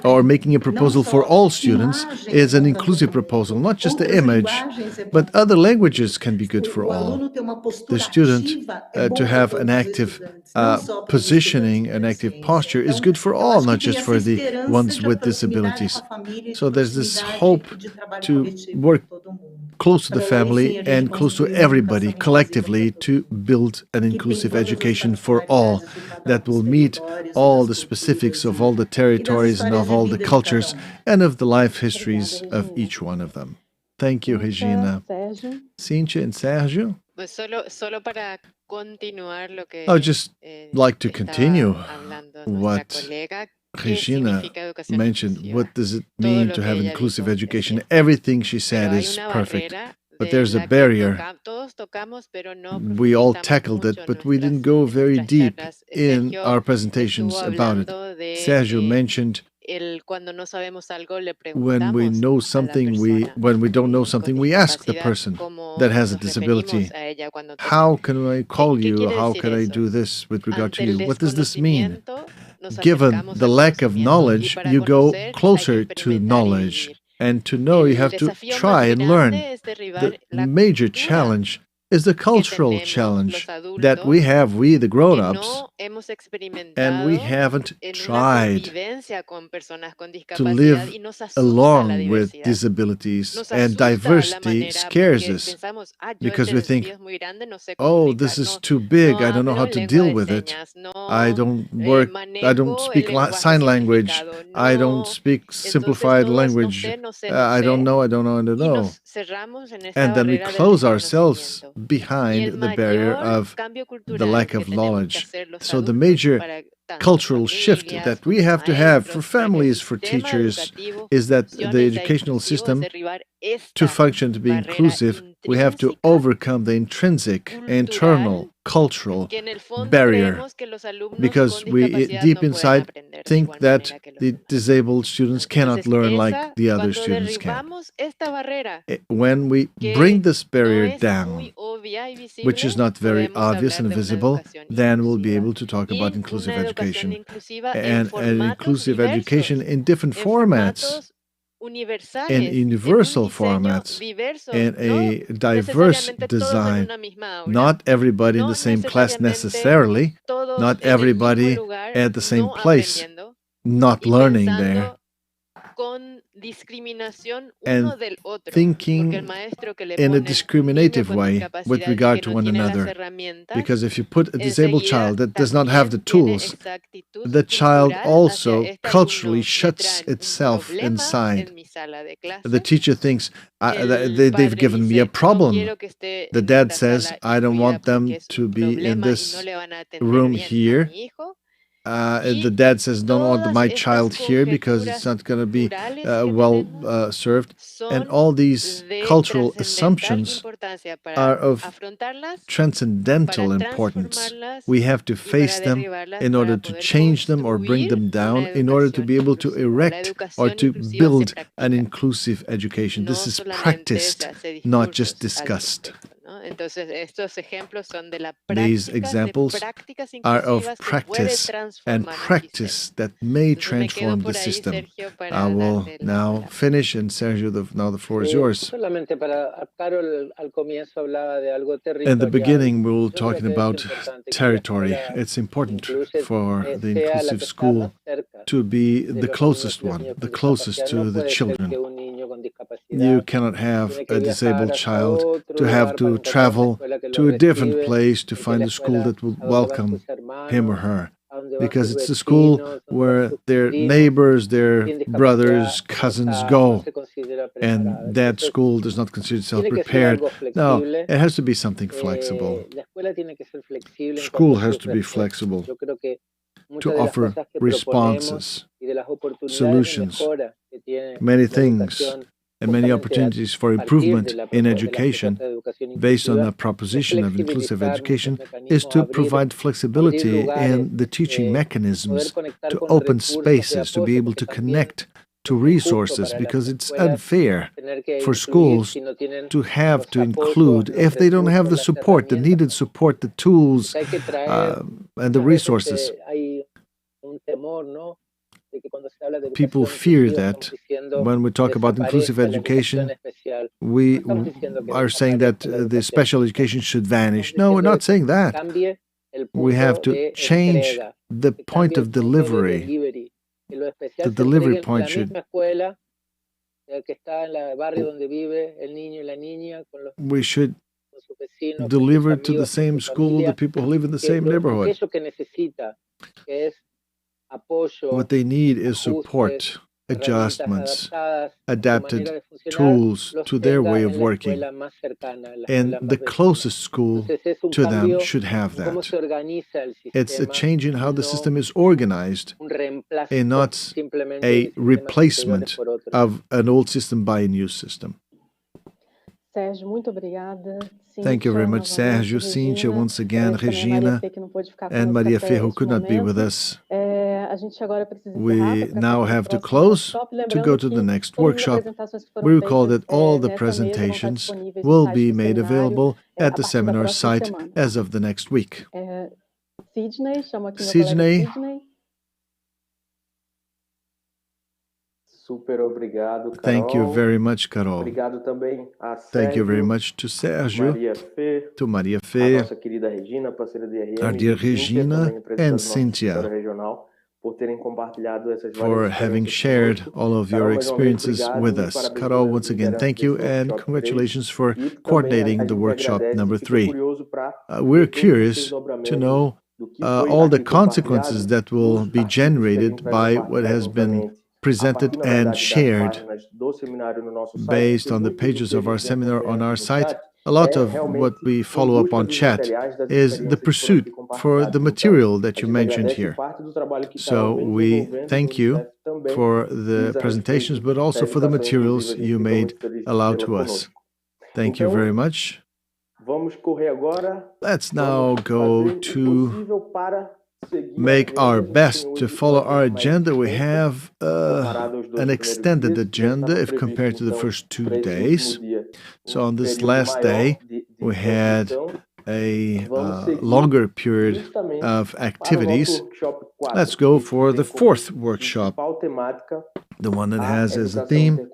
or making a proposal for all students, is an inclusive proposal, not just the image, but other languages can be good for all. The student to have an active positioning, an active posture is good for all, not just for the ones with disabilities. So there's this hope to work close to the family and close to everybody collectively to build an inclusive education for all that will meet all the specifics of all the territories and of all the cultures and of the life histories of each one of them. Thank you, Regina. Cíntia and Sergio? I would just like to continue what Regina mentioned. What does it mean to have inclusive education? Everything she said is perfect, but there's a barrier. We all tackled it, but we didn't go very deep in our presentations about it. Sergio mentioned when we know something, when we don't know something, we ask the person that has a disability, how can I call you? How can I do this with regard to you? What does this mean? Given the lack of knowledge, you go closer to knowledge. And to know, you have to try and learn. The major challenge is the cultural challenge that we have, we the grown-ups, and we haven't tried to live along with disabilities, and diversity scares us because we think, oh, this is too big, I don't know how to deal with it, I don't speak sign language, I don't speak simplified language, I don't know. And then we close ourselves behind the barrier of the lack of knowledge. So the major cultural shift that we have to have for families, for teachers, is that the educational system, to function, to be inclusive, we have to overcome the intrinsic, internal, cultural barrier, because we deep inside think that the disabled students cannot learn like the other students can. When we bring this barrier down, which is not very obvious and visible, then we'll be able to talk about inclusive education. And an inclusive education in different formats, in universal formats, in a diverse design. Not everybody in the same class necessarily, not everybody at the same place, not learning there, and thinking in a discriminative way with regard to one another. Because if you put a disabled child that does not have the tools, the child also culturally shuts itself inside. The teacher thinks, they've given me a problem. The dad says, I don't want them to be in this room here. The dad says, don't want my child here because it's not going to be well served. And all these cultural assumptions are of transcendental importance. We have to face them in order to change them or bring them down, in order to be able to erect or to build an inclusive education. This is practiced, not just discussed. These examples are of practice, and practice that may transform the system. I will now finish, and Sergio, now the floor is yours. In the beginning, we were talking about territory. It's important for the inclusive school to be the closest one, the closest to the children. You cannot have a disabled child to have to travel to a different place to find a school that will welcome him or her, because it's the school where their neighbors, their brothers, cousins go, and that school does not consider itself prepared. No, it has to be something flexible. School has to be flexible to offer responses, solutions, many things, and many opportunities for improvement in education. Based on the proposition of inclusive education is to provide flexibility in the teaching mechanisms, to open spaces, to be able to connect to resources, because it's unfair for schools to have to include, if they don't have the support, the needed support, the tools, and the resources. People fear that when we talk about inclusive education, we are saying that the special education should vanish. No, we're not saying that. We have to change the point of delivery. The delivery point should... We should deliver to the same school the people who live in the same neighborhood. What they need is support, adjustments, adapted tools to their way of working. And the closest school to them should have that. It's a change in how the system is organized and not a replacement of an old system by a new system. Sérgio, muito obrigada. Thank you very much, Sergio, Cíntia, once again, Regina, and Maria Fê, who could not be with us. We now have to close to go to the next workshop. We recall that all the presentations will be made available at the seminar site as of the next week. Sidney. Super obrigado, Carol. Thank you very much, Carol. Obrigado também a Sérgio, thank you very much to Sergio, Maria Fê, to Maria Fê, a nossa querida Regina, parceira do IRM, our dear Regina, and Cíntia, for having shared all of your experiences with us. Carol, once again, thank you, and congratulations for coordinating the workshop number 3. We're curious to know all the consequences that will be generated by what has been presented and shared based on the pages of our seminar on our site. A lot of what we follow up on chat is the pursuit for the material that you mentioned here. So we thank you for the presentations, but also for the materials you made allowed to us. Thank you very much. Let's now go to make our best to follow our agenda. We have an extended agenda if compared to the first 2 days. So on this last day, we had a longer period of activities. Let's go for the 4th workshop, the one that has as a theme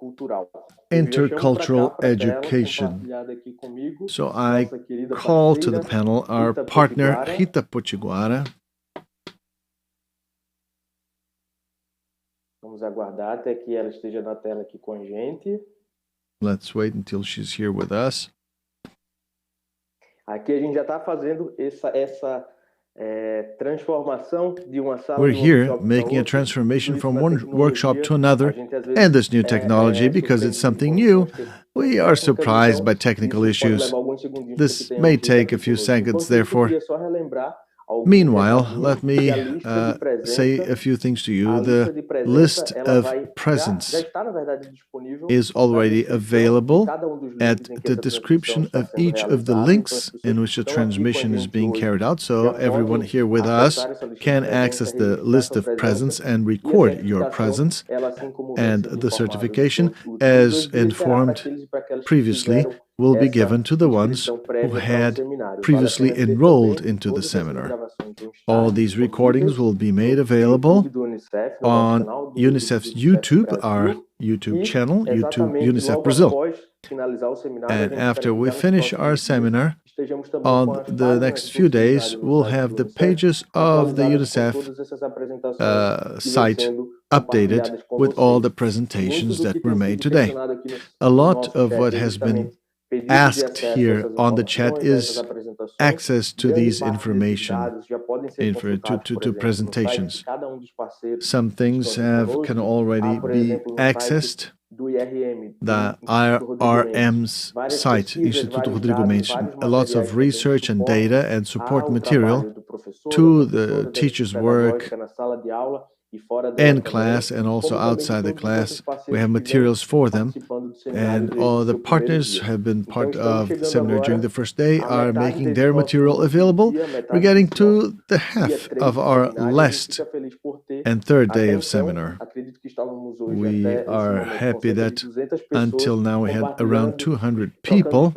Intercultural Education. So I call to the panel our partner, Rita Potiguara. Vamos aguardar até que ela esteja na tela aqui com a gente. Let's wait until she's here with us. Aqui a gente já está fazendo essa transformação de uma sala. We're here making a transformation from one workshop to another, and this new technology, because it's something new, we are surprised by technical issues. This may take a few seconds, therefore. Meanwhile, let me say a few things to you. The list of presents is already available at the description of each of the links in which the transmission is being carried out, so everyone here with us can access the list of presents and record your presence. And the certification, as informed previously, will be given to the ones who had previously enrolled into the seminar. All these recordings will be made available on UNICEF's YouTube, our YouTube channel, UNICEF Brasil. And after we finish our seminar, on the next few days, we'll have the pages of the UNICEF site updated with all the presentations that were made today. A lot of what has been asked here on the chat is access to these information, to presentations. Some things can already be accessed. The IRM's site, Instituto Rodrigo Mendes, lots of research and data and support material to the teacher's work in class and also outside the class. We have materials for them, and all the partners have been part of the seminar during the first day are making their material available. We're getting to the half of our last and third day of seminar. We are happy that until now we had around 200 people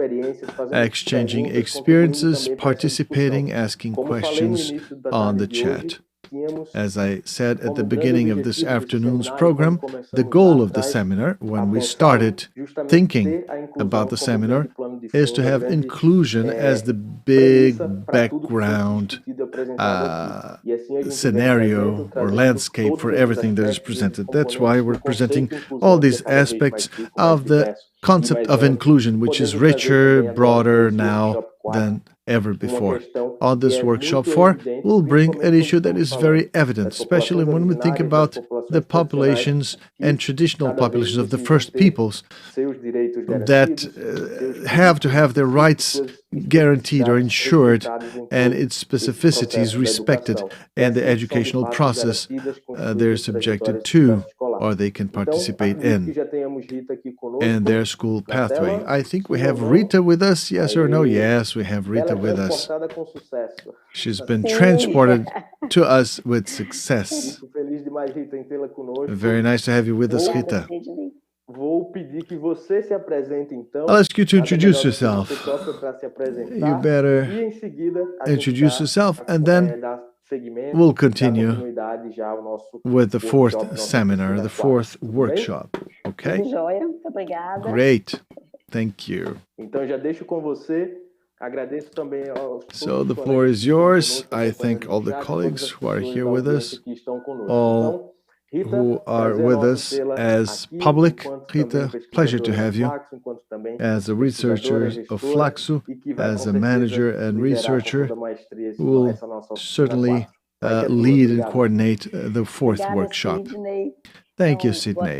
exchanging experiences, participating, asking questions on the chat. As I said at the beginning of this afternoon's program, the goal of the seminar, when we started thinking about the seminar, is to have inclusion as the big background scenario or landscape for everything that is presented. That's why we're presenting all these aspects of the concept of inclusion, which is richer, broader now than ever before. On this workshop 4, we'll bring an issue that is very evident, especially when we think about the populations and traditional populations of the first peoples that have to have their rights guaranteed or ensured and its specificities respected, and the educational process they're subjected to or they can participate in, and their school pathway. I think we have Rita with us, yes or no? Yes, we have Rita with us. She's been transported to us with success. Very nice to have you with us, Rita. I'll ask you to introduce yourself. You better introduce yourself, and then we'll continue with the fourth seminar, the fourth workshop. Okay? Great. Thank you. So the floor is yours. I thank all the colleagues who are here with us, all who are with us as public. Rita, pleasure to have you. As a researcher of Flaxo, as a manager and researcher, who will certainly lead and coordinate the fourth workshop. Thank you, Sidney.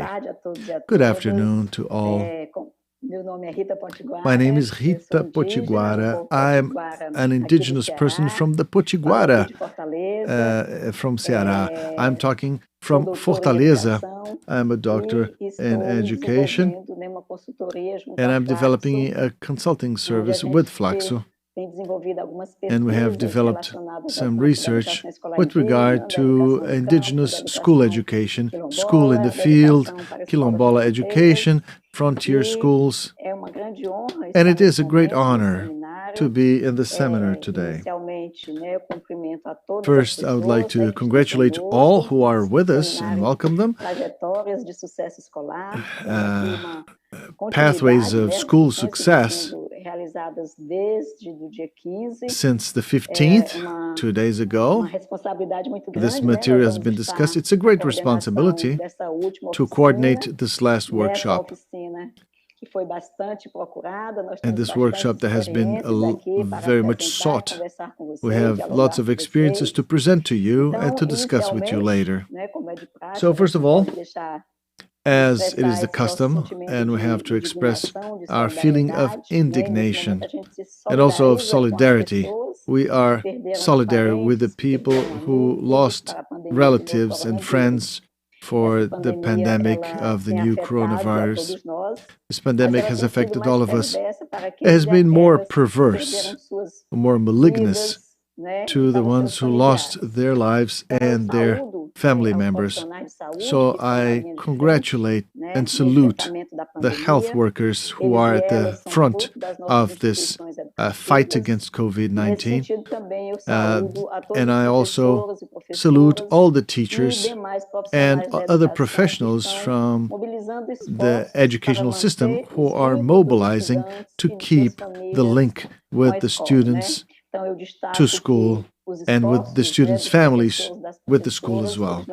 Good afternoon to all. My name is Rita Potiguara. I'm an indigenous person from the Potiguara, from Ceará. I'm talking from Fortaleza. I'm a doctor in education, and I'm developing a consulting service with Flaxo. And we have developed some research with regard to indigenous school education, school in the field, quilombola education, frontier schools. And it is a great honor to be in the seminar today. First, I would like to congratulate all who are with us and welcome them. Pathways of school success since the 15th, 2 days ago. This material has been discussed. It's a great responsibility to coordinate this last workshop. And this workshop that has been very much sought. We have lots of experiences to present to you and to discuss with you later. So first of all, as it is the custom, and we have to express our feeling of indignation and also of solidarity. We are solidary with the people who lost relatives and friends for the pandemic of the new coronavirus. This pandemic has affected all of us. It has been more perverse, more malignant to the ones who lost their lives and their family members. So I congratulate and salute the health workers who are at the front of this fight against COVID-19. And I also salute all the teachers and other professionals from the educational system who are mobilizing to keep the link with the students to school and with the students' families with the school as well.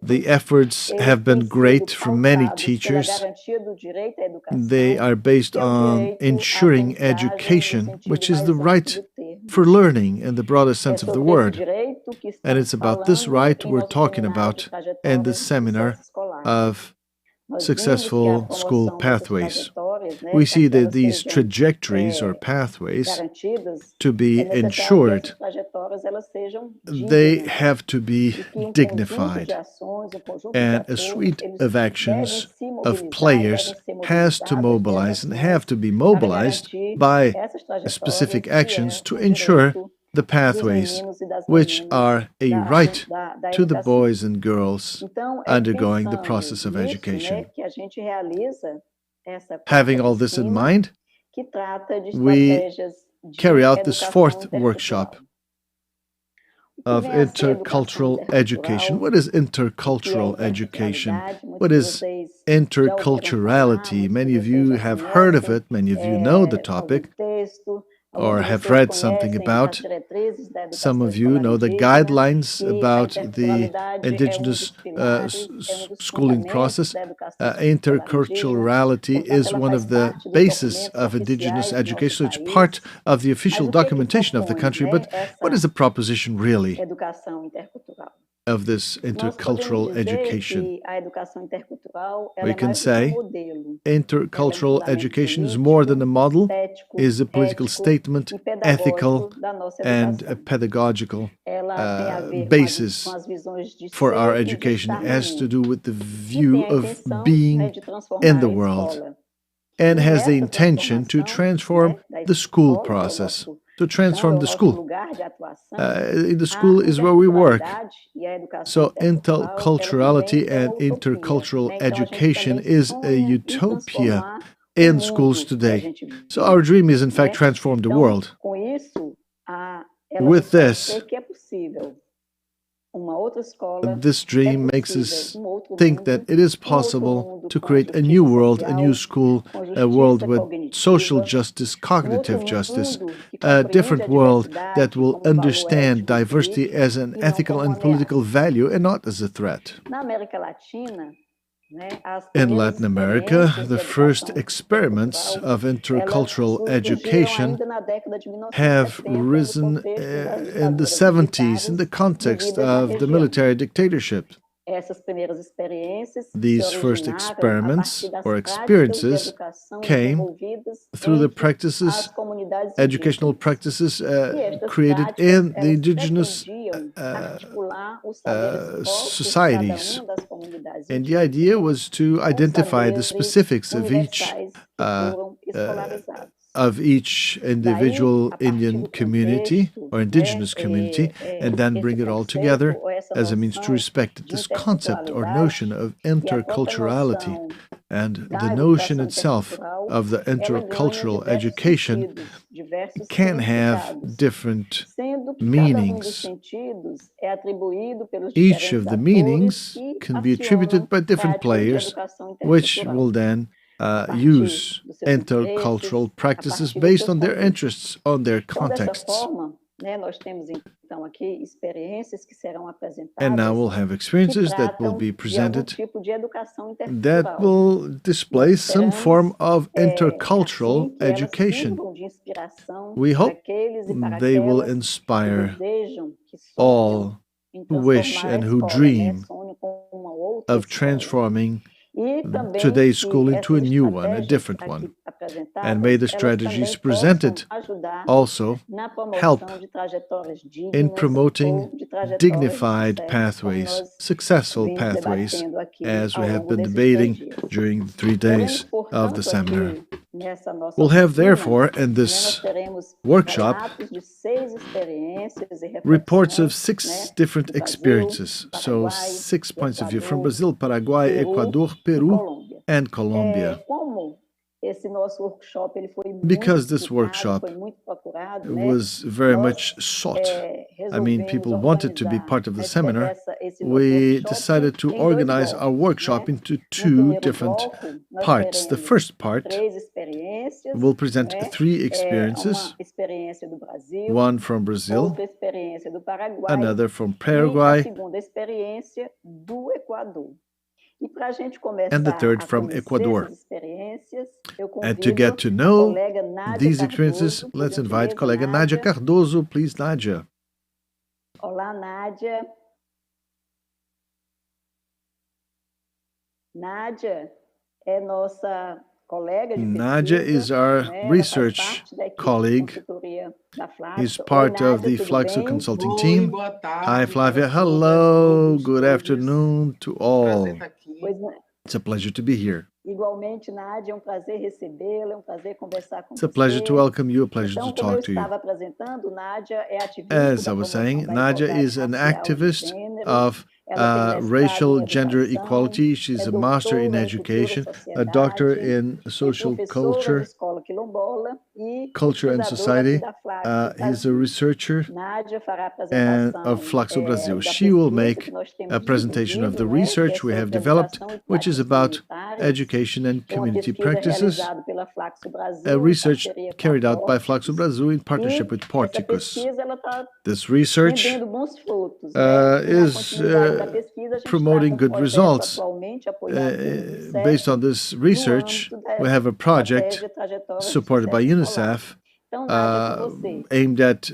The efforts have been great from many teachers. They are based on ensuring education, which is the right for learning in the broadest sense of the word. And it's about this right we're talking about in this seminar of successful school pathways. we see that these trajectories or pathways, to be ensured, they have to be dignified, and a suite of actions of players has to mobilize and have to be mobilized by specific actions to ensure the pathways, which are a right to the boys and girls undergoing the process of education. Having all this in mind, we carry out this fourth workshop of intercultural education. What is intercultural education? What is interculturality? Many of you have heard of it, many of you know the topic, or have read something about. Some of you know the guidelines about the indigenous schooling process. Interculturality is one of the bases of indigenous education. It's part of the official documentation of the country. But what is the proposition really of this intercultural education? We can say intercultural education is more than a model, is a political statement, ethical and a pedagogical basis for our education. It has to do with the view of being in the world and has the intention to transform the school process, to transform the school. The school is where we work. So interculturality and intercultural education is a utopia in schools today. So our dream is, in fact, transform the world. With this dream makes us think that it is possible to create a new world, a new school, a world with social justice, cognitive justice, a different world that will understand diversity as an ethical and political value and not as a threat. In Latin America, the first experiments of intercultural education have risen in the 70s in the context of the military dictatorship. These first experiments or experiences came through the practices, educational practices created in the indigenous societies. And the idea was to identify the specifics of each individual Indian community or indigenous community, and then bring it all together as a means to respect this concept or notion of interculturality. And the notion itself of the intercultural education can have different meanings. Each of the meanings can be attributed by different players, which will then use intercultural practices based on their interests, on their contexts. And now we'll have experiences that will be presented that will display some form of intercultural education. We hope they will inspire all who wish and who dream of transforming today's school into a new one, a different one. And may the strategies presented also help in promoting dignified pathways, successful pathways, as we have been debating during the 3 days of the seminar. We'll have, therefore, in this workshop, reports of 6 different experiences, so 6 points of view from Brazil, Paraguay, Ecuador, Peru, and Colombia. Because this workshop was very much sought, I mean, people wanted to be part of the seminar, we decided to organize our workshop into 2 different parts. The first part will present 3 experiences, one from Brazil, another from Paraguay, and the third from Ecuador. And to get to know these experiences, let's invite colega Nádia Cardoso. Please, Nádia. Olá, Nádia. Nádia é nossa Nadia is our research colleague. He's part of the Flaxo consulting team. Hi, Flávia. Hello. Good afternoon to all. It's a pleasure to be here. Igualmente, Nádia, prazer recebê-la, prazer conversar com It's a pleasure to welcome you, a pleasure Então, to talk to you. apresentando, Nádia ativista As I was saying, Nadia is an activist of racial gender equality. She's a master in education, a doctor in social culture and society. He's a researcher and of Flaxo Brasil. She will make a presentation of the research we have developed, which is about education and community practices, a research carried out by Flaxo Brasil in partnership with Porticus. This research is promoting good results. Based on this research, we have a project supported by UNICEF aimed at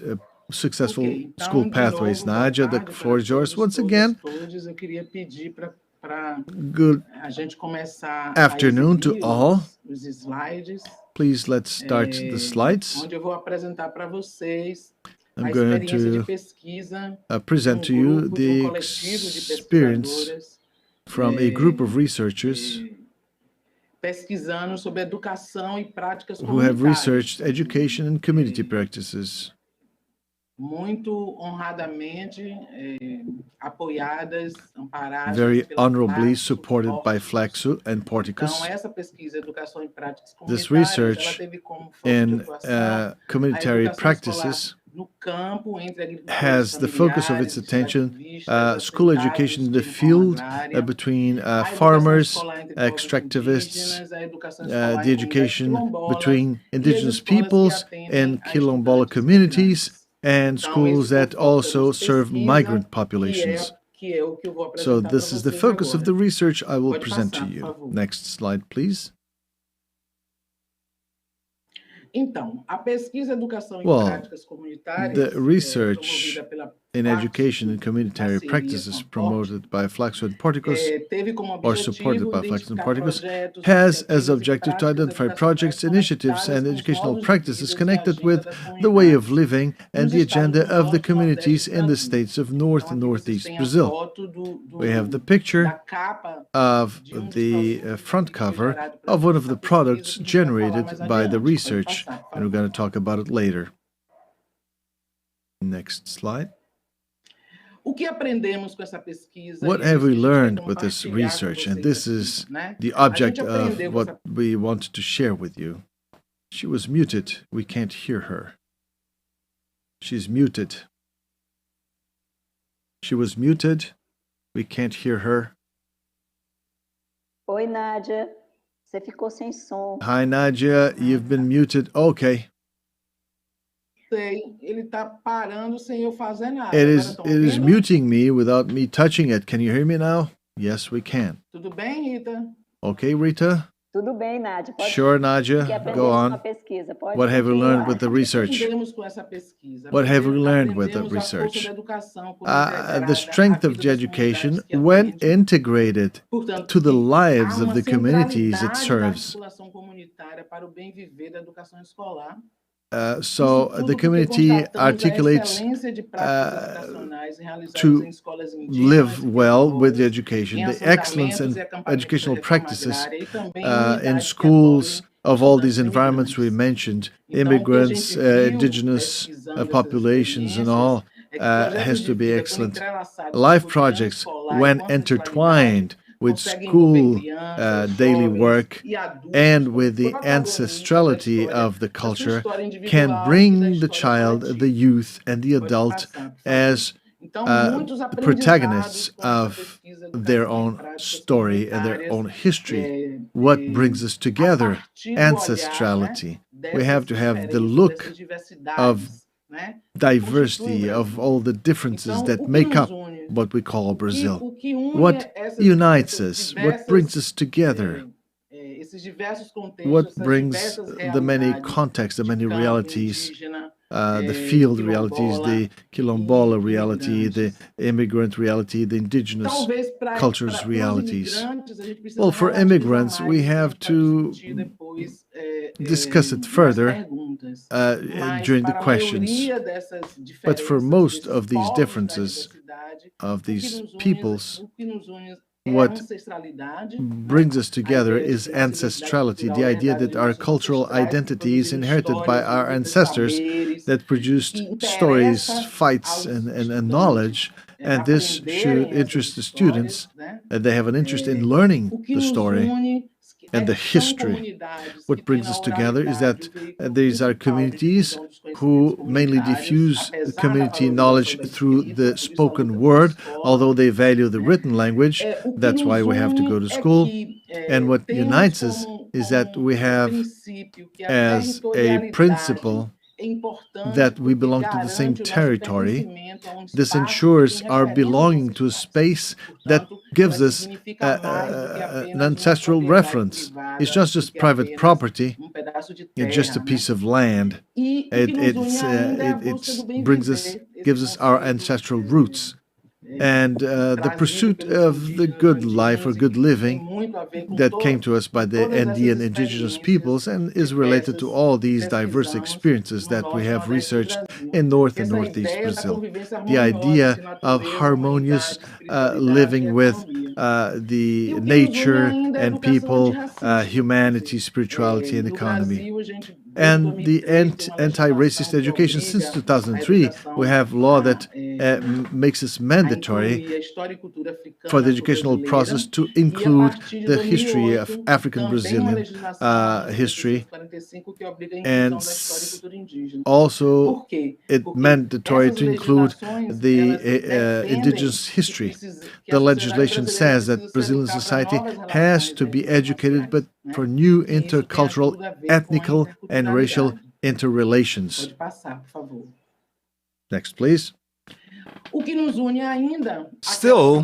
successful school pathways. Nadia, the floor is yours once again. Good afternoon to all. Please, let's start the slides. I'm going to present to you the experience from a group of researchers who have researched education and community practices. Very honorably supported by Flaxo and Porticus. This research in communitary practices has the focus of its attention school education in the field between farmers, extractivists, the education between indigenous peoples and quilombola communities, and schools that also serve migrant populations. So this is the focus of the research I will present to you. Next slide, please. Well, the research in education and communitary practices promoted by Flaxo and Porticus, or supported by Flaxo and Porticus, has as objective to identify projects, initiatives, and educational practices connected with the way of living and the agenda of the communities in the states of North and Northeast Brazil. We have the picture of the front cover of one of the products generated by the research, and we're going to talk about it later. Next slide. What have we learned with this research? And this is the object of what we want to share with you. She was muted. We can't hear her. She's muted. She was muted. We can't hear her. Oi, Nádia. Você ficou sem som. Hi, Nadia. You've been muted. Okay. It is muting me without me touching it. Can you hear me now? Yes, we can. Tudo bem, Rita? Okay, Rita. Tudo bem, Nádia. Sure, Nadia. Go on. What have we learned with the research? What have we learned with the research? The strength of the education when integrated to the lives of the communities it serves. So the community articulates to live well with the education, the excellence in educational practices in schools of all these environments we mentioned, immigrants, indigenous populations and all, has to be excellent. Life projects, when intertwined with school daily work and with the ancestrality of the culture, can bring the child, the youth, and the adult as protagonists of their own story and their own history. What brings us together? Ancestrality. We have to have the look of diversity, of all the differences that make up what we call Brazil. What unites us? What brings us together? What brings the many contexts, the many realities the field realities, the quilombola reality, the immigrant reality, the indigenous cultures realities. Well, for immigrants, we have to discuss it further during the questions. But for most of these differences of these peoples, what brings us together is ancestrality, the idea that our cultural identity is inherited by our ancestors that produced stories, fights, and knowledge. And this should interest the students, and they have an interest in learning the story and the history. What brings us together is that these are communities who mainly diffuse community knowledge through the spoken word, although they value the written language. That's why we have to go to school. And what unites us is that we have as a principle that we belong to the same territory. This ensures our belonging to a space that gives us an ancestral reference. It's not just private property, it's just a piece of land. It gives us our ancestral roots. And the pursuit of the good life or good living that came to us by the Andean indigenous peoples and is related to all these diverse experiences that we have researched in North and Northeast Brazil. The idea of harmonious living with the nature and people, humanity, spirituality, and economy. And the anti-racist education. Since 2003, we have law that makes it mandatory for the educational process to include the history of African Brazilian history, and also it's mandatory to include the indigenous history. The legislation says that Brazilian society has to be educated, but for new intercultural, ethnical, and racial interrelations. Next, please. Still,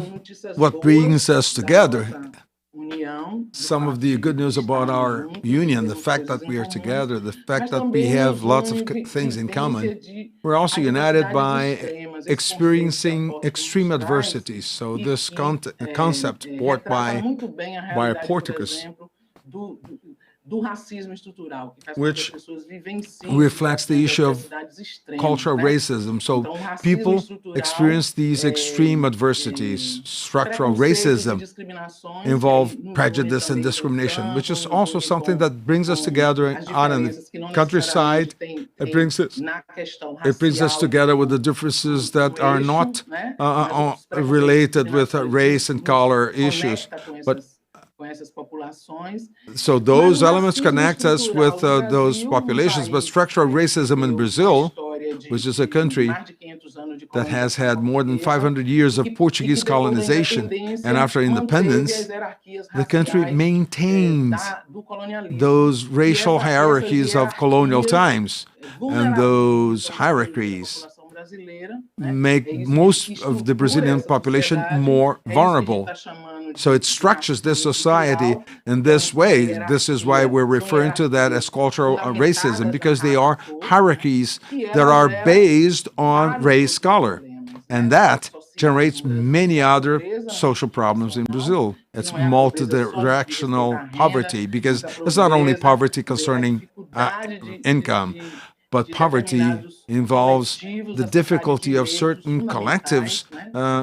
what brings us together, some of the good news about our union, the fact that we are together, the fact that we have lots of things in common, we're also united by experiencing extreme adversities. So this concept brought by Portuguese, which reflects the issue of cultural racism. So people experience these extreme adversities. Structural racism involve prejudice and discrimination, which is also something that brings us together out in the countryside. It brings us together with the differences that are not related with race and color issues, but so those elements connect us with those populations. But structural racism in Brazil, which is a country that has had more than 500 years of Portuguese colonization, and after independence, the country maintains those racial hierarchies of colonial times, and those hierarchies make most of the Brazilian population more vulnerable. So it structures this society in this way. This is why we're referring to that as cultural racism, because they are hierarchies that are based on race color. And that generates many other social problems in Brazil. It's multidirectional poverty, because it's not only poverty concerning income, but poverty involves the difficulty of certain collectives.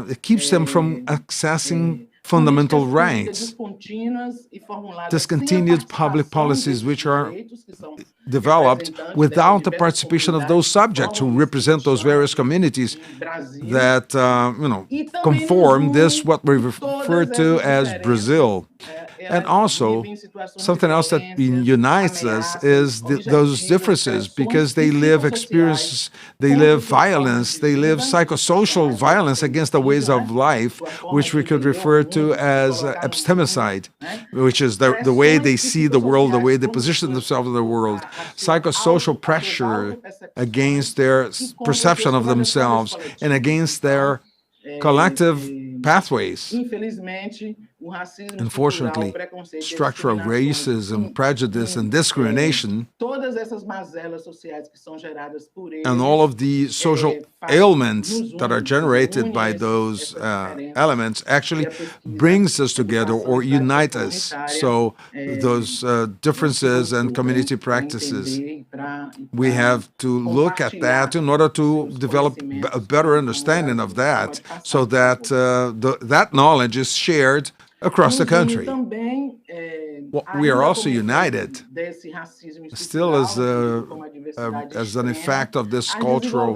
It keeps them from accessing fundamental rights. Discontinued public policies which are developed without the participation of those subjects who represent those various communities that conform this what we refer to as Brazil. And also, something else that unites us is those differences, because they live experiences, they live violence, they live psychosocial violence against the ways of life, which we could refer to as epistemicide, which is the way they see the world, the way they position themselves in the world. Psychosocial pressure against their perception of themselves and against their collective pathways. Unfortunately, structural racism, prejudice, and discrimination, and all of the social ailments that are generated by those elements actually brings us together or unite us. So those differences and community practices, we have to look at that in order to develop a better understanding of that, so that that knowledge is shared across the country. Well, we are also united, still as an effect of this cultural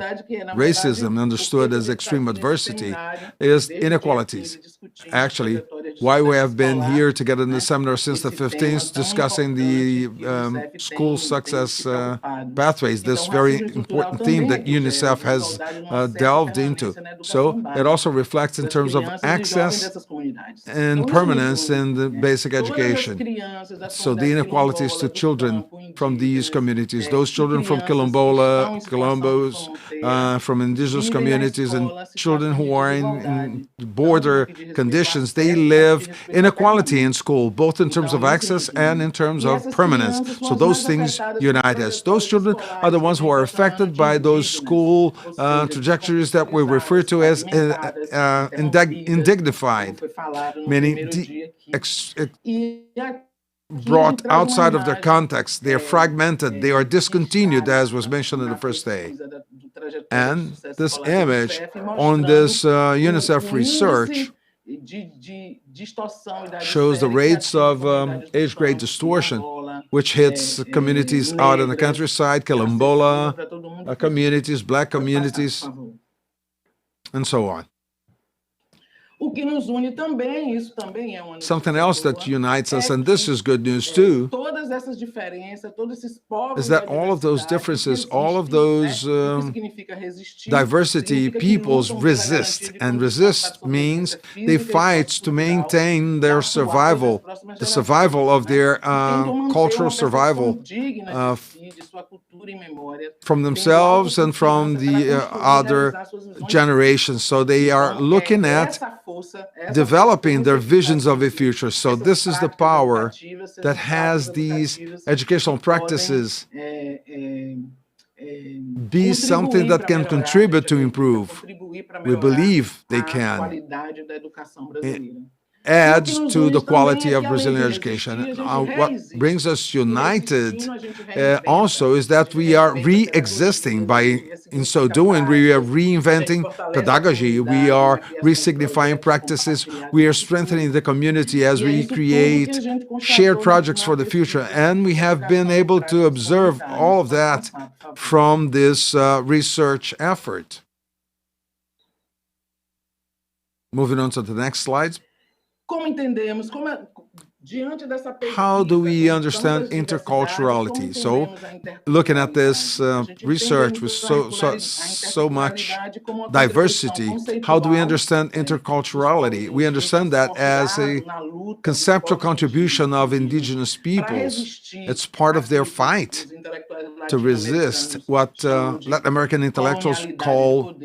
racism, understood as extreme adversity, is inequalities. Actually, why we have been here together in the seminar since the 15th, discussing the school success pathways, this very important theme that UNICEF has delved into. So it also reflects in terms of access and permanence in the basic education. So the inequalities to children from these communities, those children from Quilombos, from indigenous communities, and children who are in border conditions, they live inequality in school, both in terms of access and in terms of permanence. So those things unite us. Those children are the ones who are affected by those school trajectories that we refer to as indignified, meaning brought outside of their context. They are fragmented, they are discontinued, as was mentioned in the first day. And this image on this UNICEF research shows the rates of age grade distortion, which hits communities out in the countryside, Quilombola communities, Black communities, and so on. Something else that unites us, and this is good news too, is that all of those differences, all of those diversity peoples resist. And resist means they fight to maintain their survival, the survival of their cultural survival from themselves and from the other generations. So they are looking at developing their visions of a future. So this is the power that has these educational practices be something that can contribute to improve. We believe they can add to the quality of Brazilian education. What brings us united also is that we are re-existing. In so doing, we are reinventing pedagogy, we are re-signifying practices, we are strengthening the community as we create shared projects for the future. And we have been able to observe all of that from this research effort. Moving on to the next slide. How do we understand interculturality? So, looking at this research with so much diversity, how do we understand interculturality? We understand that as a conceptual contribution of indigenous peoples. It's part of their fight to resist what Latin American intellectuals call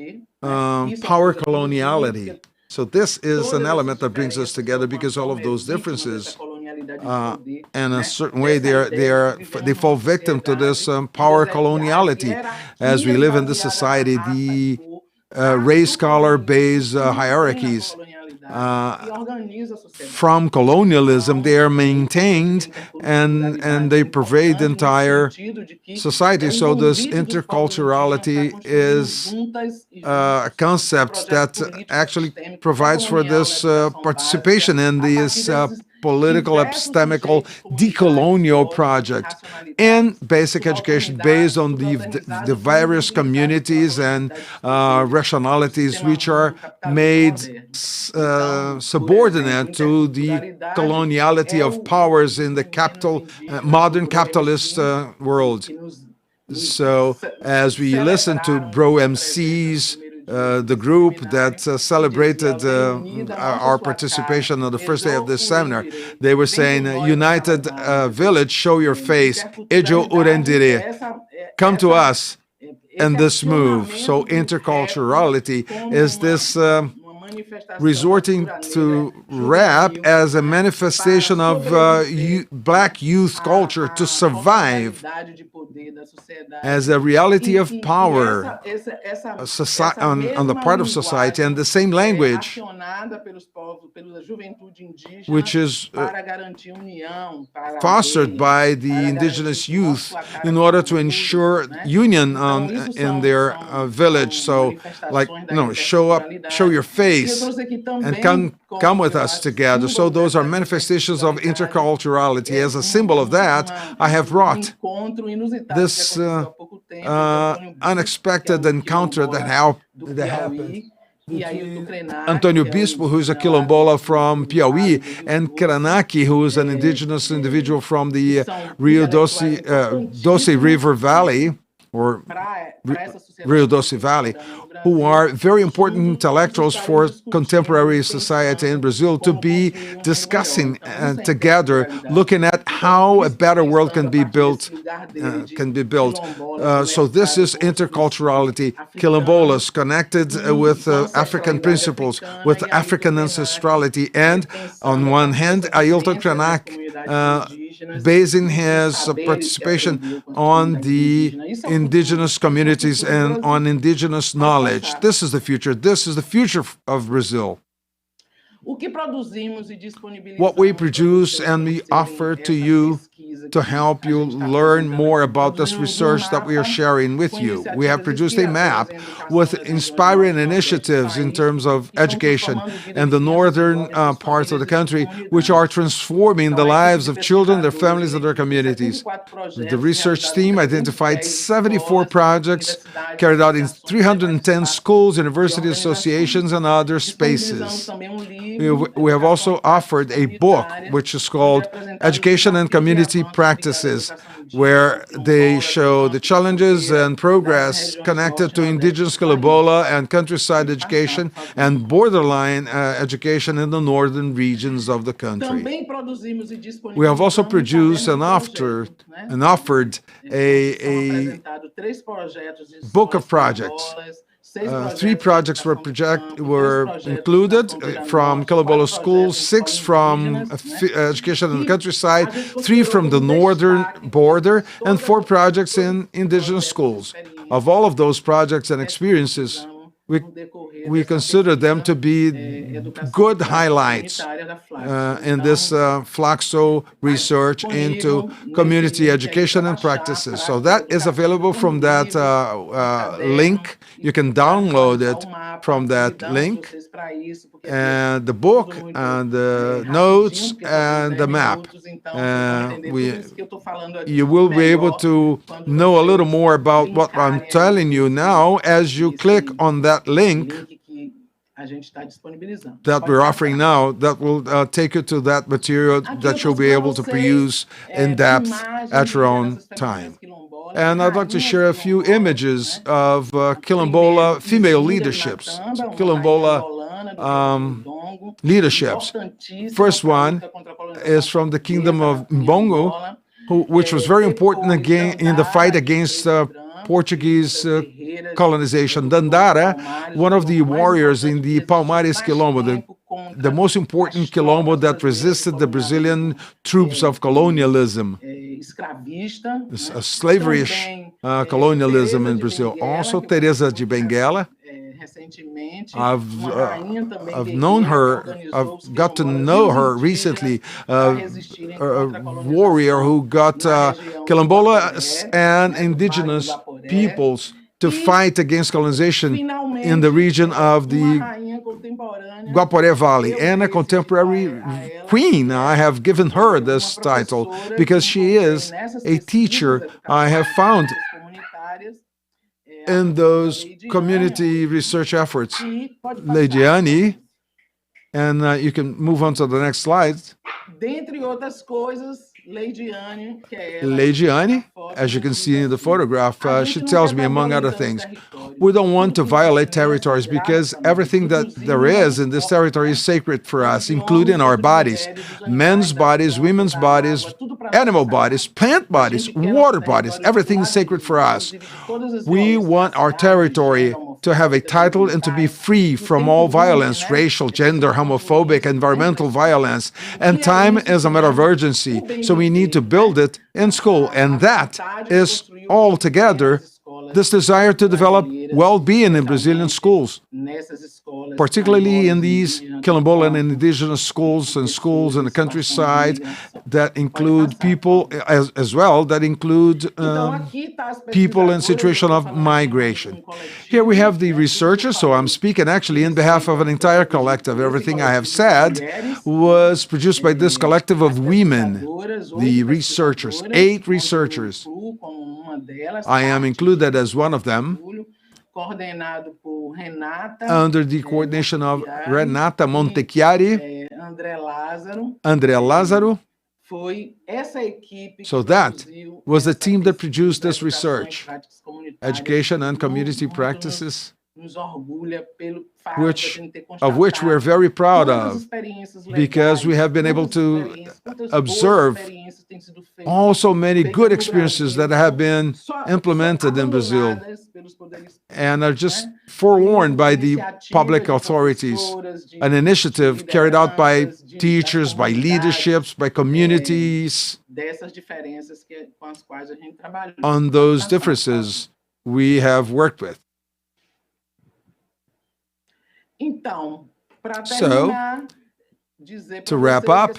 power coloniality. So this is an element that brings us together, because all of those differences, in a certain way, they fall victim to this power coloniality. As we live in this society, the race color-based hierarchies from colonialism, they are maintained and they pervade the entire society. So this interculturality is a concept that actually provides for this participation in this political, epistemical, decolonial project and basic education based on the various communities and rationalities which are made subordinate to the coloniality of powers in the modern capitalist world. So as we listen to Bro MCs, the group that celebrated our participation on the first day of this seminar, they were saying, United Village, show your face, Ejo Urendire, come to us in this move. So interculturality is this resorting to rap as a manifestation of black youth culture to survive, as a reality of power on the part of society, and the same language, which is fostered by the indigenous youth in order to ensure union in their village. So, like, show up, show your face, and come with us together. So those are manifestations of interculturality. As a symbol of that, I have brought this unexpected encounter that happened between Antônio Bispo, who is a quilombola from Piauí, and Karanaki, who is an indigenous individual from the Rio Doce River Valley, or Rio Doce Valley, who are very important intellectuals for contemporary society in Brazil, to be discussing together, looking at how a better world can be built. So this is interculturality, quilombolas connected with African principles, with African ancestrality, and on one hand, Ailton Krenak basing his participation on the indigenous communities and on indigenous knowledge. This is the future. This is the future of Brazil. What we produce and we offer to you to help you learn more about this research that we are sharing with you. We have produced a map with inspiring initiatives in terms of education in the northern parts of the country, which are transforming the lives of children, their families, and their communities. The research team identified 74 projects carried out in 310 schools, university associations, and other spaces. We have also offered a book which is called Education and Community Practices, where they show the challenges and progress connected to indigenous quilombola and countryside education and borderline education in the northern regions of the country. We have also produced and offered a book of projects. 3 projects were included from quilombola schools, 6 from education in the countryside, 3 from the northern border, and 4 projects in indigenous schools. Of all of those projects and experiences, we consider them to be good highlights in this Flaxo research into community education and practices. So that is available from that link. You can download it from that link, and the book, and the notes, and the map. You will be able to know a little more about what I'm telling you now as you click on that link that we're offering now, that will take you to that material that you'll be able to peruse in depth at your own time. And I'd like to share a few images of quilombola female leaderships, quilombola leaderships. First one is from the kingdom of Mbongo, which was very important again in the fight against Portuguese colonization. Dandara, one of the warriors in the Palmares Quilombo, the most important Quilombo that resisted the Brazilian troops of colonialism, slavery-ish colonialism in Brazil. Also, Teresa de Benguela. I've known her, I've got to know her recently, a warrior who got quilombolas and indigenous peoples to fight against colonization in the region of the Guaporé Valley, and a contemporary queen. I have given her this title because she is a teacher I have found in those community research efforts. Leidiane, and you can move on to the next slide. Leidiane, as you can see in the photograph, she tells me, among other things, we don't want to violate territories because everything that there is in this territory is sacred for us, including our bodies, men's bodies, women's bodies, animal bodies, plant bodies, water bodies. Everything is sacred for us. We want our territory to have a title and to be free from all violence, racial, gender, homophobic, environmental violence. And time is a matter of urgency, so we need to build it in school. And that is altogether this desire to develop well-being in Brazilian schools, particularly in these quilombola and indigenous schools and schools in the countryside that include people as well, that include people in situation of migration. Here we have the researchers, so I'm speaking actually in behalf of an entire collective. Everything I have said was produced by this collective of women, the researchers, 8 researchers. I am included as one of them, under the coordination of Renata Montechiari, André Lázaro. So that was the team that produced this research, education and community practices, of which we're very proud of, because we have been able to observe also many good experiences that have been implemented in Brazil and are just forewarned by the public authorities. An initiative carried out by teachers, by leaderships, by communities. On those differences we have worked with. So, to wrap up,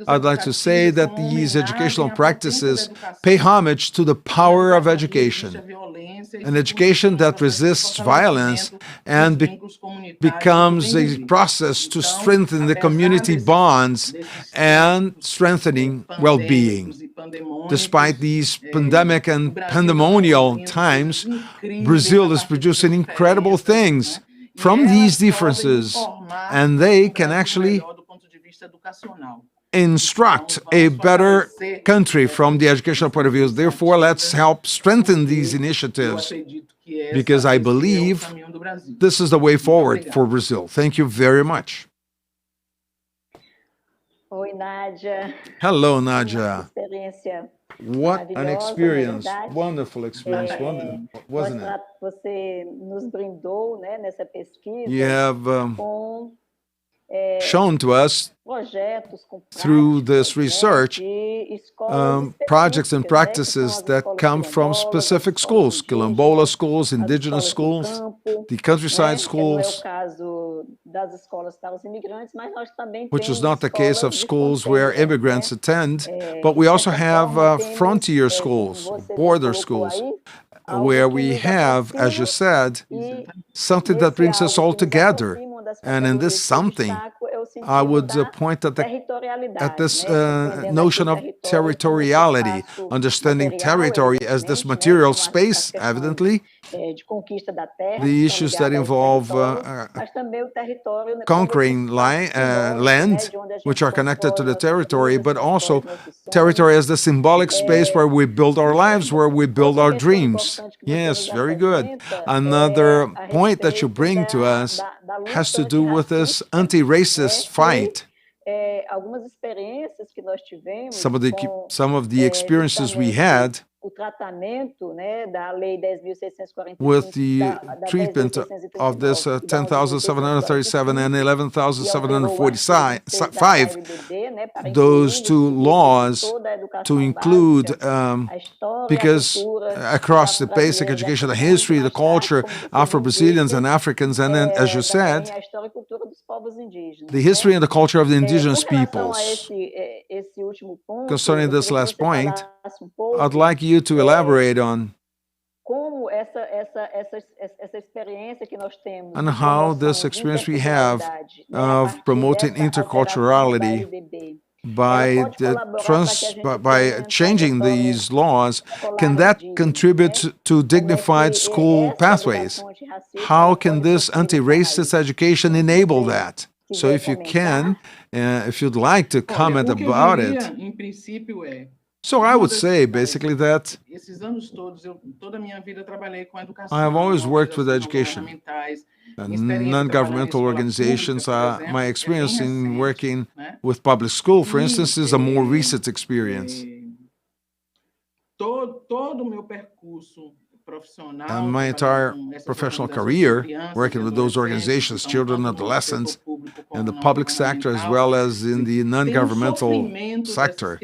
I'd like to say that these educational practices pay homage to the power of education, an education that resists violence and becomes a process to strengthen the community bonds and strengthening well-being. Despite these pandemic and pandemonial times, Brazil is producing incredible things from these differences, and they can actually instruct a better country from the educational point of view. Therefore, let's help strengthen these initiatives, because I believe this is the way forward for Brazil. Thank you very much. Oi, Nádia. Hello, Nádia. What an experience, wonderful experience, wasn't it? Você nos brindou, né, nessa pesquisa. You have shown to us through this research projects and practices that come from specific schools, quilombola schools, indigenous schools, the countryside schools, which is not the case of schools where immigrants attend, but we also have frontier schools, border schools, where we have, as you said, something that brings us all together. And in this something, I would point at this notion of territoriality, understanding territory as this material space, evidently, the issues that involve conquering land, which are connected to the territory, but also territory as the symbolic space where we build our lives, where we build our dreams. Yes, very good. Another point that you bring to us has to do with this anti-racist fight. Some of the experiences we had with the treatment of this 10,737 and 11,745, those two laws to include, because across the basic education, the history, the culture, Afro-Brazilians and Africans, and then, as you said, the history and the culture of the indigenous peoples. Concerning this last point, I'd like you to elaborate on how this experience we have of promoting interculturality by changing these laws, can that contribute to dignified school pathways? How can this anti-racist education enable that? So if you can, if you'd like to comment about it. So I would say basically that I have always worked with education. Non-governmental organizations, my experience in working with public school, for instance, is a more recent experience. And my entire professional career, working with those organizations, children, adolescents, in the public sector as well as in the non-governmental sector,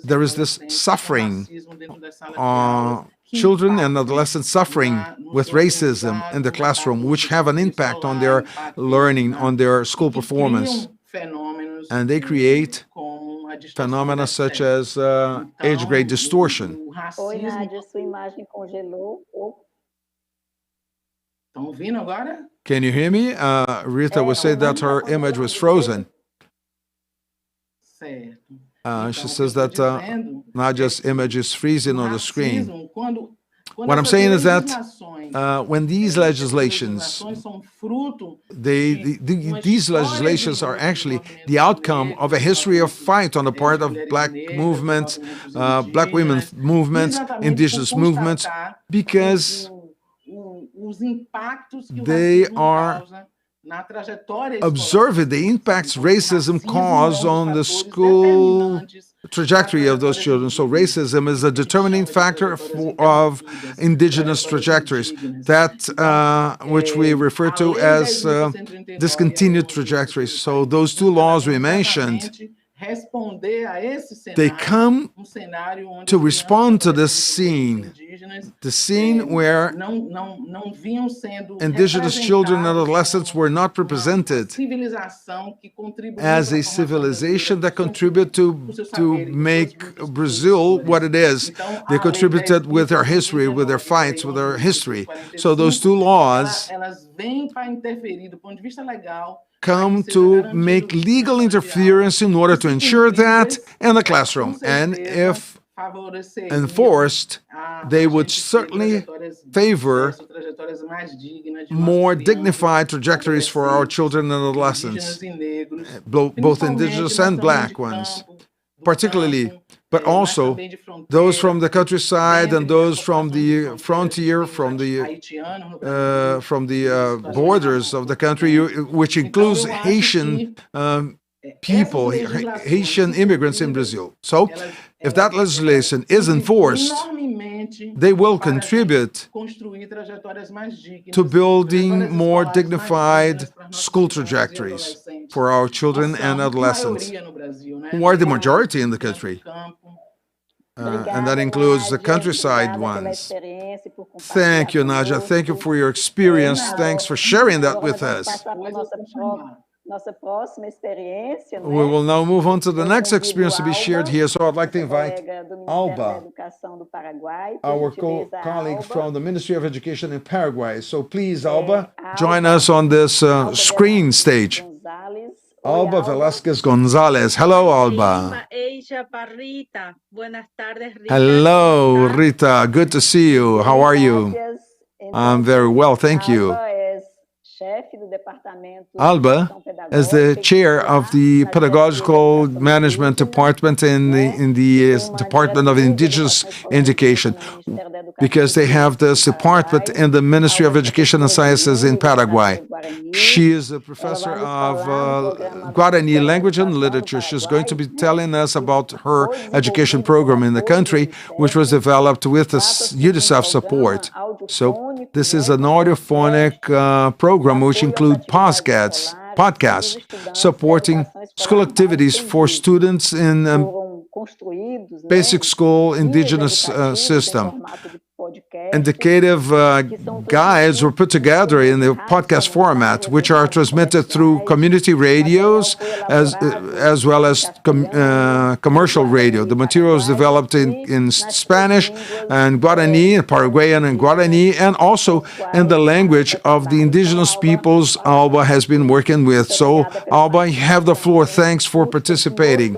there is this suffering, children and adolescents suffering with racism in the classroom, which have an impact on their learning, on their school performance. And they create phenomena such as age grade distortion. Oi, Nádia, sua imagem congelou. Estão ouvindo agora? Can you hear me? Rita was saying that her image was frozen. Certo. She says that Nadia's image is freezing on the screen. What I'm saying is that when these legislations, these legislations are actually the outcome of a history of fight on the part of black movements, black women movements, indigenous movements, because they are observing the impacts racism caused on the school trajectory of those children. So racism is a determining factor of indigenous trajectories, that which we refer to as discontinued trajectories. So those two laws we mentioned, they come to respond to this scene, the scene where indigenous children and adolescents were not represented as a civilization that contributed to make Brazil what it is. They contributed with their history, with their fights, with their history. So those two laws come to make legal interference in order to ensure that in the classroom. And if enforced, they would certainly favor more dignified trajectories for our children and adolescents, both indigenous and black ones, particularly, but also those from the countryside and those from the frontier, from the borders of the country, which includes Haitian people, Haitian immigrants in Brazil. So, if that legislation is enforced, they will contribute to building more dignified school trajectories for our children and adolescents, who are the majority in the country. And that includes the countryside ones. Thank you, Nadia. Thank you for your experience. Thanks for sharing that with us. We will now move on to the next experience to be shared here. So I'd like to invite Alba, our colleague from the Ministry of Education in Paraguay. So please, Alba, join us on this screen stage. Alba Velasquez Gonzalez. Hello, Alba. Hello, Rita. Good to see you. How are you? I'm very well, thank you. Alba is the chair of the Pedagogical Management Department in the Department of Indigenous Education, because they have this department in the Ministry of Education and Sciences in Paraguay. She is a professor of Guarani language and literature. She's going to be telling us about her education program in the country, which was developed with the UNICEF support. So this is an audiophonic program which includes podcasts supporting school activities for students in basic school indigenous system. Indicative guides were put together in the podcast format, which are transmitted through community radios as well as commercial radio. The material is developed in Spanish and Guarani, and Paraguayan and Guarani, and also in the language of the indigenous peoples Alba has been working with. So, Alba, you have the floor. Thanks for participating.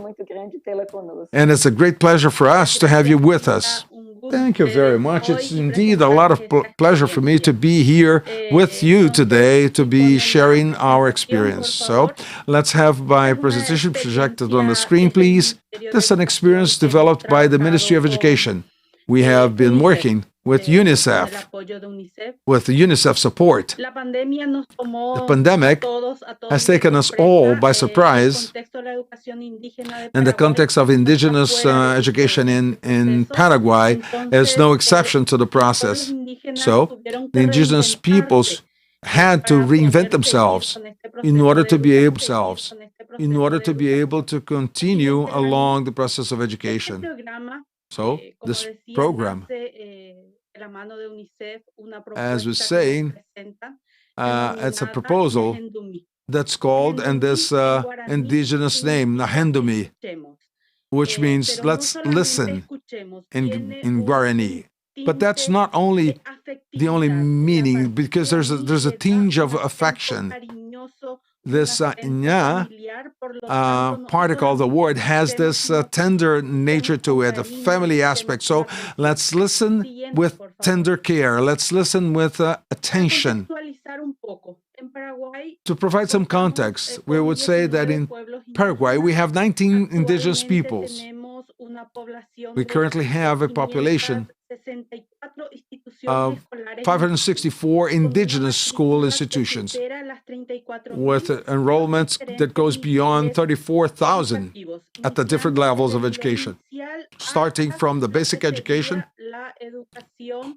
And it's a great pleasure for us to have you with us. Thank you very much. It's indeed a lot of pleasure for me to be here with you today, to be sharing our experience. So let's have my presentation projected on the screen, please. This is an experience developed by the Ministry of Education. We have been working with UNICEF, with the UNICEF support. The pandemic has taken us all by surprise in the context of indigenous education in Paraguay is no exception to the process. So the indigenous peoples had to reinvent themselves in order to be able to continue along the process of education. So this program, as we're saying, it's a proposal that's called, and this indigenous name, Nahendumi, which means let's listen in Guarani. But that's not only the only meaning, because there's a tinge of affection. This nya particle, the word, has this tender nature to it, a family aspect. So let's listen with tender care. Let's listen with attention. To provide some context, we would say that in Paraguay we have 19 indigenous peoples. We currently have a population of 564 indigenous school institutions with enrollments that goes beyond 34,000 at the different levels of education, starting from the basic education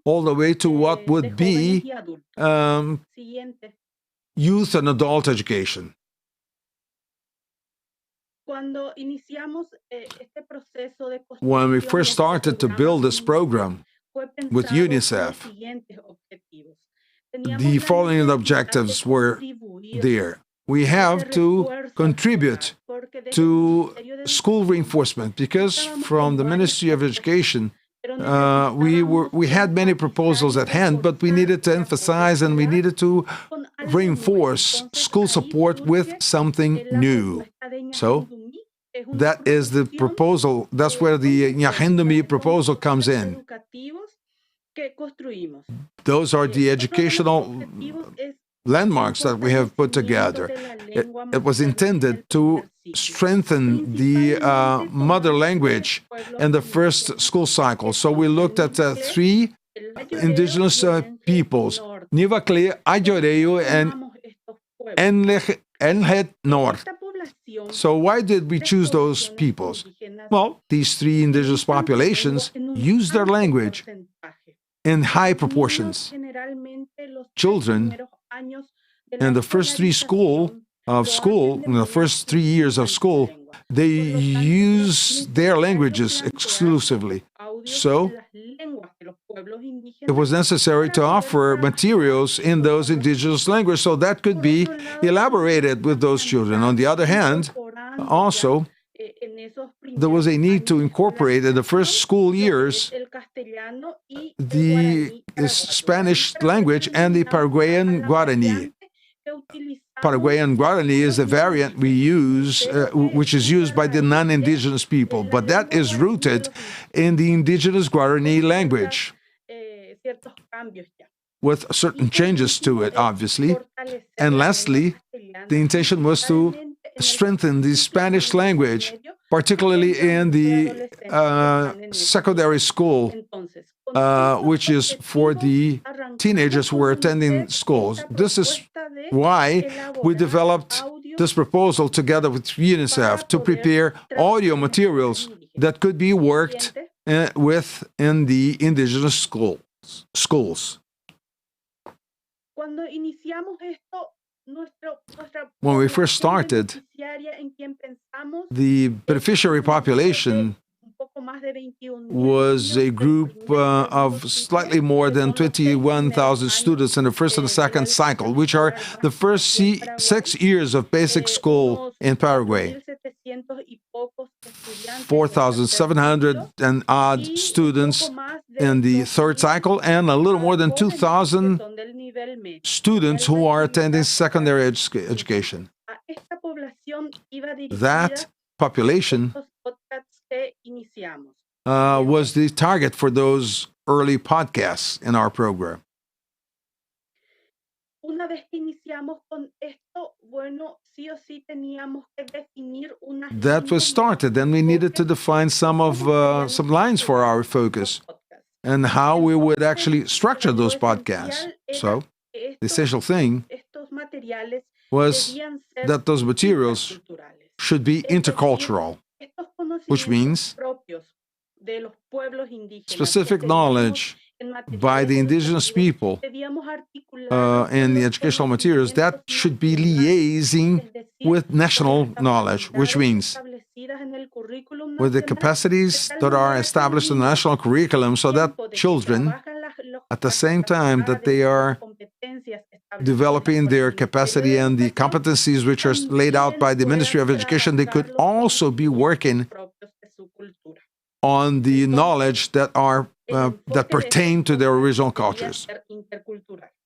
all the way to what would be youth and adult education. When we first started to build this program with UNICEF, the following objectives were there. We have to contribute to school reinforcement, because from the Ministry of Education, we had many proposals at hand, but we needed to emphasize and we needed to reinforce school support with something new. So that is the proposal. That's where the Nahendumi proposal comes in. Those are the educational landmarks that we have put together. It was intended to strengthen the mother language in the first school cycle. So we looked at three indigenous peoples, Nivakle, Ayoreo, and Enhet North. So why did we choose those peoples? Well, these three indigenous populations use their language in high proportions. Children in the first in the first 3 years of school, they use their languages exclusively. So it was necessary to offer materials in those indigenous languages so that could be elaborated with those children. On the other hand, also, there was a need to incorporate in the first school years the Spanish language and the Paraguayan Guarani. Paraguayan Guarani is the variant we use, which is used by the non-indigenous people, but that is rooted in the indigenous Guarani language, with certain changes to it, obviously. And lastly, the intention was to strengthen the Spanish language, particularly in the secondary school, which is for the teenagers who were attending schools. This is why we developed this proposal together with UNICEF to prepare audio materials that could be worked with in the indigenous schools. When we first started, the beneficiary population was a group of slightly more than 21,000 students in the first and the second cycle, which are the first 6 years of basic school in Paraguay. 4,700 and odd students in the third cycle, and a little more than 2,000 students who are attending secondary education. That population was the target for those early podcasts in our program. That was started, and we needed to define some lines for our focus. and how we would actually structure those podcasts. So the essential thing was that those materials should be intercultural, which means specific knowledge by the indigenous people in the educational materials that should be liaising with national knowledge, which means with the capacities that are established in the national curriculum, so that children, at the same time that they are developing their capacity and the competencies which are laid out by the Ministry of Education, they could also be working on the knowledge that pertain to their original cultures.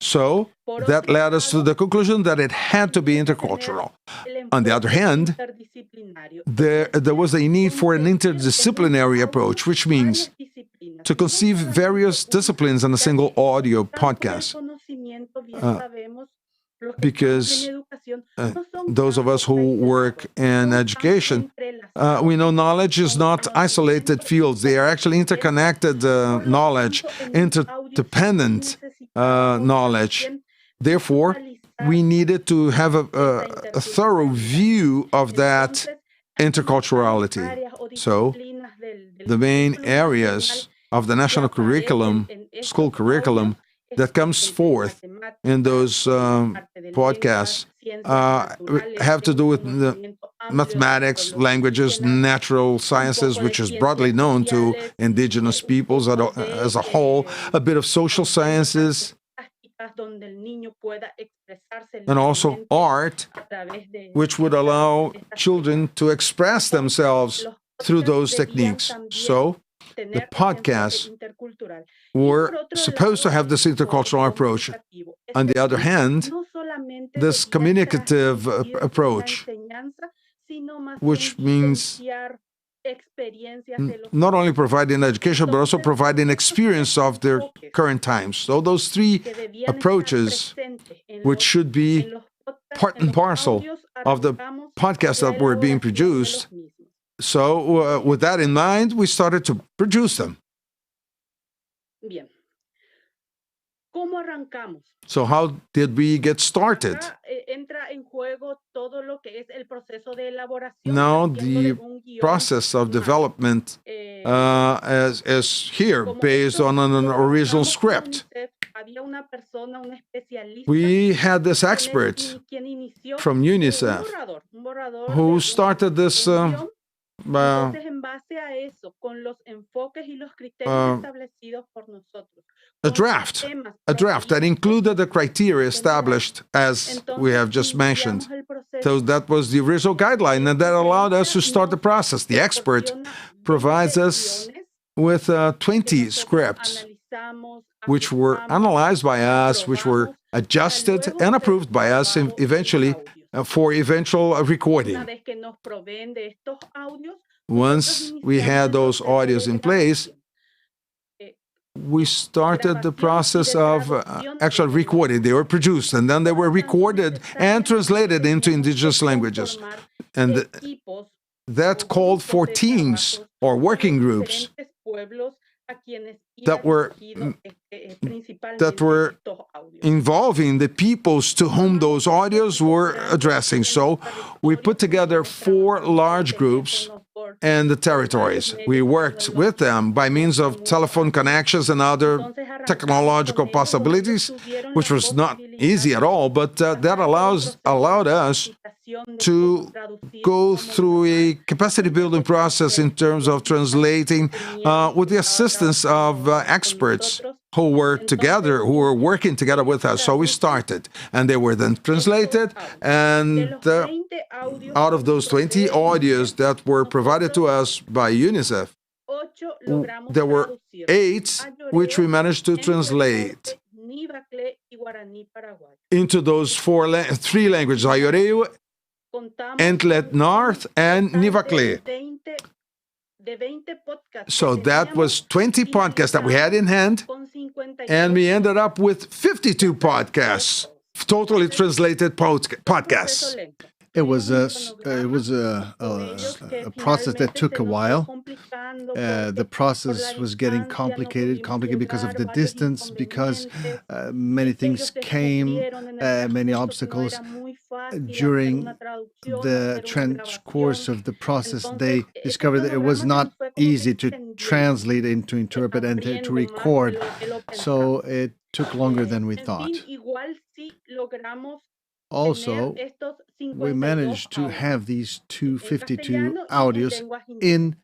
So that led us to the conclusion that it had to be intercultural. On the other hand, there was a need for an interdisciplinary approach, which means to conceive various disciplines in a single audio podcast. Because those of us who work in education, we know knowledge is not isolated fields. They are actually interconnected knowledge, interdependent knowledge. Therefore, we needed to have a thorough view of that interculturality. So, the main areas of the national curriculum, school curriculum, that comes forth in those podcasts have to do with the mathematics, languages, natural sciences, which is broadly known to indigenous peoples as a whole, a bit of social sciences, and also art, which would allow children to express themselves through those techniques. So, the podcasts were supposed to have this intercultural approach. On the other hand, this communicative approach, which means not only providing education, but also providing experience of their current times. So those three approaches, which should be part and parcel of the podcasts that were being produced. So with that in mind, we started to produce them. So how did we get started? Now the process of development is here, based on an original script. We had this expert from UNICEF who started this a draft that included the criteria established, as we have just mentioned. So that was the original guideline, and that allowed us to start the process. The expert provides us with 20 scripts, which were analyzed by us, which were adjusted and approved by us eventually for eventual recording. Once we had those audios in place, we started the process of actual recording. They were produced, and then they were recorded and translated into indigenous languages. And that called for teams or working groups that were involving the peoples to whom those audios were addressing. So we put together 4 large groups and the territories. We worked with them by means of telephone connections and other technological possibilities, which was not easy at all, but that allowed us to go through a capacity building process in terms of translating with the assistance of experts who were working together with us. So we started, and they were then translated, and out of those 20 audios that were provided to us by UNICEF, there were 8 which we managed to translate into those 3 languages, Ayoreu, Entlet North, and Nivakle. So that was 20 podcasts that we had in hand, and we ended up with 52 podcasts, totally translated podcasts. It was a process that took a while. The process was getting complicated because of the distance, because many things came, many obstacles. During the course of the process, they discovered that it was not easy to translate and to interpret and to record. So it took longer than we thought. Also, we managed to have these 252 audios in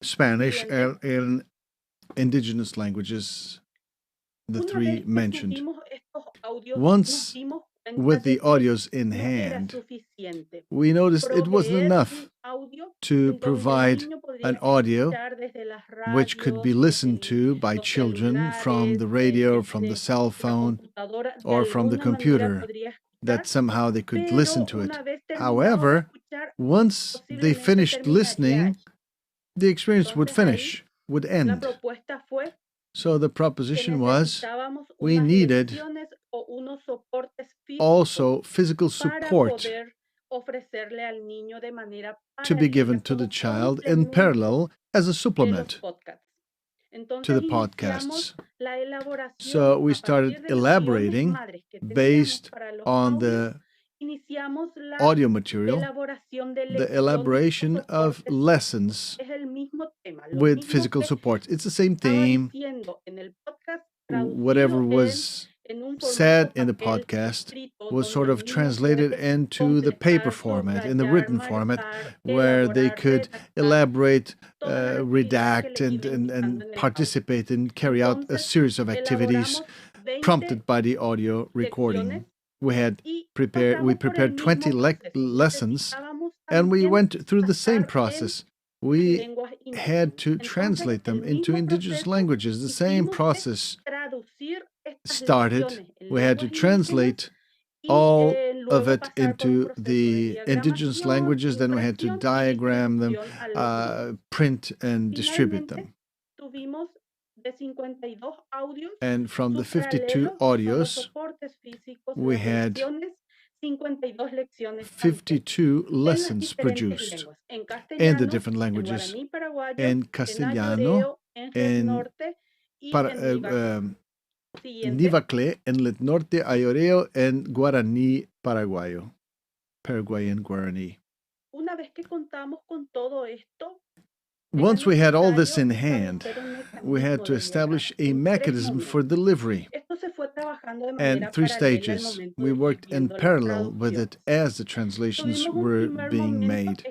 Spanish and in indigenous languages, the three mentioned. Once with the audios in hand, we noticed it wasn't enough to provide an audio which could be listened to by children from the radio, from the cell phone, or from the computer, that somehow they could listen to it. However, once they finished listening, the experience would end. So the proposition was we needed also physical support to be given to the child in parallel as a supplement to the podcasts. So we started elaborating based on the audio material, the elaboration of lessons with physical support. It's the same theme. Whatever was said in the podcast was sort of translated into the paper format, in the written format, where they could elaborate, redact, and participate and carry out a series of activities prompted by the audio recording. We prepared 20 lessons, and we went through the same process. We had to translate them into indigenous languages. The same process started. We had to translate all of it into the indigenous languages. Then we had to diagram them, print and distribute them. And from the 52 audios, we had 52 lessons produced in the different languages, in Castellano, in Nivacle, en el norte ayoreo, en Guaraní paraguayo, Paraguayan Guarani. Once we had all this in hand, we had to establish a mechanism for delivery. And 3 stages. We worked in parallel with it as the translations were being made.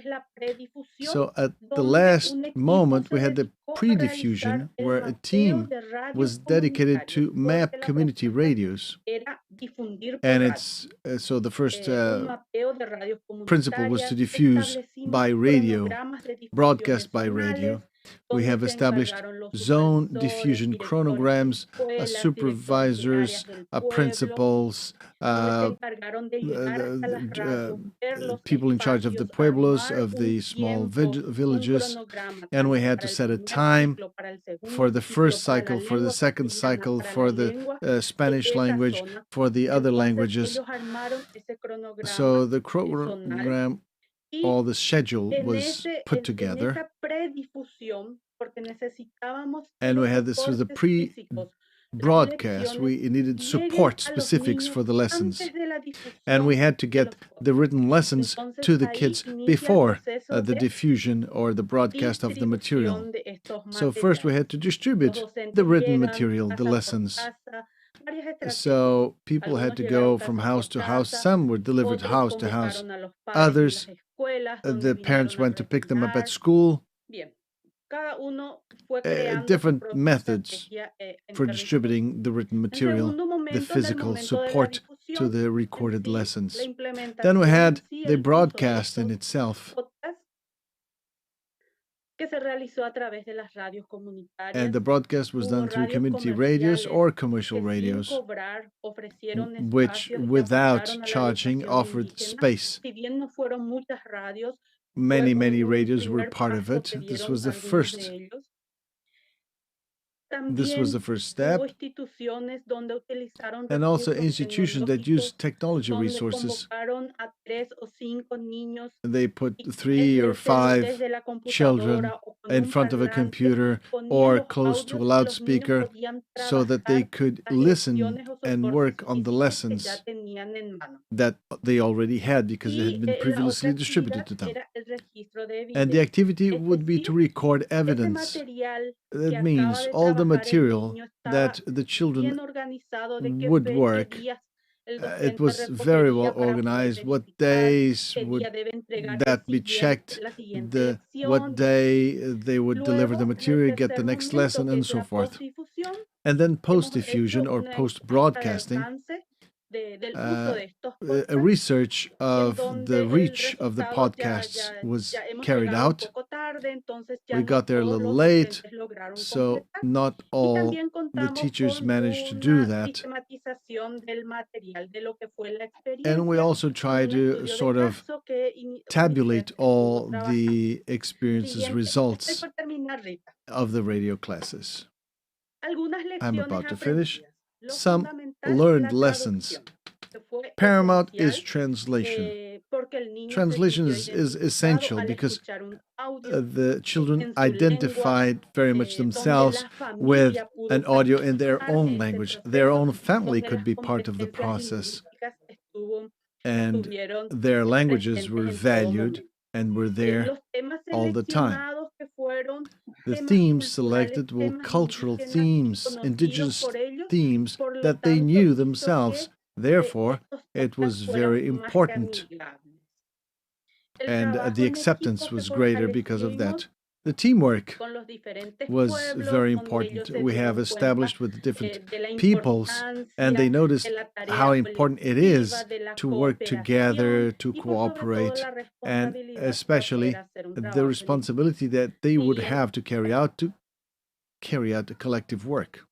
So at the last moment, we had the pre-diffusion, where a team was dedicated to map community radios. And it's so the first principle was to diffuse by radio, broadcast by radio. We have established zone diffusion chronograms, supervisors, principals, people in charge of the pueblos, of the small villages, and we had to set a time for the first cycle, for the second cycle, for the Spanish language, for the other languages. So the chronogram, all the schedule was put together, and we had this was a pre-broadcast. We needed support specifics for the lessons, and we had to get the written lessons to the kids before the diffusion or the broadcast of the material. So first we had to distribute the written material, the lessons. So people had to go from house to house. Some were delivered house to house. Others, the parents went to pick them up at school. Different methods for distributing the written material, the physical support to the recorded lessons. Then we had the broadcast in itself. And the broadcast was done through community radios or commercial radios, which, without charging, offered space. Many radios were part of it. This was the first This was the first step. And also institutions that use technology resources. They put 3 or 5 children in front of a computer or close to a loudspeaker so that they could listen and work on the lessons that they already had because it had been previously distributed to them. And the activity would be to record evidence. That means all the material that the children would work. It was very well organized. What days would that be checked? What day they would deliver the material, get the next lesson, and so forth. And then post-diffusion or post-broadcasting, a research of the reach of the podcasts was carried out. We got there a little late, so not all the teachers managed to do that. And we also try to sort of tabulate all the experiences results of the radio classes. I'm about to finish. Some learned lessons. Paramount is translation. Translation is essential because the children identified very much themselves with an audio in their own language. Their own family could be part of the process. And their languages were valued and were there all the time. The themes selected were cultural themes, indigenous themes that they knew themselves. Therefore, it was very important. And the acceptance was greater because of that. The teamwork was very important. We have established with different peoples, and they noticed how important it is to work together, to cooperate, and especially the responsibility that they would have to carry out the collective work.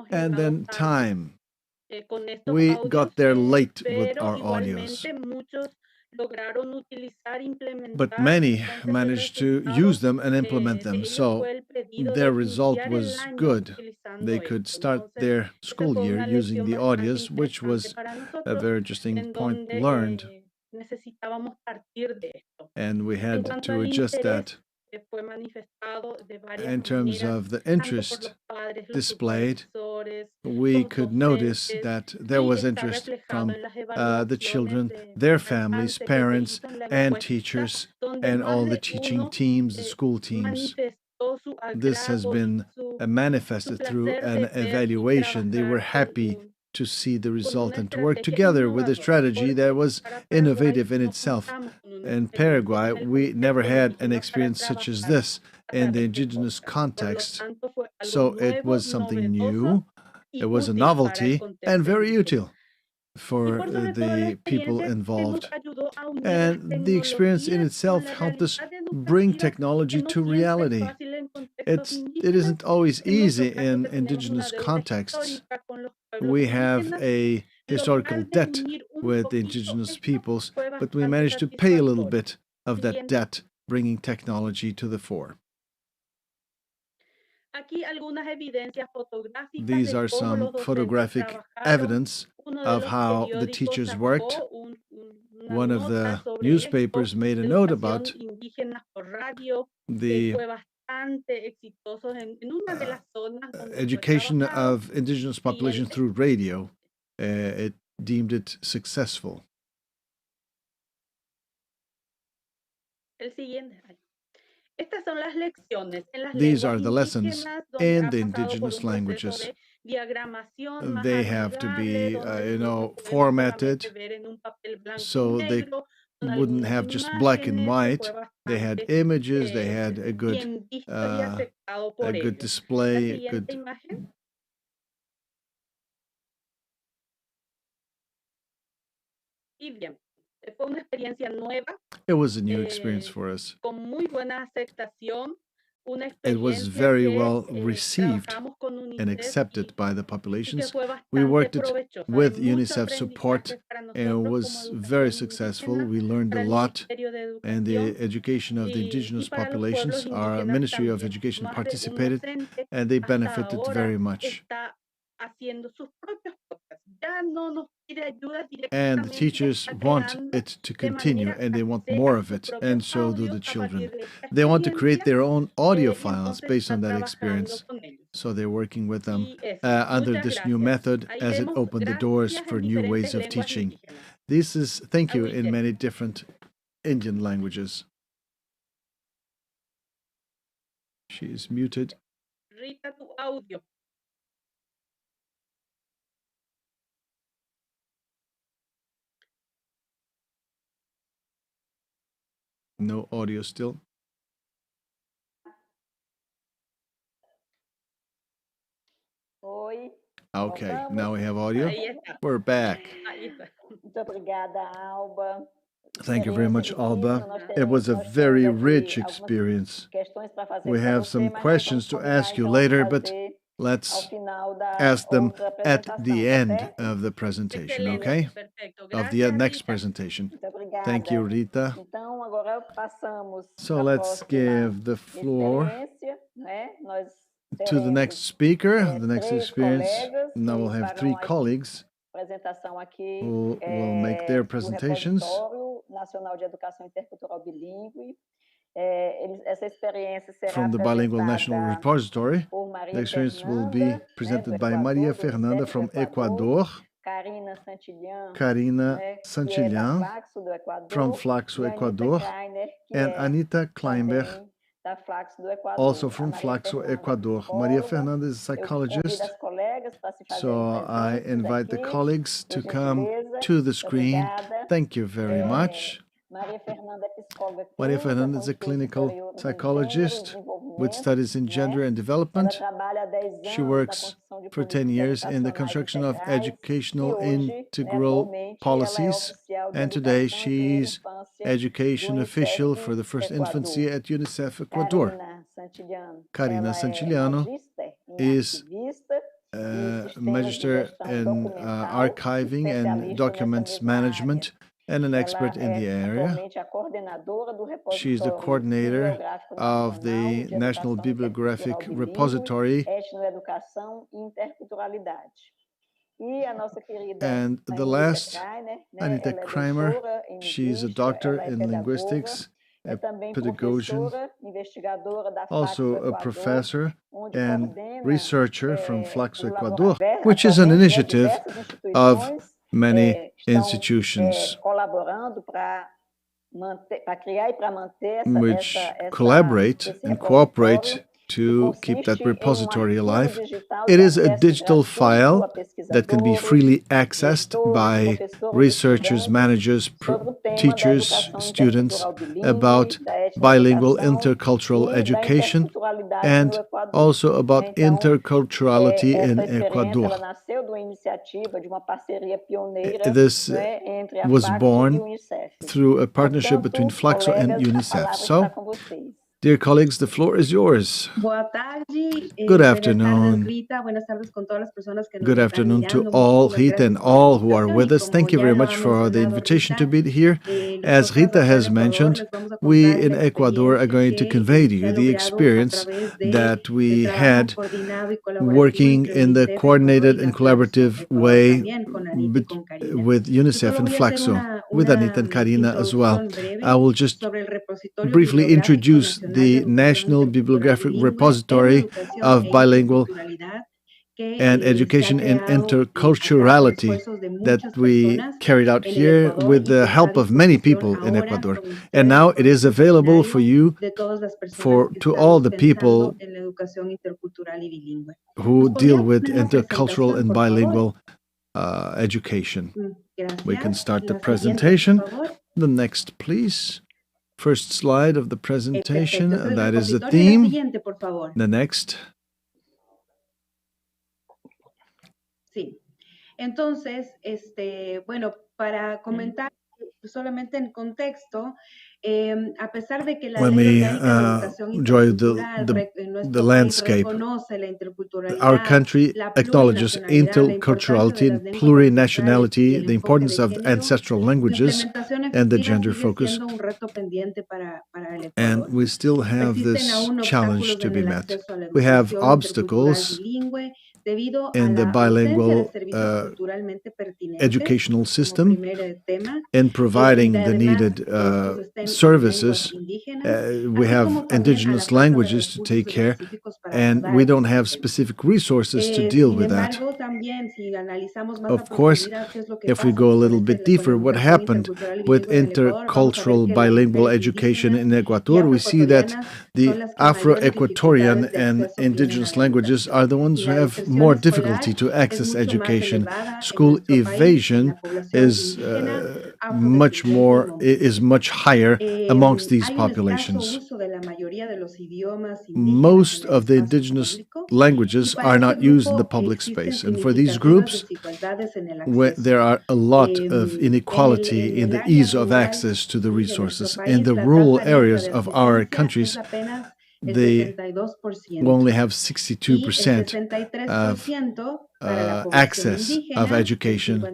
And then time. We got there late with our audios. But many managed to use them and implement them, so their result was good. They could start their school year using the audios, which was a very interesting point learned. And we had to adjust that. In terms of the interest displayed, we could notice that there was interest from the children, their families, parents, and teachers, and all the teaching teams, the school teams. This has been manifested through an evaluation. They were happy to see the result and to work together with a strategy that was innovative in itself. In Paraguay, we never had an experience such as this in the indigenous context. So it was something new, it was a novelty, and very utile for the people involved. And the experience in itself helped us bring technology to reality. It isn't always easy in indigenous contexts. We have a historical debt with the indigenous peoples, but we managed to pay a little bit of that debt, bringing technology to the fore. These are some photographic evidence of how the teachers worked. One of the newspapers made a note about the education of indigenous population through radio. It deemed it successful. These are the lessons in the indigenous languages. They have to be, formatted so they wouldn't have just black and white. They had images. They had a good display. It was a new experience for us. It was very well received and accepted by the populations. We worked it with UNICEF support and it was very successful. We learned a lot, and the education of the indigenous populations, our Ministry of Education participated, and they benefited very much. And the teachers want it to continue, and they want more of it, and so do the children. They want to create their own audio files based on that experience, so they're working with them under this new method as it opened the doors for new ways of teaching. This is thank you in many different Indian languages. She is muted. Rita, tu audio. No audio still. Oi. Okay, now we have audio. We're back. Muito obrigada, Alba. Thank you very much, Alba. It was a very rich experience. We have some questions to ask you later, but let's ask them at the end of the presentation, okay? Of the next presentation. Thank you, Rita. So let's give the floor to the next speaker, the next experience. Now we'll have three colleagues who will make their presentations. From the Bilingual National Repository, the experience will be presented by Maria Fernanda from Ecuador, Karina Santillan from Flaxo, Ecuador, and Anita Kleinberg, also from Flaxo, Ecuador. Maria Fernanda is a psychologist, so I invite the colleagues to come to the screen. Thank you very much. Maria Fernanda is a clinical psychologist with studies in gender and development. She works for 10 years in the construction of educational integral policies, and today she's education official for the first infancy at UNICEF Ecuador. Karina Santillan is Magister in archiving and documents management and an expert in the area. She's the coordinator of the National Bibliographic Repository. And the last, Anita Kramer, she's a doctor in linguistics, a pedagogian, also a professor and researcher from Flaxo, Ecuador, which is an initiative of many institutions which collaborate and cooperate to keep that repository alive. It is a digital file that can be freely accessed by researchers, managers, teachers, students about bilingual intercultural education and also about interculturality in Ecuador. This was born through a partnership between Flaxo and UNICEF. So, dear colleagues, the floor is yours. Good afternoon. Good afternoon to all, Rita, and all who are with us. Thank you very much for the invitation to be here. As Rita has mentioned, we in Ecuador are going to convey to you the experience that we had working in the coordinated and collaborative way with UNICEF and Flaxo, with Anita and Karina as well. I will just briefly introduce the National Bibliographic Repository of Bilingual and Education in Interculturality that we carried out here with the help of many people in Ecuador. And now it is available for you, to all the people who deal with intercultural and bilingual education. We can start the presentation. The next, please. First slide of the presentation, that is the theme. The next. Sí. Entonces, bueno, para comentar solamente en contexto, when we enjoy the landscape. Our country acknowledges interculturality and plurinationality, the importance of ancestral languages, and the gender focus. And we still have this challenge to be met. We have obstacles in the bilingual educational system in providing the needed services. We have indigenous languages to take care, and we don't have specific resources to deal with that. Of course, if we go a little bit deeper, what happened with intercultural bilingual education in Ecuador, we see that the Afro-Equatorian and indigenous languages are the ones who have more difficulty to access education. School evasion is much higher amongst these populations. Most of the indigenous languages are not used in the public space, and for these groups, there are a lot of inequality in the ease of access to the resources. In the rural areas of our countries, they only have 62% of access of education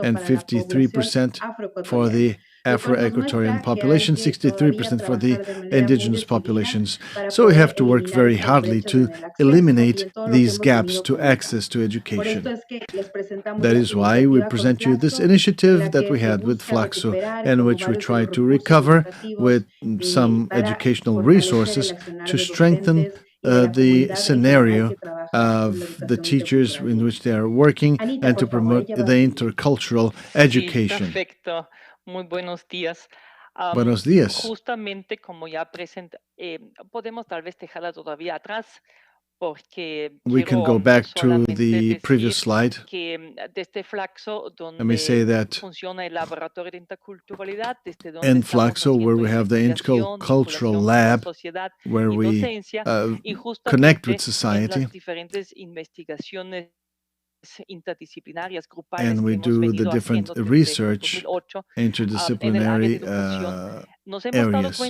and 53% for the Afro-Equatorian population, 63% for the indigenous populations. So we have to work very hardly to eliminate these gaps to access to education. That is why we present you this initiative that we had with Flaxo, in which we try to recover with some educational resources to strengthen the scenario of the teachers in which they are working and to promote the intercultural education. Muy buenos días. Buenos días. Justamente como ya podemos tal vez dejarla todavía atrás, porque we can go back to the previous slide. Let me say that in Flaxo, where we have the Intercultural Lab, where we connect with society, and we do the different research, interdisciplinary areas.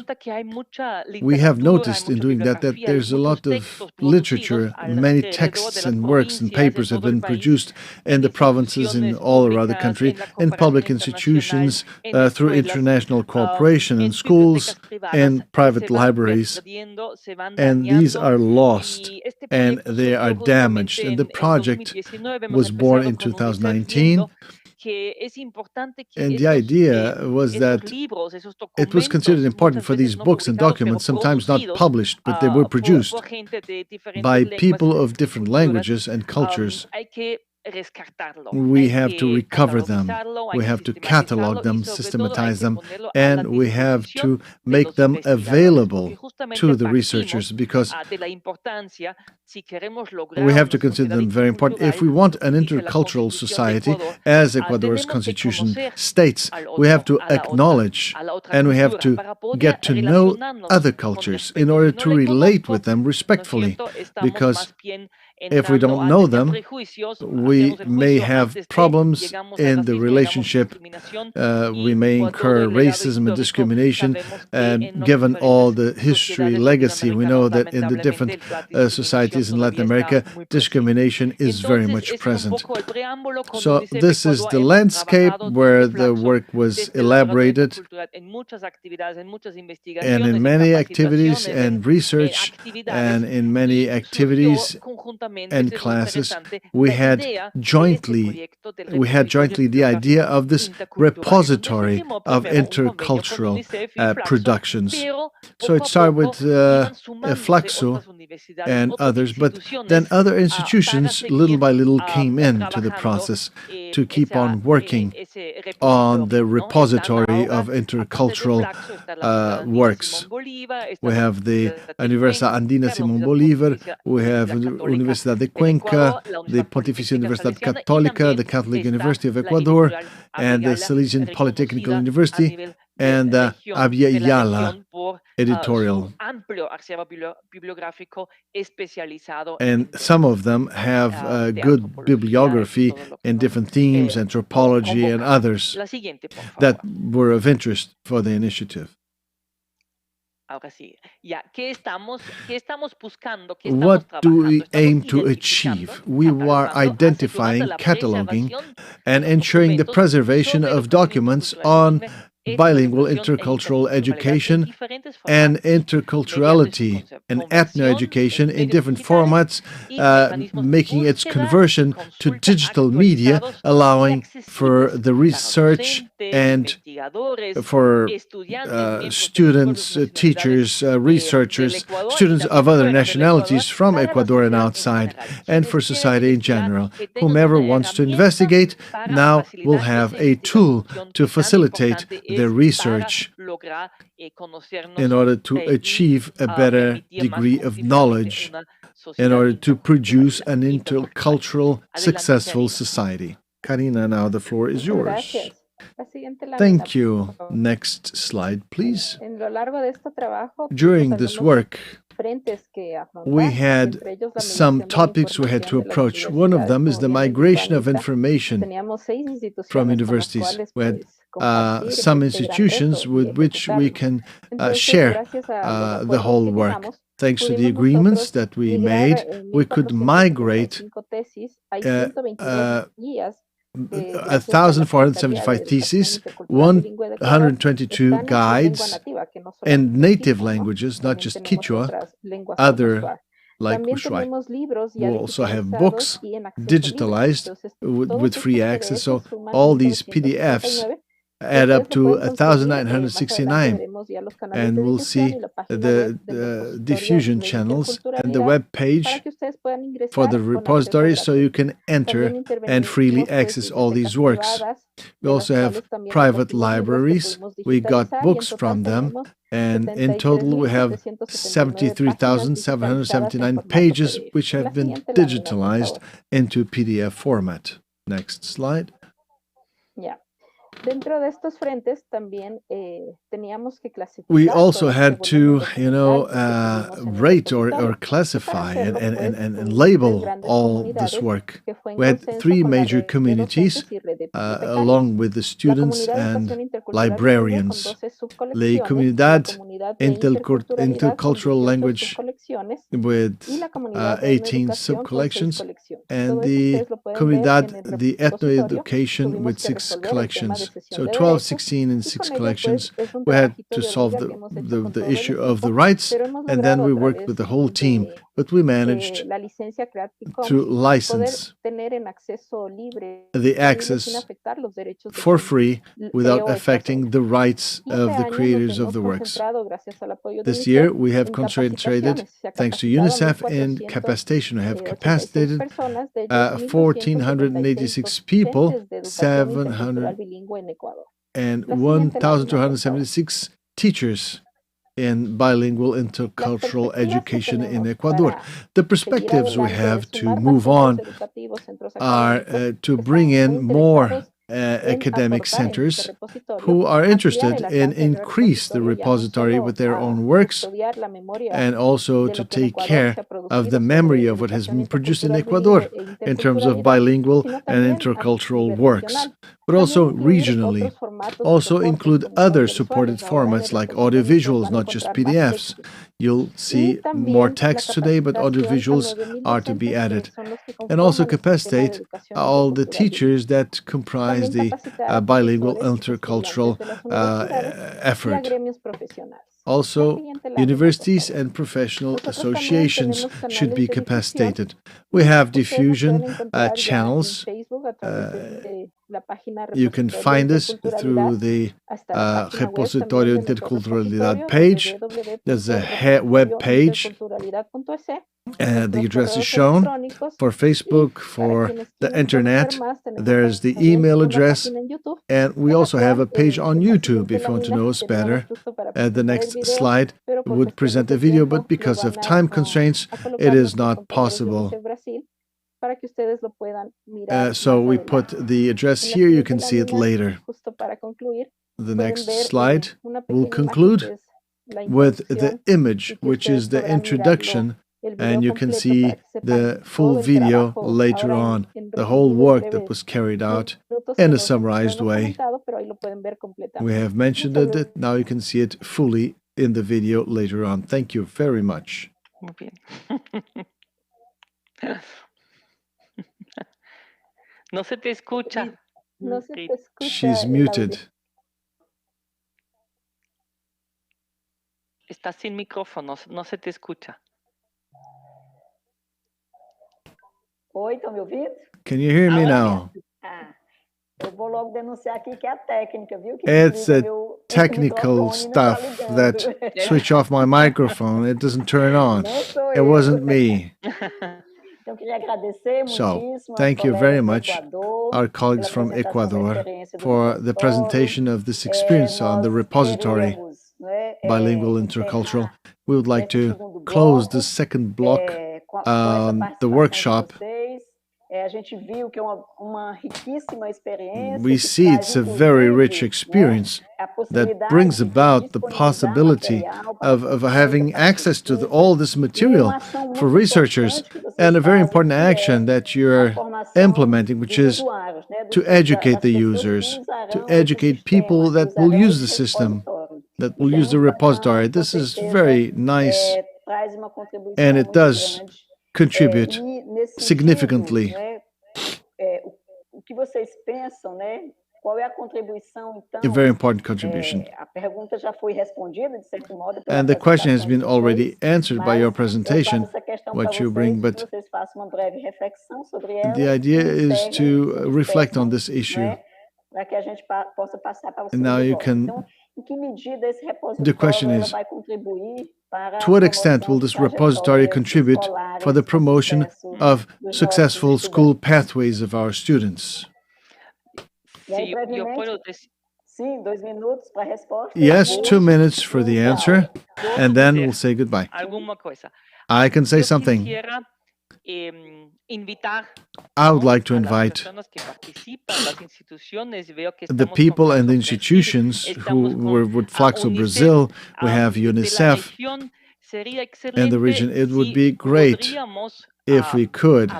We have noticed in doing that there's a lot of literature, many texts and works and papers have been produced in the provinces in all around the country, in public institutions, through international cooperation in schools and private libraries. And these are lost and they are damaged. And the project was born in 2019. And the idea was that it was considered important for these books and documents, sometimes not published, but they were produced by people of different languages and cultures. We have to recover them, we have to catalog them, systematize them, and we have to make them available to the researchers, because we have to consider them very important. If we want an intercultural society, as Ecuador's constitution states, we have to acknowledge and we have to get to know other cultures in order to relate with them respectfully, because if we don't know them, we may have problems in the relationship. We may incur racism and discrimination. And given all the history, legacy, we know that in the different societies in Latin America, discrimination is very much present. So this is the landscape where the work was elaborated, and in many activities and research and in many activities and classes, we had jointly the idea of this repository of intercultural productions. So it started with Flaxo and others, but then other institutions little by little came into the process to keep on working on the repository of intercultural works. We have the Universidad Andina Simón Bolívar, we have Universidad de Cuenca, the Pontificia Universidad Católica, the Catholic University of Ecuador, and the Salesian Polytechnical University, and Aviala editorial. And some of them have good bibliography in different themes, anthropology, and others that were of interest for the initiative. What do we aim to achieve? We are identifying, cataloging, and ensuring the preservation of documents on bilingual intercultural education and interculturality and ethno-education in different formats, making its conversion to digital media, allowing for the research and for students, teachers, researchers, students of other nationalities from Ecuador and outside, and for society in general. Whomever wants to investigate now will have a tool to facilitate their research in order to achieve a better degree of knowledge, in order to produce an intercultural, successful society. Karina, now the floor is yours. Thank you. Next slide, please. During this work, we had some topics we had to approach. One of them is the migration of information from universities. We had some institutions with which we can share the whole work. Thanks to the agreements that we made, we could migrate 1,475 theses, 122 guides, and native languages, not just Quechua, other like Ushuai. We also have books digitalized with free access, so all these PDFs add up to 1,969, and we'll see the diffusion channels and the web page for the repository, so you can enter and freely access all these works. We also have private libraries. We got books from them, and in total we have 73,779 pages which have been digitalized into PDF format. Next slide. We also had to, rate or classify and label all this work. We had three major communities, along with the students and librarians. La Comunidad Intercultural Language with 18 sub-collections, and the Comunidad the Ethno-Education with 6 collections. So 12, 16, and 6 collections. We had to solve the issue of the rights, and then we worked with the whole team. But we managed to license the access for free without affecting the rights of the creators of the works. This year, we have concentrated, thanks to UNICEF, in capacitation. We have capacitated 1,486 people, 1,276 teachers in bilingual intercultural education in Ecuador. The perspectives we have to move on are to bring in more academic centers who are interested in increase the repository with their own works, and also to take care of the memory of what has been produced in Ecuador in terms of bilingual and intercultural works, but also regionally. Also include other supported formats like audiovisuals, not just PDFs. You'll see more text today, but audiovisuals are to be added. And also capacitate all the teachers that comprise the bilingual intercultural effort. Also, universities and professional associations should be capacitated. We have diffusion channels. You can find us through the Repositorio Interculturalidad page. There's a web page. The address is shown for Facebook, for the internet. There's the email address, and we also have a page on YouTube if you want to know us better. The next slide would present a video, but because of time constraints, it is not possible. So we put the address here, you can see it later. The next slide will conclude with the image, which is the introduction, and you can see the full video later on, the whole work that was carried out in a summarized way. We have mentioned it, now you can see it fully in the video later on. Thank you very much. Muy bien. No se te escucha. She's muted. Estás sin micrófono, no se te escucha. Oi, estão me ouvindo? Can you hear me now? Eu vou logo denunciar aqui que é a técnica, viu? It's the technical stuff that switch off my microphone. It doesn't turn on. It wasn't me. Então, queria agradecer muitíssimo thank you very much, our colleagues from Ecuador, for the presentation of this experience on the repository, bilingual intercultural. We would like to close the second block on the workshop. We see it's a very rich experience that brings about the possibility of having access to all this material for researchers, and a very important action that you're implementing, which is to educate the users, to educate people that will use the system, that will use the repository. This is very nice, and it does contribute significantly. A very important contribution. And the question has been already answered by your presentation, what you bring, but the idea is to reflect on this issue. And now you can, the question is, to what extent will this repository contribute for the promotion of successful school pathways of our students? Yes, 2 minutes for the answer, and then we'll say goodbye. I can say something. I would like to invite the people and the institutions who were with Flaxo Brazil. We have UNICEF in the region. It would be great if we could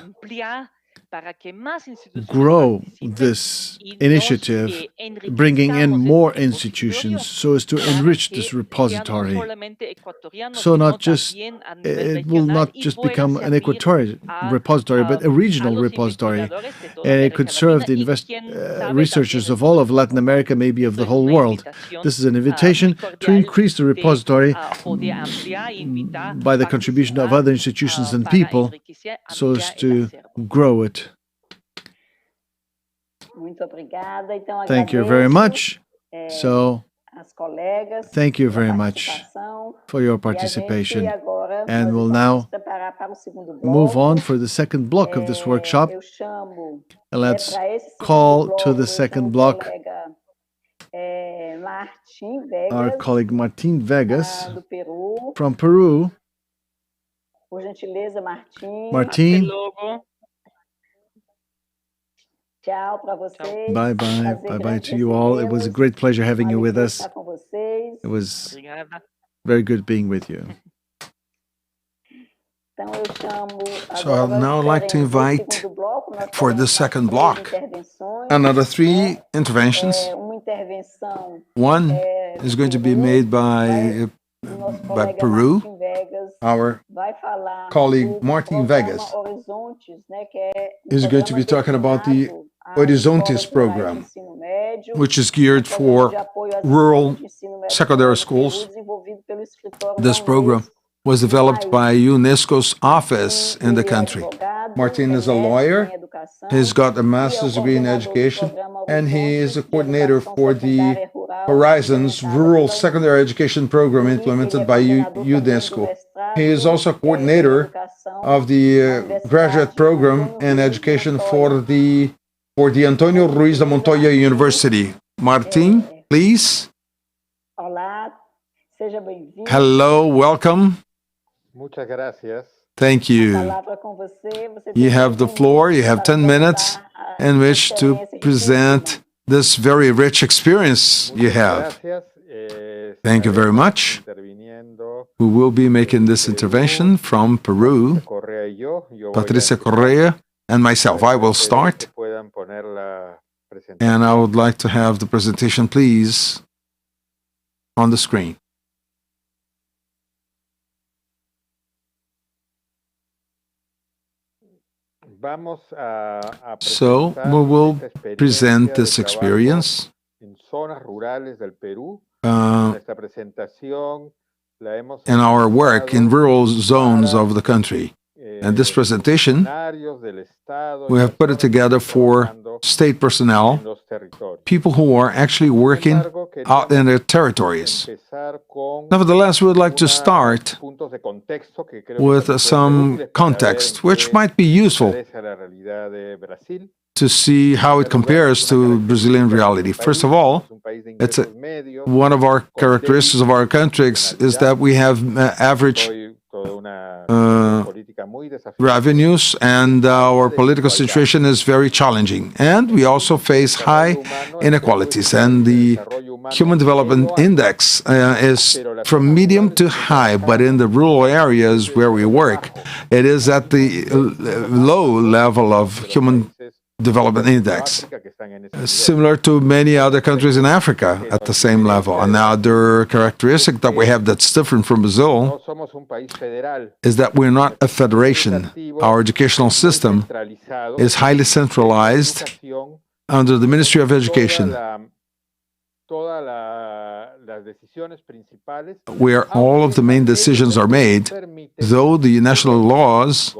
grow this initiative, bringing in more institutions so as to enrich this repository. So it will not just become an equatorial repository, but a regional repository. And it could serve the researchers of all of Latin America, maybe of the whole world. This is an invitation to increase the repository by the contribution of other institutions and people so as to grow it. Thank you very much. So, thank you very much for your participation. And we'll now move on for the second block of this workshop. And let's call to the second block our colleague Martin Vegas from Peru. Martin. Bye-bye. Bye-bye to you all. It was a great pleasure having you with us. It was very good being with you. So I'd now like to invite for the second block another 3 interventions. One is going to be made by Peru, our colleague Martin Vegas is going to be talking about the Horizontes program, which is geared for rural secondary schools. This program was developed by UNESCO's office in the country. Martin is a lawyer. He's got a master's degree in education, and he is a coordinator for the Horizons Rural Secondary Education Program implemented by UNESCO. He is also a coordinator of the graduate program in education for the Antonio Ruiz de Montoya University. Martin, please. Hello, welcome. Muchas gracias. Thank you. You have the floor. You have 10 minutes in which to present this very rich experience you have. Thank you very much. We will be making this intervention from Peru. Patricia Correa and myself. I will start. And I would like to have the presentation, please, on the screen. So we will present this experience. In our work in rural zones of the country. And this presentation, we have put it together for state personnel, people who are actually working out in their territories. Nevertheless, we would like to start with some context, which might be useful to see how it compares to Brazilian reality. First of all, one of our characteristics of our countries is that we have average revenues, and our political situation is very challenging. And we also face high inequalities, and the Human Development Index is from medium to high, but in the rural areas where we work, it is at the low level of Human Development Index, similar to many other countries in Africa at the same level. Another characteristic that we have that's different from Brazil is that we're not a federation. Our educational system is highly centralized under the Ministry of Education, where all of the main decisions are made, though the national laws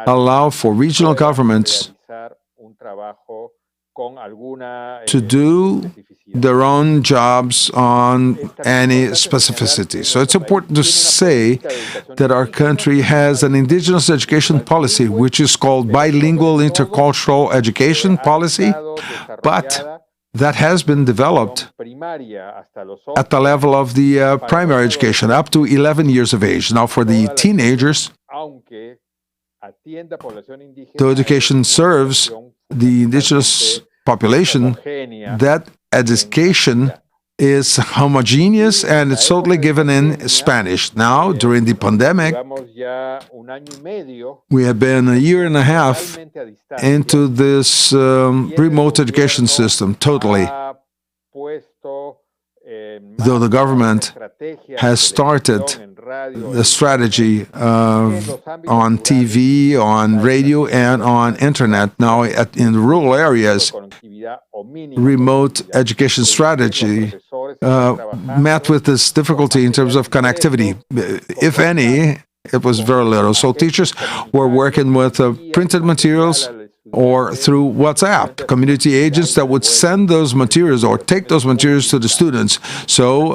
allow for regional governments to do their own jobs on any specificity. So it's important to say that our country has an indigenous education policy, which is called bilingual intercultural education policy, but that has been developed at the level of the primary education, up to 11 years of age. Now, for the teenagers, the education serves the indigenous population. That education is homogeneous and it's totally given in Spanish. Now, during the pandemic, we have been a year and a half into this remote education system, totally. Though the government has started the strategy on TV, on radio, and on internet, now in the rural areas, remote education strategy met with this difficulty in terms of connectivity. If any, it was very little. So teachers were working with printed materials or through WhatsApp, community agents that would send those materials or take those materials to the students. So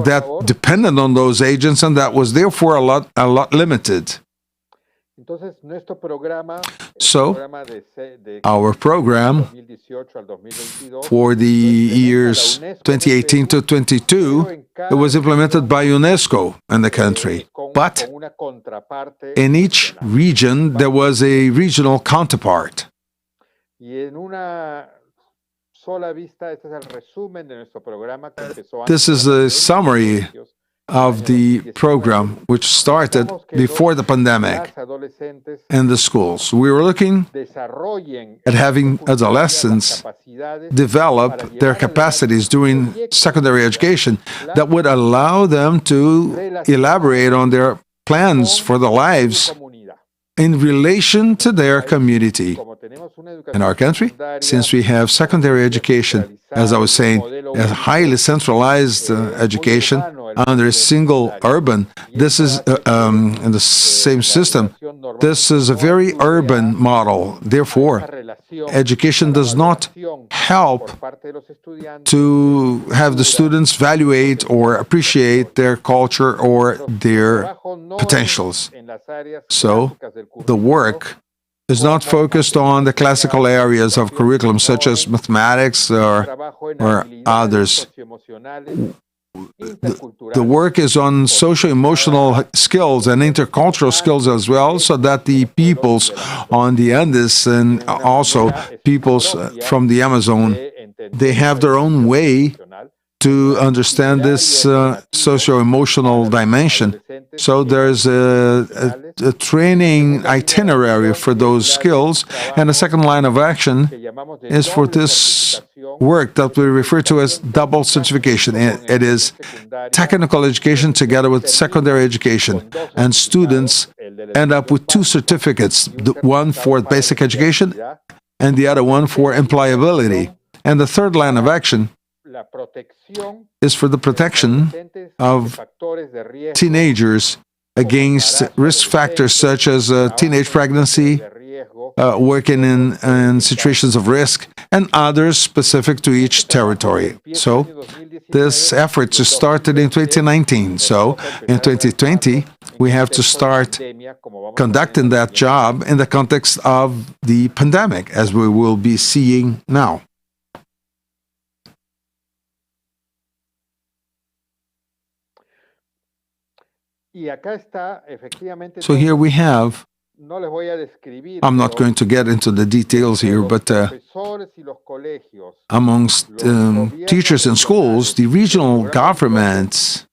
that depended on those agents, and that was therefore a lot limited. So our program for the years 2018 to 22, it was implemented by UNESCO in the country. But in each region, there was a regional counterpart. This is a summary of the program, which started before the pandemic in the schools. We were looking at having adolescents develop their capacities during secondary education that would allow them to elaborate on their plans for their lives in relation to their community. In our country, since we have secondary education, as I was saying, a highly centralized education under a single urban, this is in the same system. This is a very urban model. Therefore, education does not help to have the students evaluate or appreciate their culture or their potentials. So, the work is not focused on the classical areas of curriculum, such as mathematics or others. The work is on social-emotional skills and intercultural skills as well, so that the peoples on the Andes and also peoples from the Amazon they have their own way to understand this socio-emotional dimension. So there's a training itinerary for those skills, and a second line of action is for this work that we refer to as double certification. It is technical education together with secondary education, and students end up with two certificates, one for basic education and the other one for employability. And the third line of action is for the protection of teenagers against risk factors such as teenage pregnancy, working in situations of risk, and others specific to each territory. So this effort started in 2019. So in 2020, we have to start conducting that job in the context of the pandemic, as we will be seeing now. So here we have, I'm not going to get into the details here, but amongst teachers in schools, the regional governments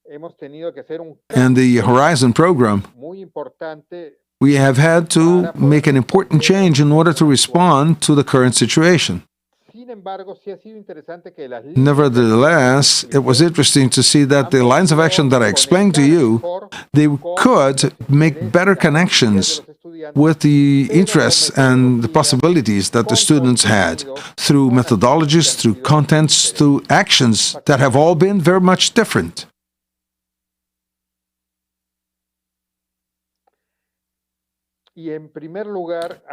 and the Horizon program, we have had to make an important change in order to respond to the current situation. Nevertheless, it was interesting to see that the lines of action that I explained to you, they could make better connections with the interests and the possibilities that the students had through methodologies, through contents, through actions that have all been very much different.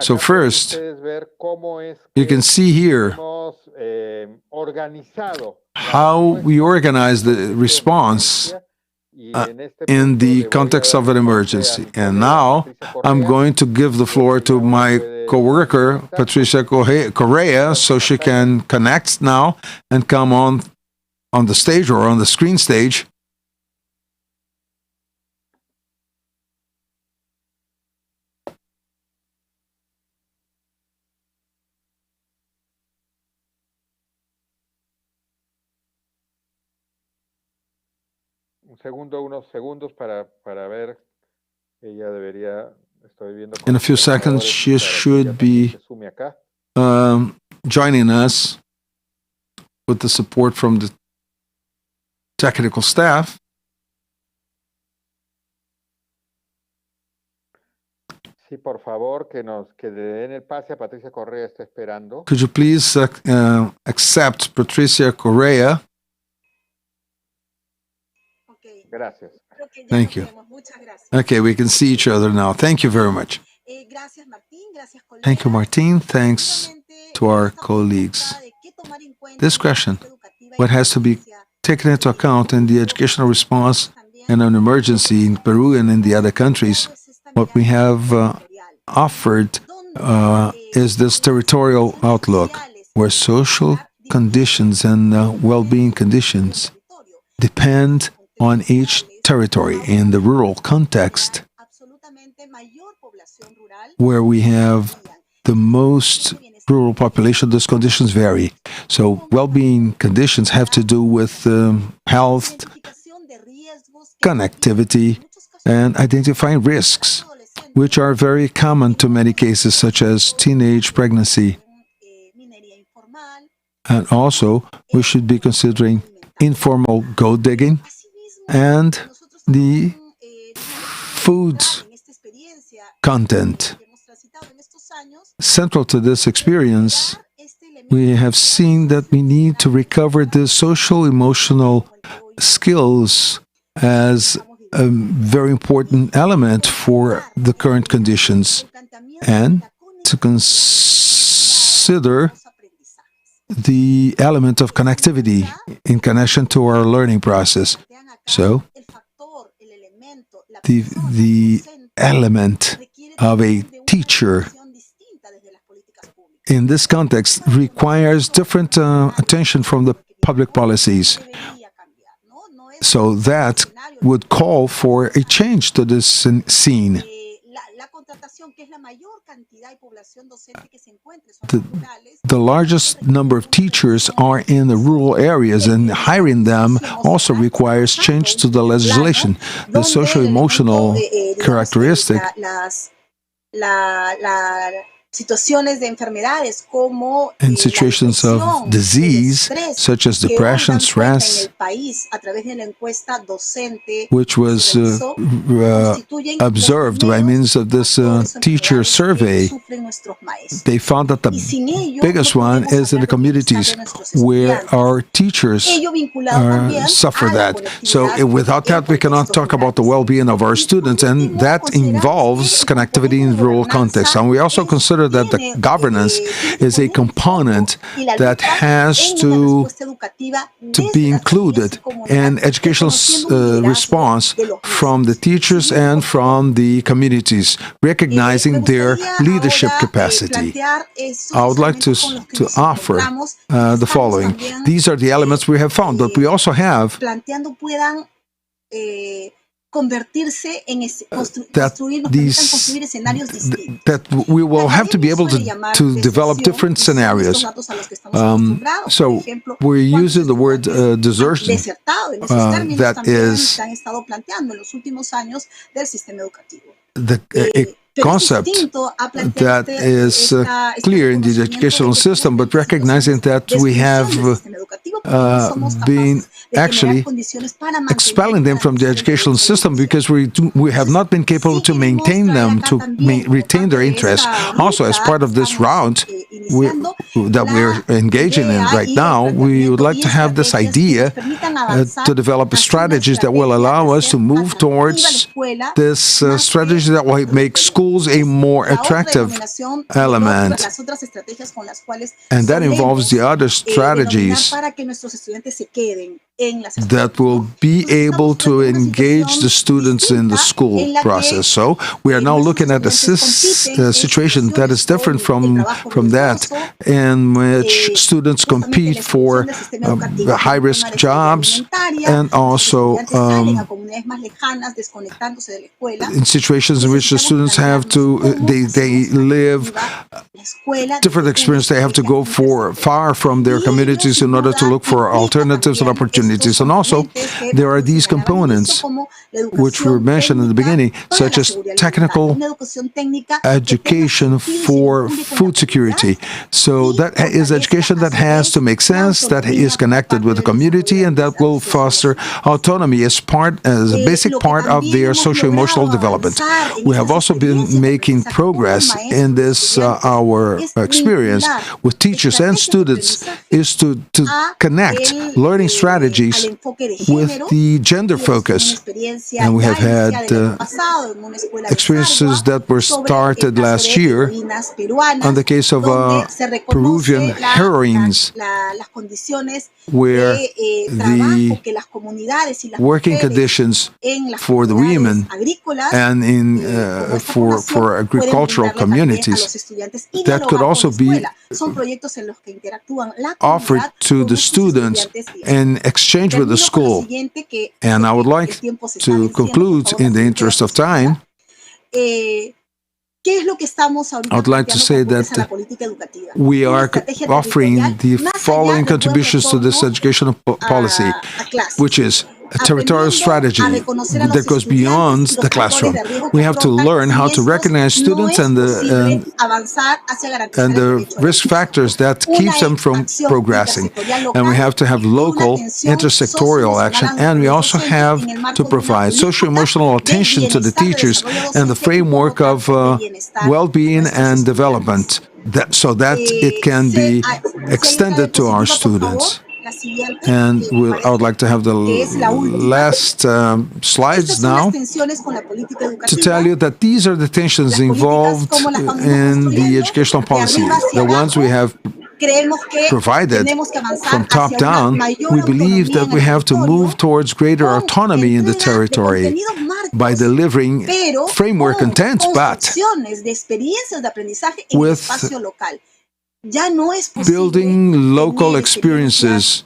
So first, you can see here how we organize the response in the context of an emergency. And now I'm going to give the floor to my coworker, Patricia Correa, so she can connect now and come on the stage or on the screen stage. In a few seconds, she should be joining us with the support from the technical staff. Could you please accept Patricia Correa? Thank you. Okay, we can see each other now. Thank you very much. Thank you, Martin. Thanks to our colleagues. This question, what has to be taken into account in the educational response in an emergency in Peru and in the other countries, what we have offered is this territorial outlook, where social conditions and well-being conditions depend on each territory. In the rural context, where we have the most rural population, those conditions vary. So well-being conditions have to do with health, connectivity, and identifying risks, which are very common to many cases, such as teenage pregnancy. And also, we should be considering informal gold digging and the food content. Central to this experience, we have seen that we need to recover the social-emotional skills as a very important element for the current conditions, and to consider the element of connectivity in connection to our learning process. So, the element of a teacher in this context requires different attention from the public policies. So that would call for a change to this scene. the largest number of teachers are in the rural areas, and hiring them also requires change to the legislation. The socio-emotional characteristic in situations of disease, such as depression, stress, which was observed by means of this teacher survey, they found that the biggest one is in the communities where our teachers suffer that. So without that, we cannot talk about the well-being of our students, and that involves connectivity in rural context. And we also consider that the governance is a component that has to be included in educational response from the teachers and from the communities, recognizing their leadership capacity. I would like to offer the following. These are the elements we have found, but we also have that we will have to be able to develop different scenarios. So we're using the word desertion, that is the concept that is clear in the educational system, but recognizing that we have been actually expelling them from the educational system because we have not been capable to maintain them, to retain their interest. Also, as part of this route that we're engaging in right now, we would like to have this idea to develop strategies that will allow us to move towards this strategy that will make schools a more attractive element. And that involves the other strategies that will be able to engage the students in the school process. So we are now looking at a situation that is different from that, in which students compete for high-risk jobs, and also in situations in which the students have to, they live different experience. They have to go far from their communities in order to look for alternatives and opportunities. And also, there are these components which were mentioned in the beginning, such as technical education for food security. So that is education that has to make sense, that is connected with the community, and that will foster autonomy as a basic part of their socio-emotional development. We have also been making progress in this, our experience with teachers and students, is to connect learning strategies with the gender focus. And we have had experiences that were started last year on the case of Peruvian heroines, where the working conditions for the women and for agricultural communities that could also be offered to the students in exchange with the school. And I would like to conclude, in the interest of time, I would like to say that we are offering the following contributions to this educational policy, which is a territorial strategy that goes beyond the classroom. We have to learn how to recognize students and the risk factors that keeps them from progressing. And we have to have local intersectorial action, and we also have to provide socio-emotional attention to the teachers and the framework of well-being and development, so that it can be extended to our students. And I would like to have the last slides now to tell you that these are the tensions involved in the educational policy. The ones we have provided from top down, we believe that we have to move towards greater autonomy in the territory by delivering framework content, but with building local experiences,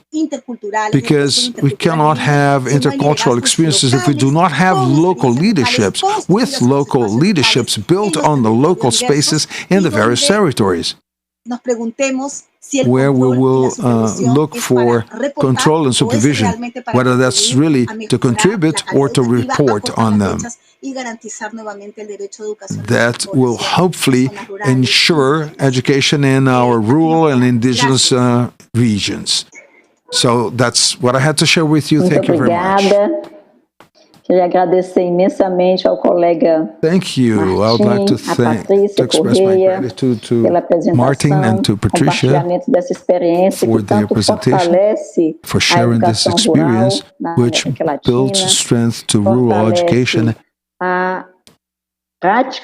because we cannot have intercultural experiences if we do not have local leaderships, with local leaderships built on the local spaces in the various territories, where we will look for control and supervision, whether that's really to contribute or to report on them. That will hopefully ensure education in our rural and indigenous regions. So that's what I had to share with you. Thank you very much. Queria agradecer imensamente ao colega Thank you. I would like to express my gratitude to Martin and to Patricia for their presentation, for sharing this experience, which builds strength to rural education, which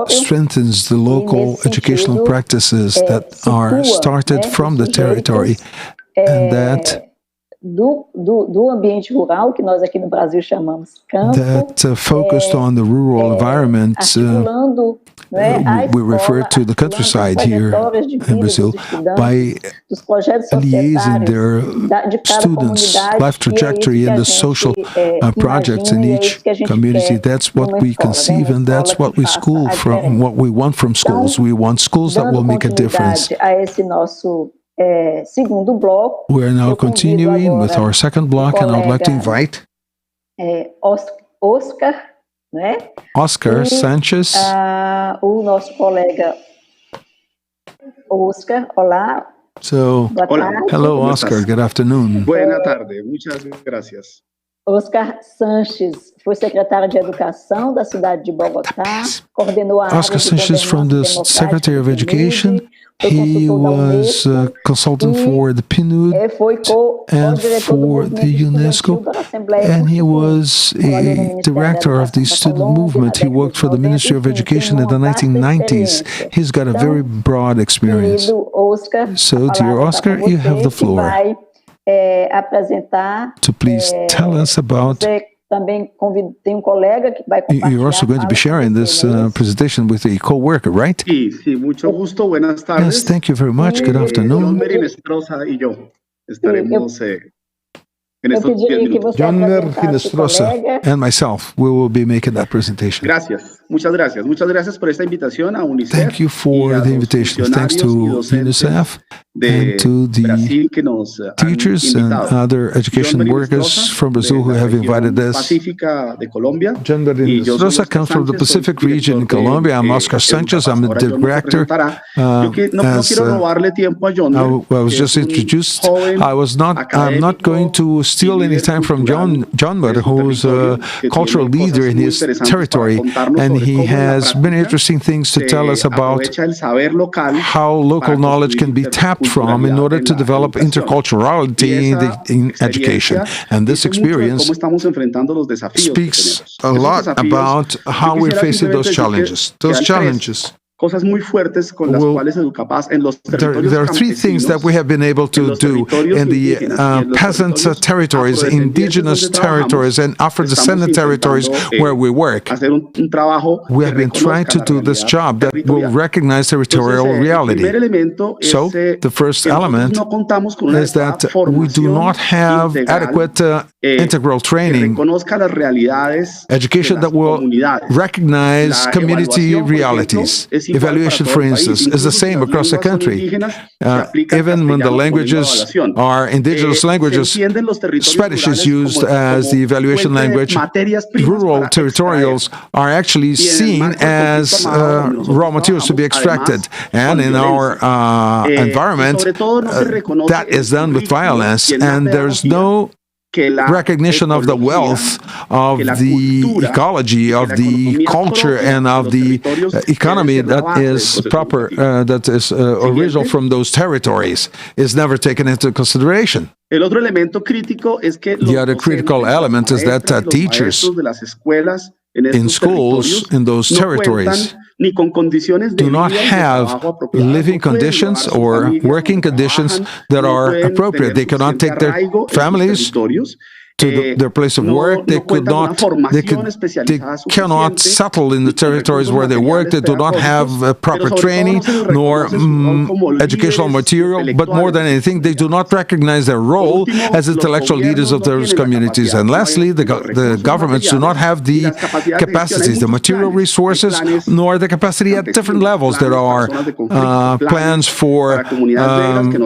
strengthens the local educational practices that are started from the territory, and that do ambiente rural, que nós aqui no Brasil chamamos campo, that focused on the rural environment. We refer to the countryside here in Brazil by liaising their students' life trajectory and the social projects in each community. That's what we conceive, and that's what we school from, what we want from schools. We want schools that will make a difference. We are now continuing with our second block, and I'd like to invite Oscar Sanchez. O nosso colega Oscar, olá. So, hello, Oscar. Good afternoon. Buena tarde. Muchas gracias. Oscar Sanchez foi secretário de Educação da cidade de Bogotá, coordenou a Oscar Sanchez from the Secretary of Education. He was a consultant for the PNUD and for the UNESCO, and he was a director of the student movement. He worked for the Ministry of Education in the 1990s. He's got a very broad experience. So, dear Oscar, you have the floor to please tell us about. You're also going to be sharing this presentation with a co-worker, right? Sí, mucho gusto. Buenas tardes. Yes, thank you very much. Good afternoon. John Finestrosa and myself, we will be making that presentation. Gracias. Muchas gracias. Muchas gracias por esta invitación a UNICEF. Thank you for the invitation. Thanks to UNICEF and to the teachers and other education workers from Brazil who have invited us. John Finestrosa comes from the Pacific region in Colombia. I'm Oscar Sanchez. I'm the director. I was just introduced. I'm not going to steal any time from John Mudd, who's a cultural leader in his territory, and he has many interesting things to tell us about how local knowledge can be tapped from in order to develop interculturality in education. And this experience speaks a lot about how we're facing those challenges. Cosas muy fuertes con las cuales Educapaz en los territorios. There are three things that we have been able to do in the peasant territories, indigenous territories, and Afro-descendant territories where we work. We have been trying to do this job that will recognize territorial reality. So, the first element is that we do not have adequate integral training, education that will recognize community realities. Evaluation, for instance, is the same across the country. Even when the languages are indigenous languages, Spanish is used as the evaluation language. Rural territorials are actually seen as raw materials to be extracted. And in our environment, that is done with violence, and there's no recognition of the wealth of the ecology, of the culture, and of the economy that is proper, that is original from those territories, is never taken into consideration. The other critical element is that teachers in schools in those territories do not have living conditions or working conditions that are appropriate. They cannot take their families to their place of work. They cannot settle in the territories where they work. They do not have proper training nor educational material, but more than anything, they do not recognize their role as intellectual leaders of those communities. And lastly, the governments do not have the capacities, the material resources, nor the capacity at different levels. There are plans for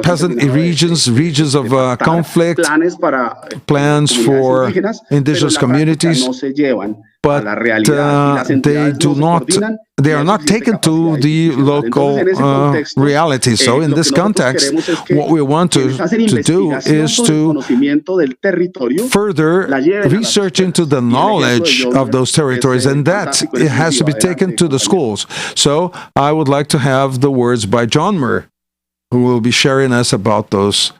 peasant regions of conflict, plans for indigenous communities, but they are not taken to the local reality. So in this context, what we want to do is to further research into the knowledge of those territories, and that it has to be taken to the schools. So I would like to have the words by John Muir, who will be sharing us about those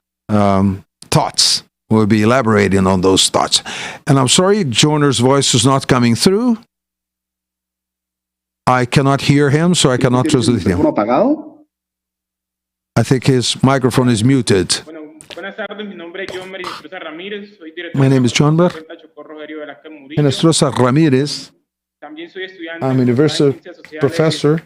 thoughts. We'll be elaborating on those thoughts. And I'm sorry, Joner's voice is not coming through. I cannot hear him, so I cannot translate him. I think his microphone is muted. My name is John Muir. Enestrosa Ramirez. I'm a university professor.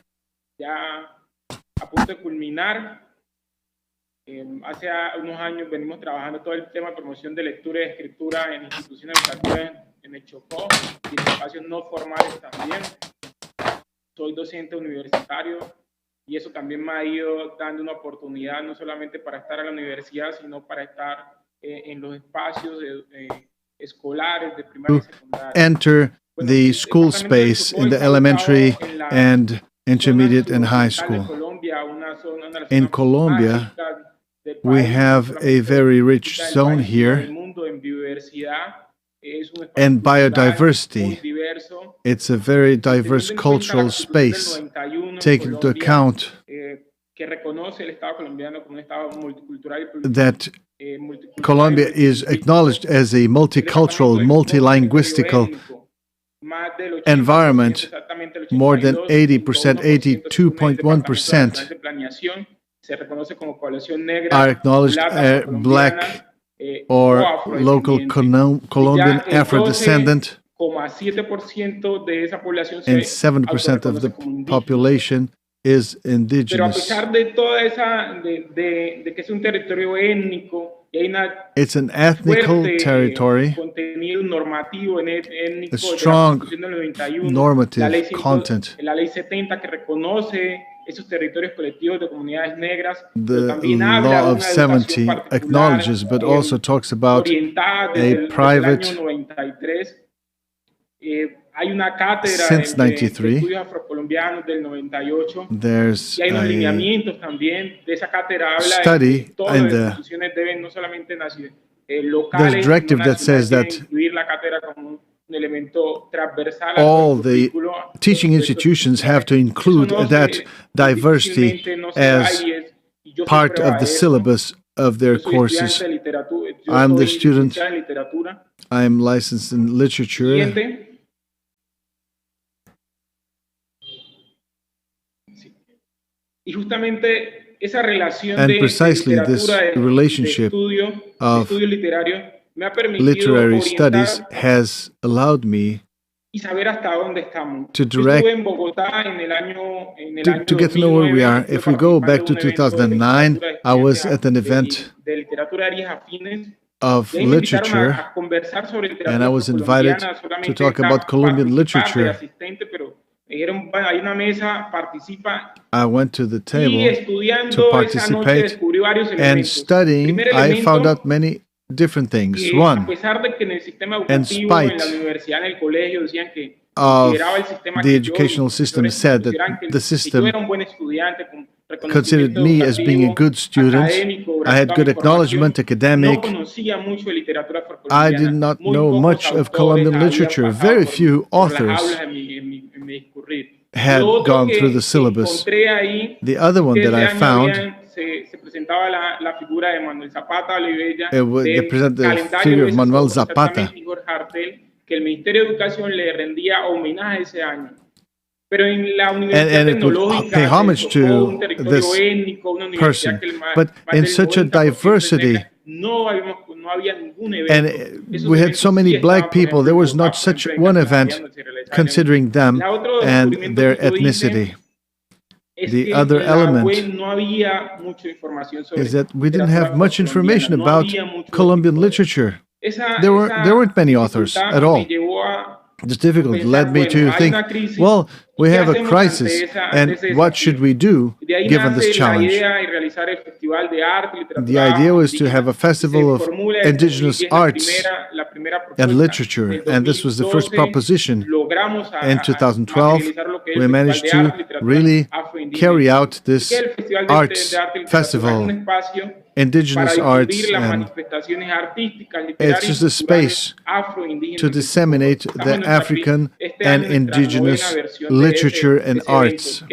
Hace unos años venimos trabajando todo el tema de promoción de lectura y escritura en instituciones educativas en el Chocó y en espacios no formales también. Soy docente universitario y eso también me ha ido dando una oportunidad no solamente para estar en la universidad, sino para estar en los espacios escolares de primaria y secundaria. Enter the school space in the elementary and intermediate and high school. In Colombia, we have a very rich zone here, and biodiversity. It's a very diverse cultural space, taking into account that Colombia is acknowledged as a multicultural, multilinguistical environment. More than 80%, 82.1% are acknowledged Black or local Colombian Afro-descendant, and 70% of the population is indigenous. It's an ethnical territory, a strong normative content. The law of 70 acknowledges, but also talks about a private, since 93, there's a study and there's a directive that says that all the teaching institutions have to include that diversity as part of the syllabus of their courses. I'm the student. I'm licensed in literature. And precisely this relationship of literary studies has allowed me to direct, to get to know where we are. If we go back to 2009, I was at an event of literature, and I was invited to talk about Colombian literature. I went to the table to participate, and studying, I found out many different things. One, in spite of the educational system said that the system considered me as being a good student. I had good acknowledgement, academic. I did not know much of Colombian literature. Very few authors had gone through the syllabus. The other one that I found, they present the figure of Manuel Zapata. And it would pay homage to this person. But in such a diversity había ningún evento. And we had so many black people, there was not such one event considering them and their ethnicity. The other element is that we didn't have much information about Colombian literature. There weren't many authors at all. This difficulty led me to think, well, we have a crisis, and what should we do given this challenge? The idea was to have a festival of indigenous arts and literature, and this was the first proposition. In 2012, we managed to really carry out this arts festival, indigenous arts, and it's just a space to disseminate the African and indigenous literature and arts.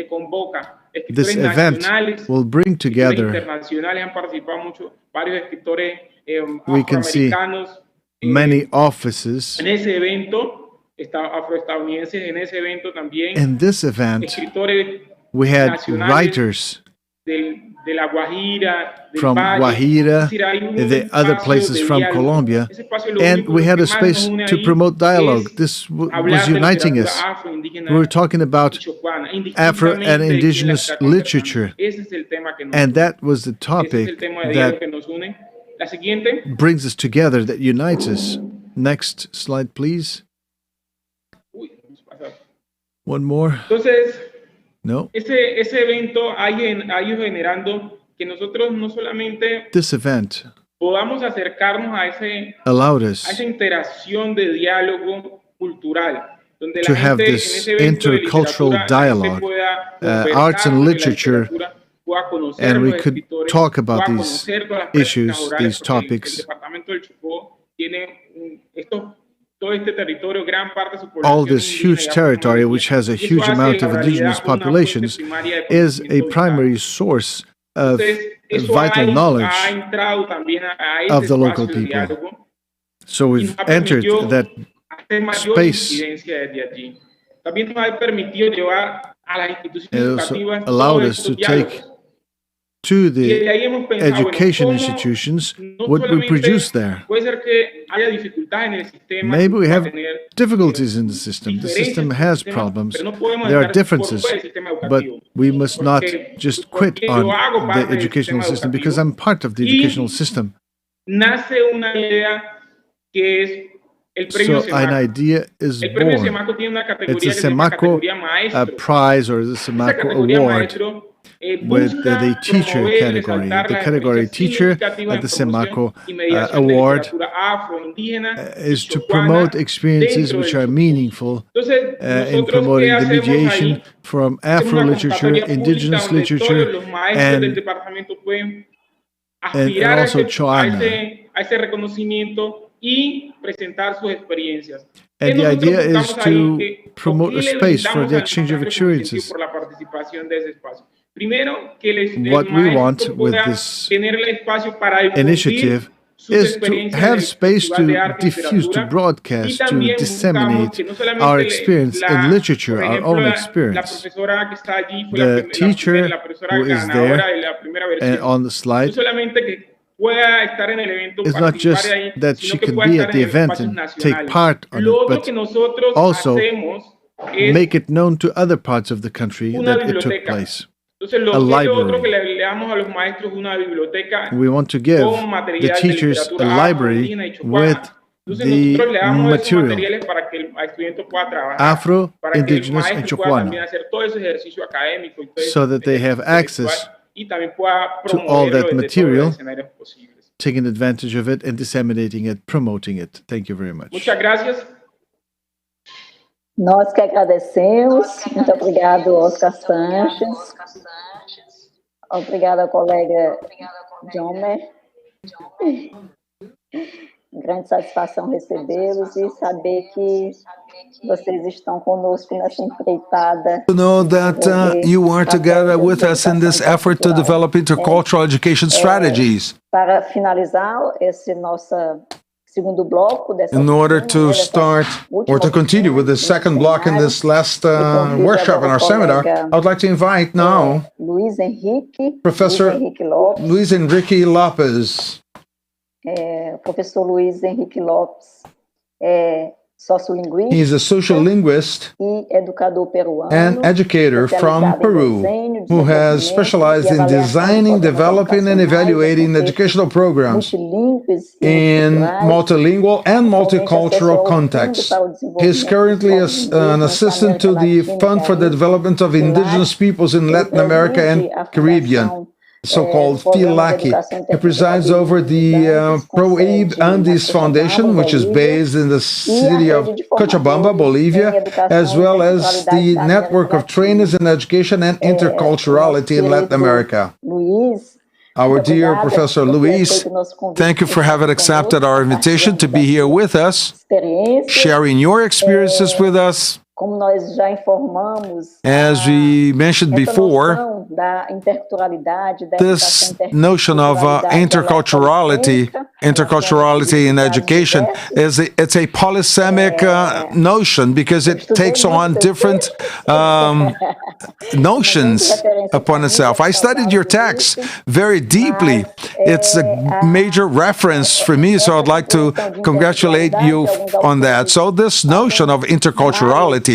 This event will bring together, we can see many offices. In this event, we had writers from Guajira, the other places from Colombia, and we had a space to promote dialogue. This was uniting us. We were talking about Afro and indigenous literature, and that was the topic that brings us together, that unites us. Next slide, please. One more. No. Ese evento ha ido generando que nosotros no solamente this event podamos acercarnos a esa interacción de diálogo cultural, donde to have this intercultural dialogue, arts and literature, and we could talk about these issues, these topics. All this huge territory, which has a huge amount of indigenous populations, is a primary source of vital knowledge of the local people. So we've entered that space. It also allowed us to take to the education institutions what we produce there. Maybe we have difficulties in the system. The system has problems. There are differences, but we must not just quit on the educational system, because I'm part of the educational system. So an idea is born. It's a SEMACO prize or the SEMACO award with the teacher category. The category teacher at the SEMACO award is to promote experiences which are meanful in promoting the mediation from Afro literature, indigenous literature, and also Choana. And the idea is to promote a space for the exchange of experiences. What we want with this initiative is to have space to diffuse, to broadcast, to disseminate our experience in literature, our own experience. The teacher who is there and on the slide is not just that she can be at the event and take part on it, but also make it known to other parts of the country that it took place. A library. We want to give the teachers a library with the material, Afro, Indigenous, and Chocuano, so that they have access to all that material, taking advantage of it and disseminating it, promoting it. Thank you very much. Nós que agradecemos. Muito obrigado, Oscar Sanches. Obrigada, colega Jomer. Grande satisfação recebê-los e saber que vocês estão conosco nessa empreitada. To know that you are together with us in this effort to develop intercultural education strategies. Para finalizar esse nosso segundo bloco dessa in order to start or to continue with the second block in this last workshop in our seminar, I would like to invite now Professor Luis Henrique Lopes. Professor Luiz Henrique Lopes é sociolinguista. He's a social linguist e educador peruano, and educator from Peru who has specialized in designing, developing, and evaluating educational programs in multilingual and multicultural contexts. He's currently an assistant to the Fund for the Development of Indigenous Peoples in Latin America and Caribbean, so-called FILAC. He presides over the Pro-Abe Andes Foundation, which is based in the city of Cochabamba, Bolivia, as well as the Network of Trainers in Education and Interculturality in Latin America. Our dear Professor Luis, thank you for having accepted our invitation to be here with us, sharing your experiences with us. As we mentioned before, this notion of interculturality in education it's a polysemic notion because it takes on different notions upon itself. I studied your text very deeply. It's a major reference for me, so I'd like to congratulate you on that. So this notion of interculturality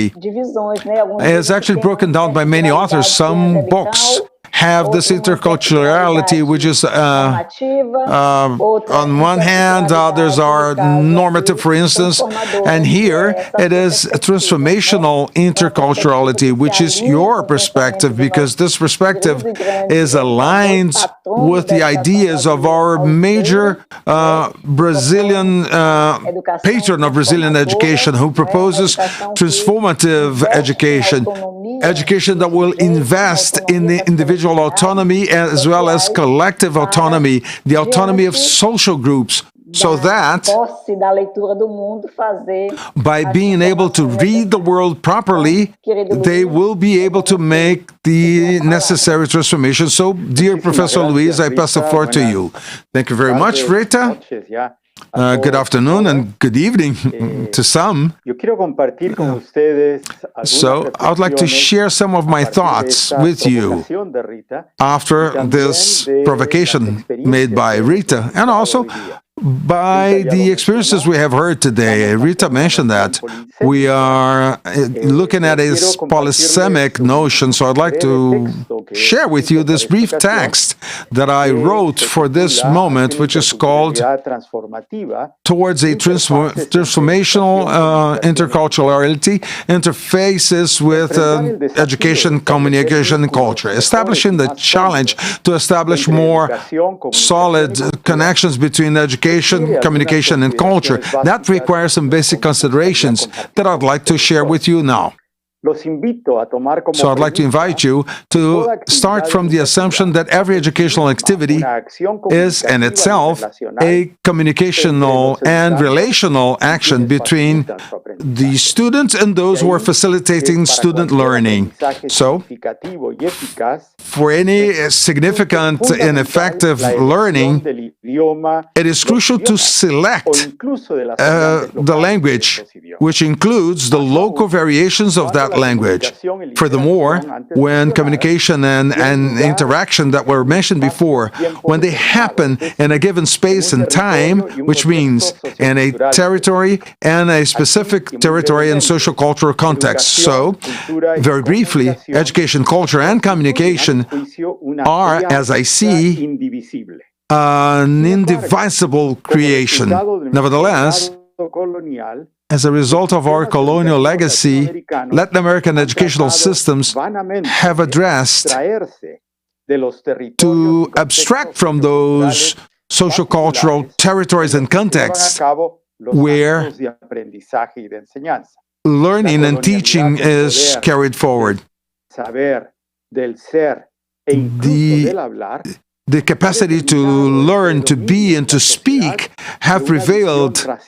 is actually broken down by many authors. Some books have this interculturality, which is on one hand, others are normative, for instance, and here it is transformational interculturality, which is your perspective, because this perspective is aligned with the ideas of our major Brazilian patron of Brazilian education, who proposes transformative education that will invest in the individual autonomy as well as collective autonomy, the autonomy of social groups, so that by being able to read the world properly, they will be able to make the necessary transformation. So, dear Professor Luis, I pass the floor to you. Thank you very much, Rita. Good afternoon and good evening to some. So, I would like to share some of my thoughts with you after this provocation made by Rita, and also by the experiences we have heard today. Rita mentioned that we are looking at a polysemic notion, so I'd like to share with you this brief text that I wrote for this moment, which is called Towards a Transformational Interculturality, Interfaces with Education, Communication, and Culture, establishing the challenge to establish more solid connections between education, communication, and culture. That requires some basic considerations that I'd like to share with you now. So I'd like to invite you to start from the assumption that every educational activity is in itself a communicational and relational action between the students and those who are facilitating student learning. So, for any significant and effective learning, it is crucial to select the language, which includes the local variations of that language. Furthermore, when communication and interaction that were mentioned before, when they happen in a given space and time, which means in a territory and a specific territory and social-cultural context. So, very briefly, education, culture, and communication are, as I see, an indivisible creation. Nevertheless, as a result of our colonial legacy, Latin American educational systems have addressed to abstract from those social-cultural territories and contexts where learning and teaching is carried forward. The capacity to learn, to be, and to speak have prevailed through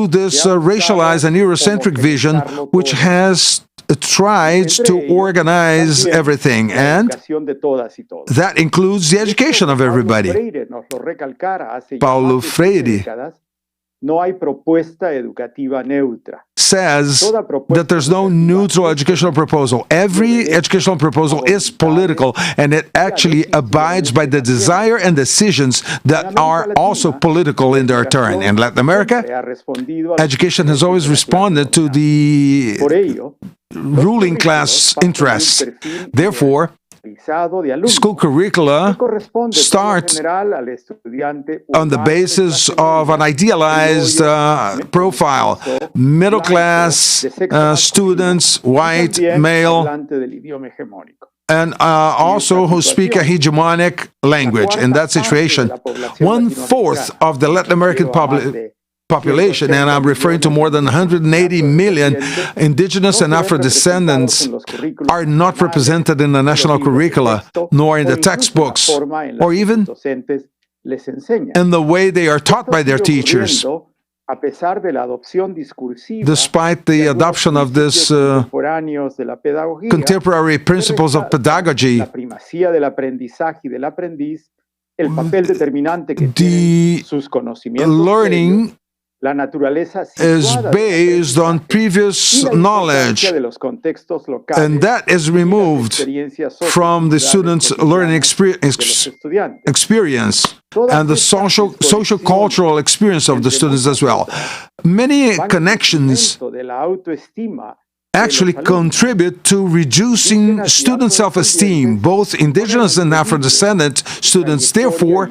this racialized and Eurocentric vision, which has tried to organize everything, and that includes the education of everybody. Paulo Freire says that there's no neutral educational proposal. Every educational proposal is political, and it actually abides by the desire and decisions that are also political in their turn. In Latin America, education has always responded to the ruling class interests. Therefore, school curricula start on the basis of an idealized profile. Middle class students, white, male, and also who speak a hegemonic language. In that situation, 1/4 of the Latin American population, and I'm referring to more than 180 million indigenous and Afro-descendants, are not represented in the national curricula, nor in the textbooks, or even in the way they are taught by their teachers. Despite the adoption of this contemporary principles of pedagogy, the learning is based on previous knowledge, and that is removed from the students' learning experience and the social cultural experience of the students as well. Many connections actually contribute to reducing student self-esteem, both indigenous and Afro-descendant students, therefore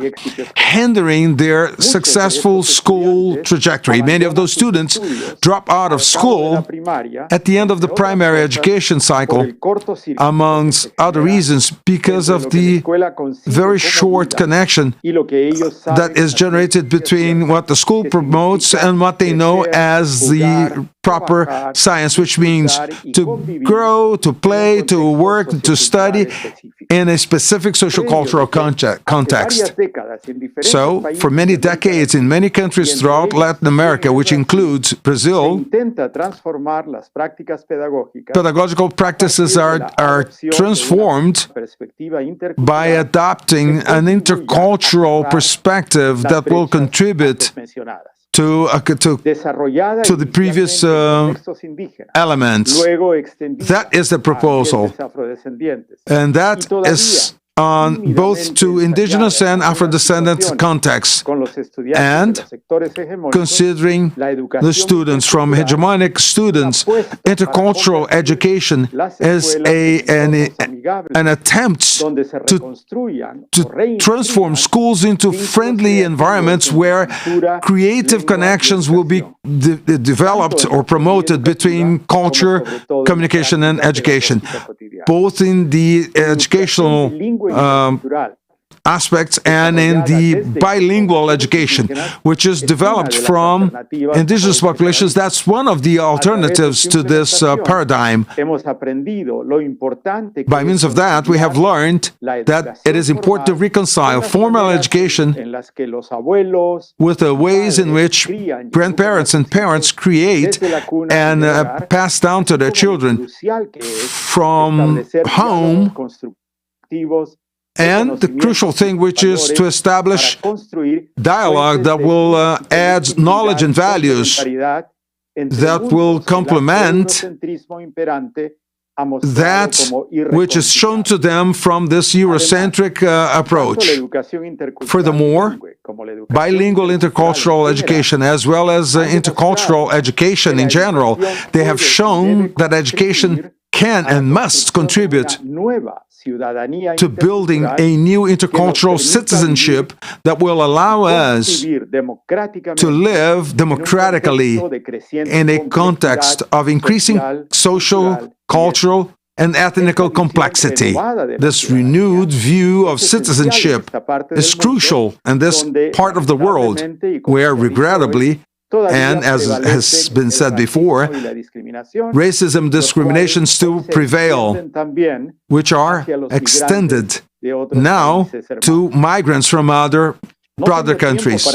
hindering their successful school trajectory. Many of those students drop out of school at the end of the primary education cycle, amongst other reasons, because of the very short connection that is generated between what the school promotes and what they know as the proper science, which means to grow, to play, to work, to study in a specific social cultural context. So, for many decades, in many countries throughout Latin America, which includes Brazil, pedagogical practices are transformed by adopting an intercultural perspective that will contribute to the previous elements. That is the proposal. And that is on both to indigenous and Afro-descendant contexts, and considering the students from hegemonic students, intercultural education is an attempt to transform schools into friendly environments where creative connections will be developed or promoted between culture, communication, and education, both in the educational aspects and in the bilingual education, which is developed from indigenous populations. That's one of the alternatives to this paradigm. By means of that, we have learned that it is important to reconcile formal education with the ways in which grandparents and parents create and pass down to their children from home, and the crucial thing, which is to establish dialogue that will add knowledge and values that will complement that which is shown to them from this Eurocentric approach. Furthermore, bilingual intercultural education, as well as intercultural education in general, they have shown that education can and must contribute to building a new intercultural citizenship that will allow us to live democratically in a context of increasing social, cultural, and ethnical complexity. This renewed view of citizenship is crucial in this part of the world where, regrettably, and as has been said before, racism, discrimination still prevail, which are extended now to migrants from other brother countries.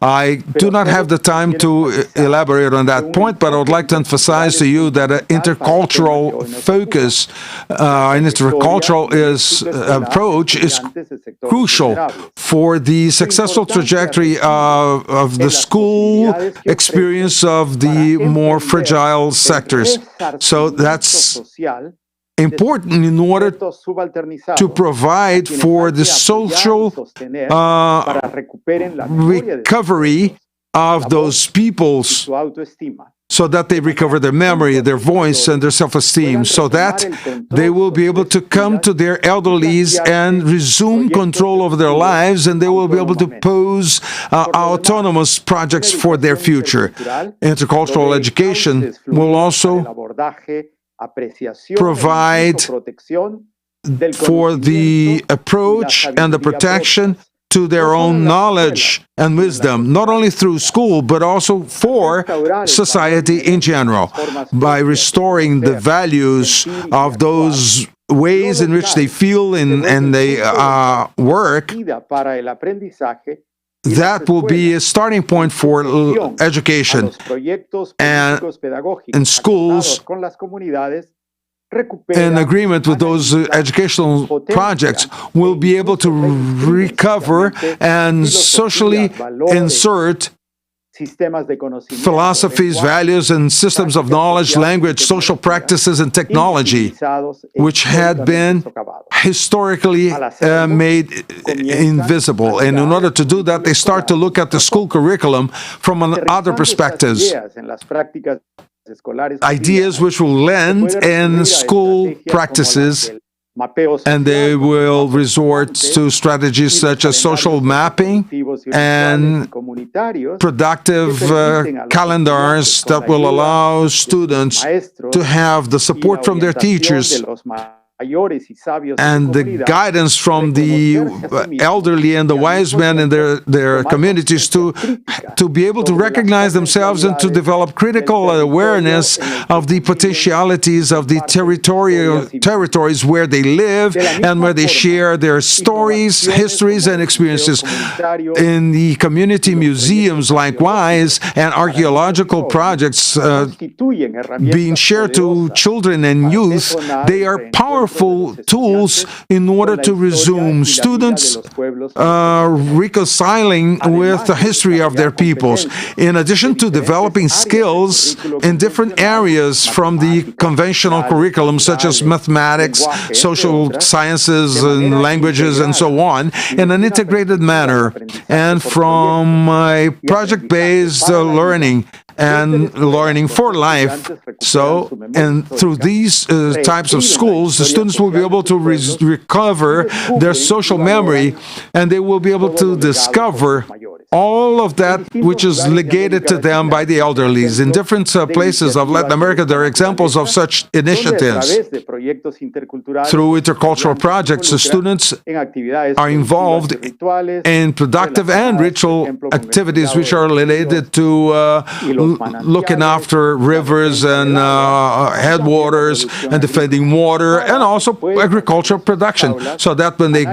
I do not have the time to elaborate on that point, but I would like to emphasize to you that an intercultural focus, an intercultural approach is crucial for the successful trajectory of the school experience of the more fragile sectors. So that's important in order to provide for the social recovery of those peoples, so that they recover their memory, their voice, and their self-esteem, so that they will be able to come to their elderlies and resume control over their lives, and they will be able to pose autonomous projects for their future. Intercultural education will also provide for the approach and the protection to their own knowledge and wisdom, not only through school, but also for society in general, by restoring the values of those ways in which they feel and they work. That will be a starting point for education, and in schools, in agreement with those educational projects, will be able to recover and socially insert philosophies, values, and systems of knowledge, language, social practices, and technology, which had been historically made invisible. And in order to do that, they start to look at the school curriculum from other perspectives. Ideas which will lend in school practices, and they will resort to strategies such as social mapping and productive calendars that will allow students to have the support from their teachers and the guidance from the elderly and the wise men in their communities to be able to recognize themselves and to develop critical awareness of the potentialities of the territories where they live and where they share their stories, histories, and experiences. In the community museums, likewise, and archaeological projects being shared to children and youth, they are powerful tools in order to resume students reconciling with the history of their peoples. In addition to developing skills in different areas from the conventional curriculum, such as mathematics, social sciences, and languages, and so on, in an integrated manner, and from a project-based learning and learning for life. So, and through these types of schools, the students will be able to recover their social memory, and they will be able to discover all of that which is legated to them by the elderlies. In different places of Latin America, there are examples of such initiatives. Through intercultural projects, the students are involved in productive and ritual activities which are related to looking after rivers and headwaters and defending water, and also agricultural production, so that when they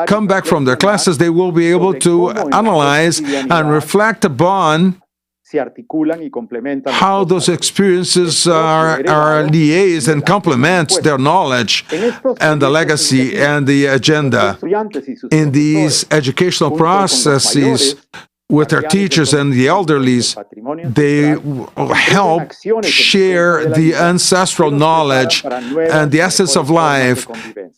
come back from their classes, they will be able to analyze and reflect upon how those experiences are liaised and complement their knowledge and the legacy and the agenda. In these educational processes, with their teachers and the elderlies, they help share the ancestral knowledge and the essence of life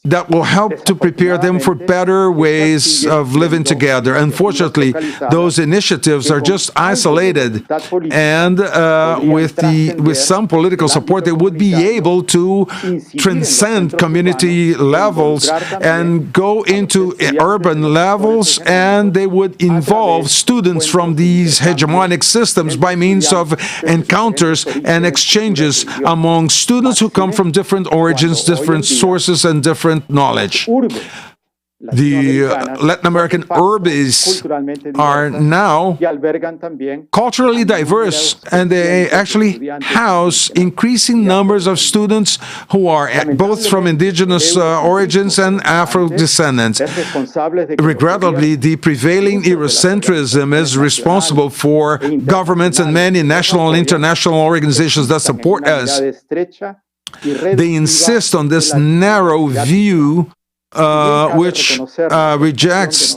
that will help to prepare them for better ways of living together. Unfortunately, those initiatives are just isolated, and with some political support, they would be able to transcend community levels and go into urban levels, and they would involve students from these hegemonic systems by means of encounters and exchanges among students who come from different origins, different sources, and different knowledge. The Latin American urbies are now culturally diverse, and they actually house increasing numbers of students who are both from indigenous origins and Afro-descendants. Regrettably, the prevailing Eurocentrism is responsible for governments and many national and international organizations that support us. They insist on this narrow view which rejects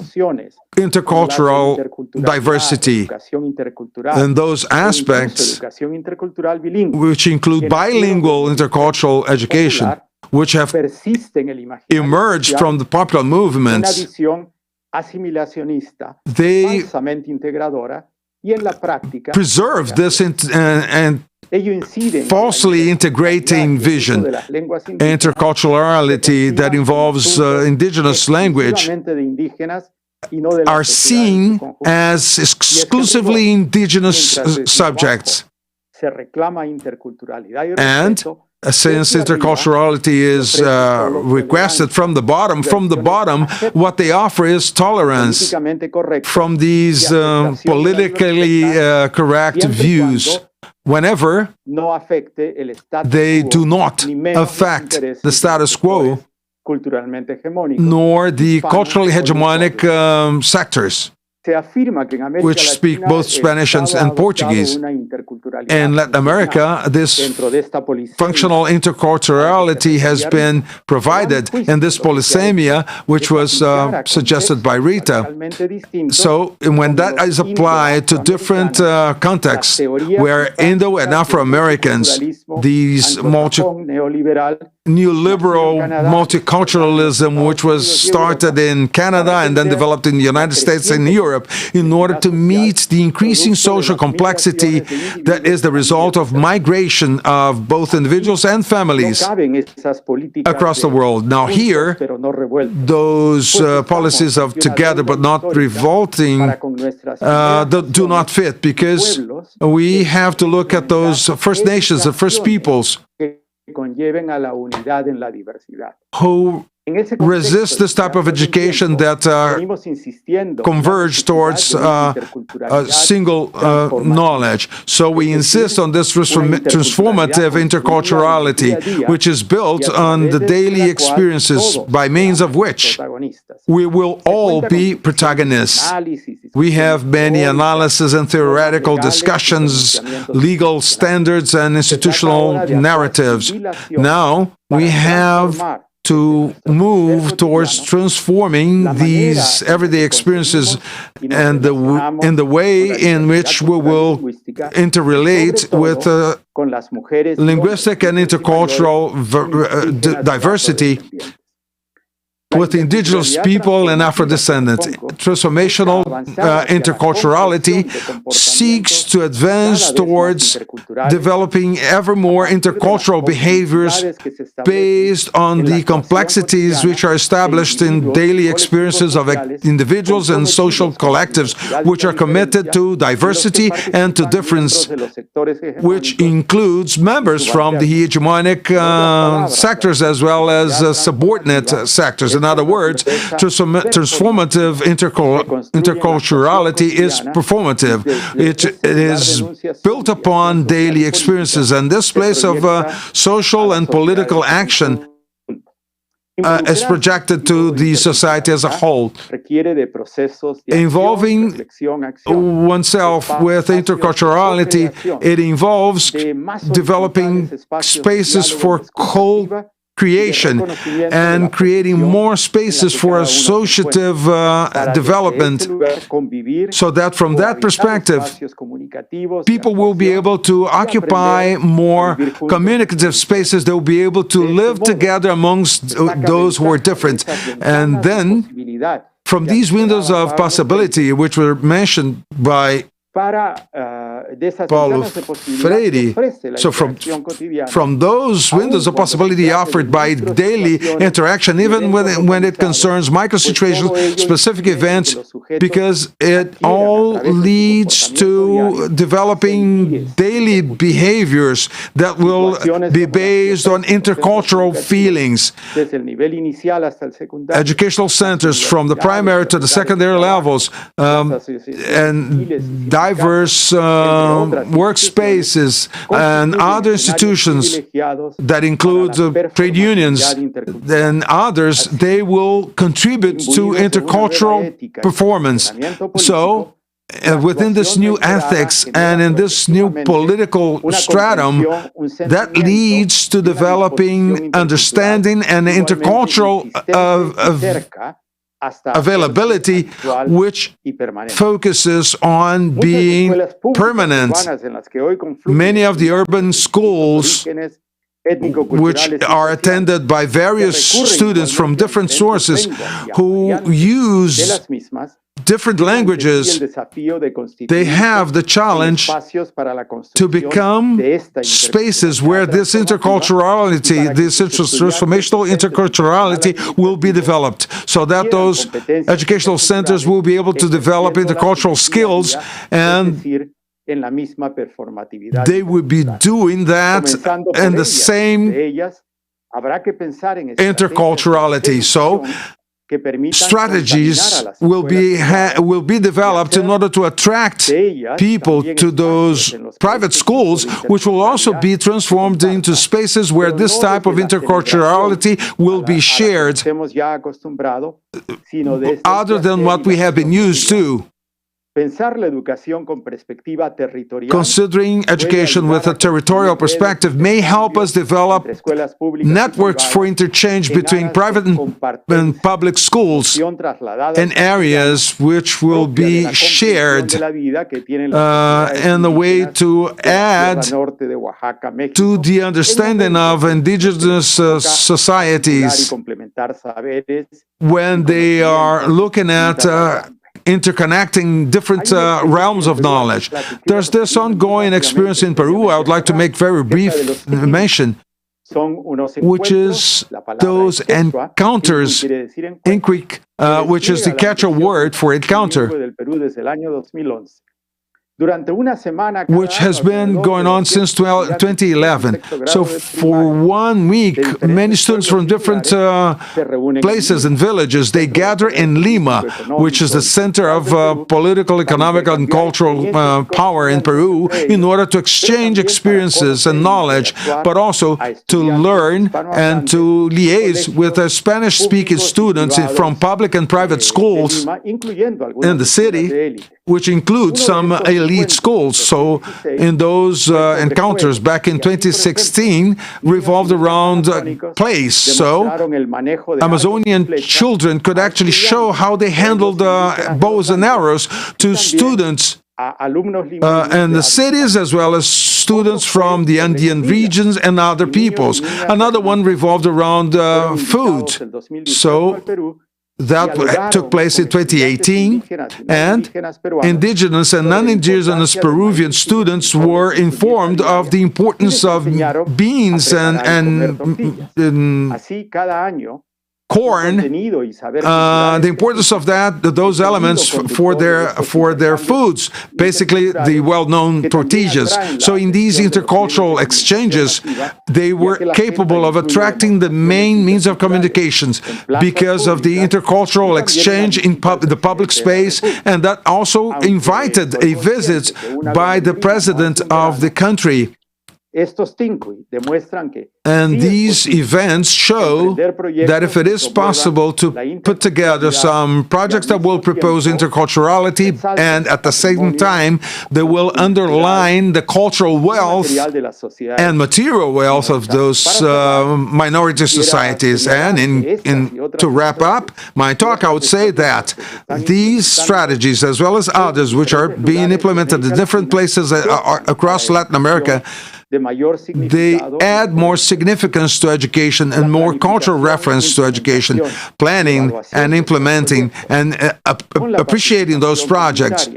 intercultural diversity. And those aspects, which include bilingual intercultural education, which have emerged from the popular movements, they preserve this and falsely integrating vision. Interculturality that involves indigenous language are seen as exclusively indigenous subjects. And since interculturality is requested from the bottom, what they offer is tolerance from these politically correct views, whenever they do not affect the status quo nor the culturally hegemonic sectors, which speak both Spanish and Portuguese. In Latin America, this functional interculturality has been provided in this polysemia, which was suggested by Rita. So when that is applied to different contexts, where Indo and Afro-Americans, these neoliberal multiculturalism, which was started in Canada and then developed in the United States and Europe, in order to meet the increasing social complexity that is the result of migration of both individuals and families across the world. Now here, those policies of together but not revolting do not fit, because we have to look at those First Nations, the First Peoples, who resist this type of education that converge towards single knowledge. So we insist on this transformative interculturality, which is built on the daily experiences by means of which we will all be protagonists. We have many analyses and theoretical discussions, legal standards and institutional narratives. Now we have to move towards transforming these everyday experiences and in the way in which we will interrelate with linguistic and intercultural diversity with indigenous people and Afro-descendants. Transformational interculturality seeks to advance towards developing ever more intercultural behaviors based on the complexities which are established in daily experiences of individuals and social collectives, which are committed to diversity and to difference, which includes members from the hegemonic sectors as well as subordinate sectors. In other words, transformative interculturality is performative. It is built upon daily experiences, and this place of social and political action is projected to the society as a whole. Involving oneself with interculturality, it involves developing spaces for co-creation and creating more spaces for associative development, so that from that perspective, people will be able to occupy more communicative spaces. They will be able to live together amongst those who are different. And then, from these windows of possibility, which were mentioned by Paulo Freire. So from those windows of possibility offered by daily interaction, even when it concerns micro-situations, specific events, because it all leads to developing daily behaviors that will be based on intercultural feelings. Educational centers from the primary to the secondary levels, and diverse workspaces and other institutions that include trade unions and others, they will contribute to intercultural performance. So, within this new ethics and in this new political stratum, that leads to developing understanding and intercultural availability, which focuses on being permanent. Many of the urban schools, which are attended by various students from different sources who use different languages, they have the challenge to become spaces where this interculturality, this transformational interculturality will be developed, so that those educational centers will be able to develop intercultural skills, and they will be doing that in the same interculturality. So strategies will be developed in order to attract people to those private schools, which will also be transformed into spaces where this type of interculturality will be shared, other than what we have been used to. Considering education with a territorial perspective may help us develop networks for interchange between private and public schools in areas which will be shared in a way to add to the understanding of indigenous societies when they are looking at interconnecting different realms of knowledge. There's this ongoing experience in Peru I would like to make very brief mention, which is those encounters in Greek, which is the Quechua word for encounter, which has been going on since 2011. So for 1 week, many students from different places and villages, they gather in Lima, which is the center of political, economic, and cultural power in Peru, in order to exchange experiences and knowledge, but also to learn and to liaise with Spanish-speaking students from public and private schools in the city, which includes some elite schools. So in those encounters back in 2016 revolved around place. So Amazonian children could actually show how they handled bows and arrows to students in the cities, as well as students from the Andean regions and other peoples. Another one revolved around food. So that took place in 2018, and indigenous and non-indigenous Peruvian students were informed of the importance of beans and corn, the importance of those elements for their foods, basically the well-known tortillas. So in these intercultural exchanges, they were capable of attracting the main means of communications because of the intercultural exchange in the public space, and that also invited a visit by the president of the country. And these events show that if it is possible to put together some projects that will propose interculturality, and at the same time they will underline the cultural wealth and material wealth of those minority societies. And to wrap up my talk, I would say that these strategies, as well as others which are being implemented in different places across Latin America, they add more significance to education and more cultural reference to education, planning and implementing and appreciating those projects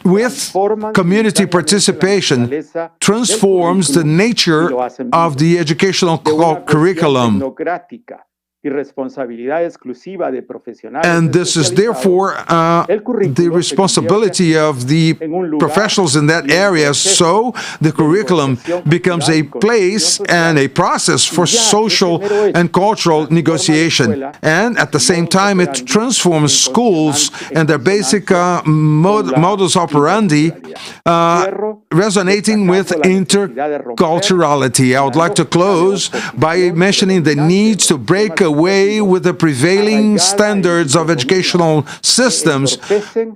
with community participation, transforms the nature of the educational curriculum. And this is therefore the responsibility of the professionals in that area. So the curriculum becomes a place and a process for social and cultural negotiation. And at the same time, it transforms schools and their basic modus operandi, resonating with interculturality. I would like to close by mentioning the need to break away with the prevailing standards of educational systems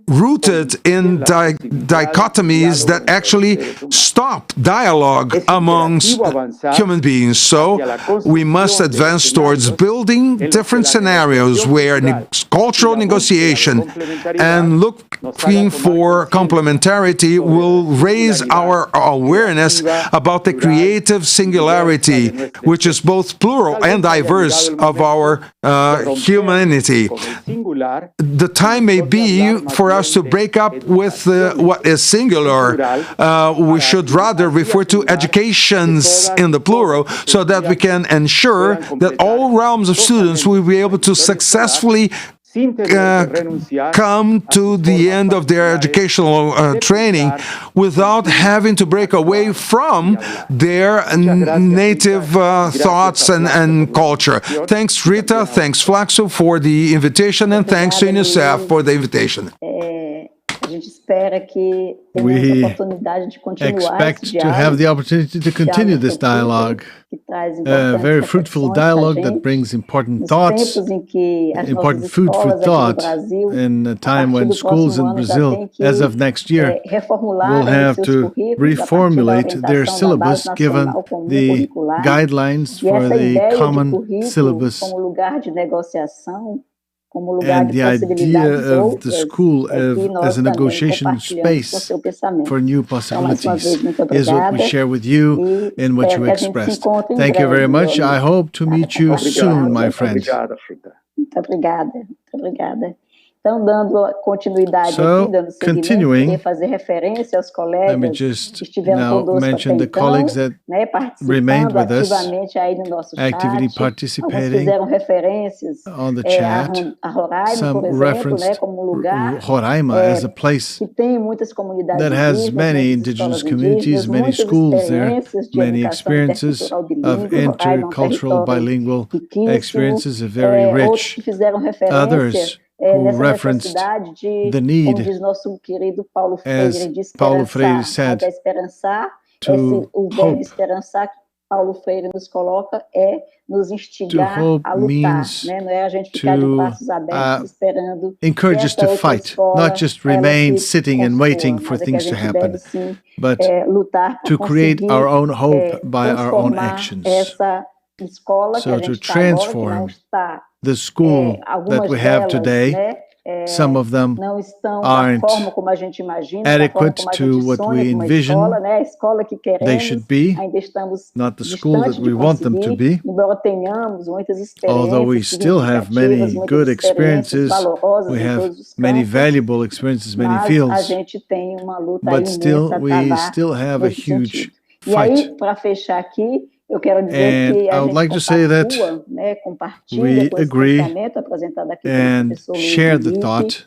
rooted in dichotomies that actually stop dialogue amongst human beings. So we must advance towards building different scenarios where cultural negotiation and looking for complementarity will raise our awareness about the creative singularity, which is both plural and diverse of our humanity. The time may be for us to break up with what is singular. We should rather refer to educations in the plural so that we can ensure that all realms of students will be able to successfully come to the end of their educational training without having to break away from their native thoughts and culture. Thanks, Rita. Thanks, Flaxo, for the invitation, and thanks to UNICEF for the invitation. We expect to have the opportunity to continue this dialogue, a very fruitful dialogue that brings important thoughts, important food for thought in a time when schools in Brazil, as of next year, will have to reformulate their syllabus given the guidelines for the common syllabus. And the idea of the school as a negotiation space for new possibilities is what we share with you and what you expressed. Thank you very much. I hope to meet you soon, my friends. Então, dando continuidade so, aqui, dando seguimento, queria fazer referência aos colegas que estiveram conosco até então, né, participando ativamente aí no nosso chat. Alguns fizeram referências a Roraima, por exemplo, né, como um lugar que tem muitas comunidades has many indigenous communities, many schools there, many experiences of intercultural bilingual experiences, are very rich. Others who referenced the need, as Paulo Freire said, to hope. Paulo Freire nos coloca nos instigar a lutar, né? Não é a gente ficar de braços abertos esperando. Encourage us to fight, not just remain sitting and waiting for things to happen, but to create our own hope by our own actions. So to transform the school that we have today, some of them aren't adequate to what we envision they should be, not the school that we want them to be, although we still have many good experiences, we have many valuable experiences, many fields, but still we still have a huge fight. And I would like to say that we agree and share the thought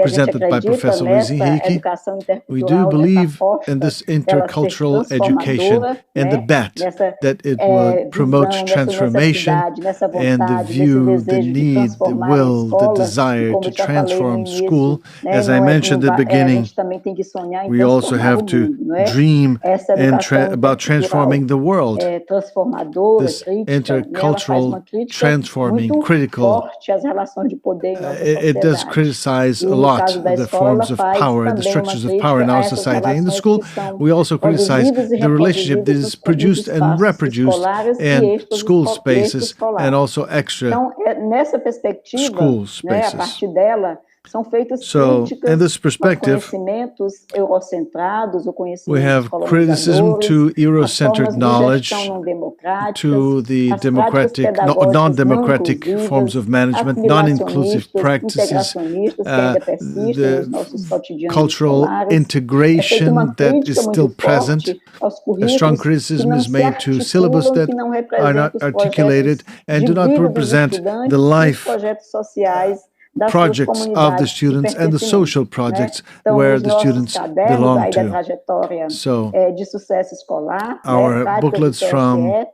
presented by Professor Luiz Henrique. We do believe in this intercultural education and the bet that it would promote transformation and the view, the need, the will, the desire to transform school. As I mentioned at the beginning, we also have to dream and about transforming the world. This intercultural transforming, critical, it does criticize a lot the forms of power and the structures of power in our society. In the school, we also criticize the relationship that is produced and reproduced in school spaces and also extra school spaces. So, in this perspective, we have criticism to Euro-centered knowledge, to the democratic, non-democratic forms of management, non-inclusive practices, the cultural integration that is still present. A strong criticism is made to syllabus that are not articulated and do not represent the life projects of the students and the social projects where the students belong to. So, our booklets from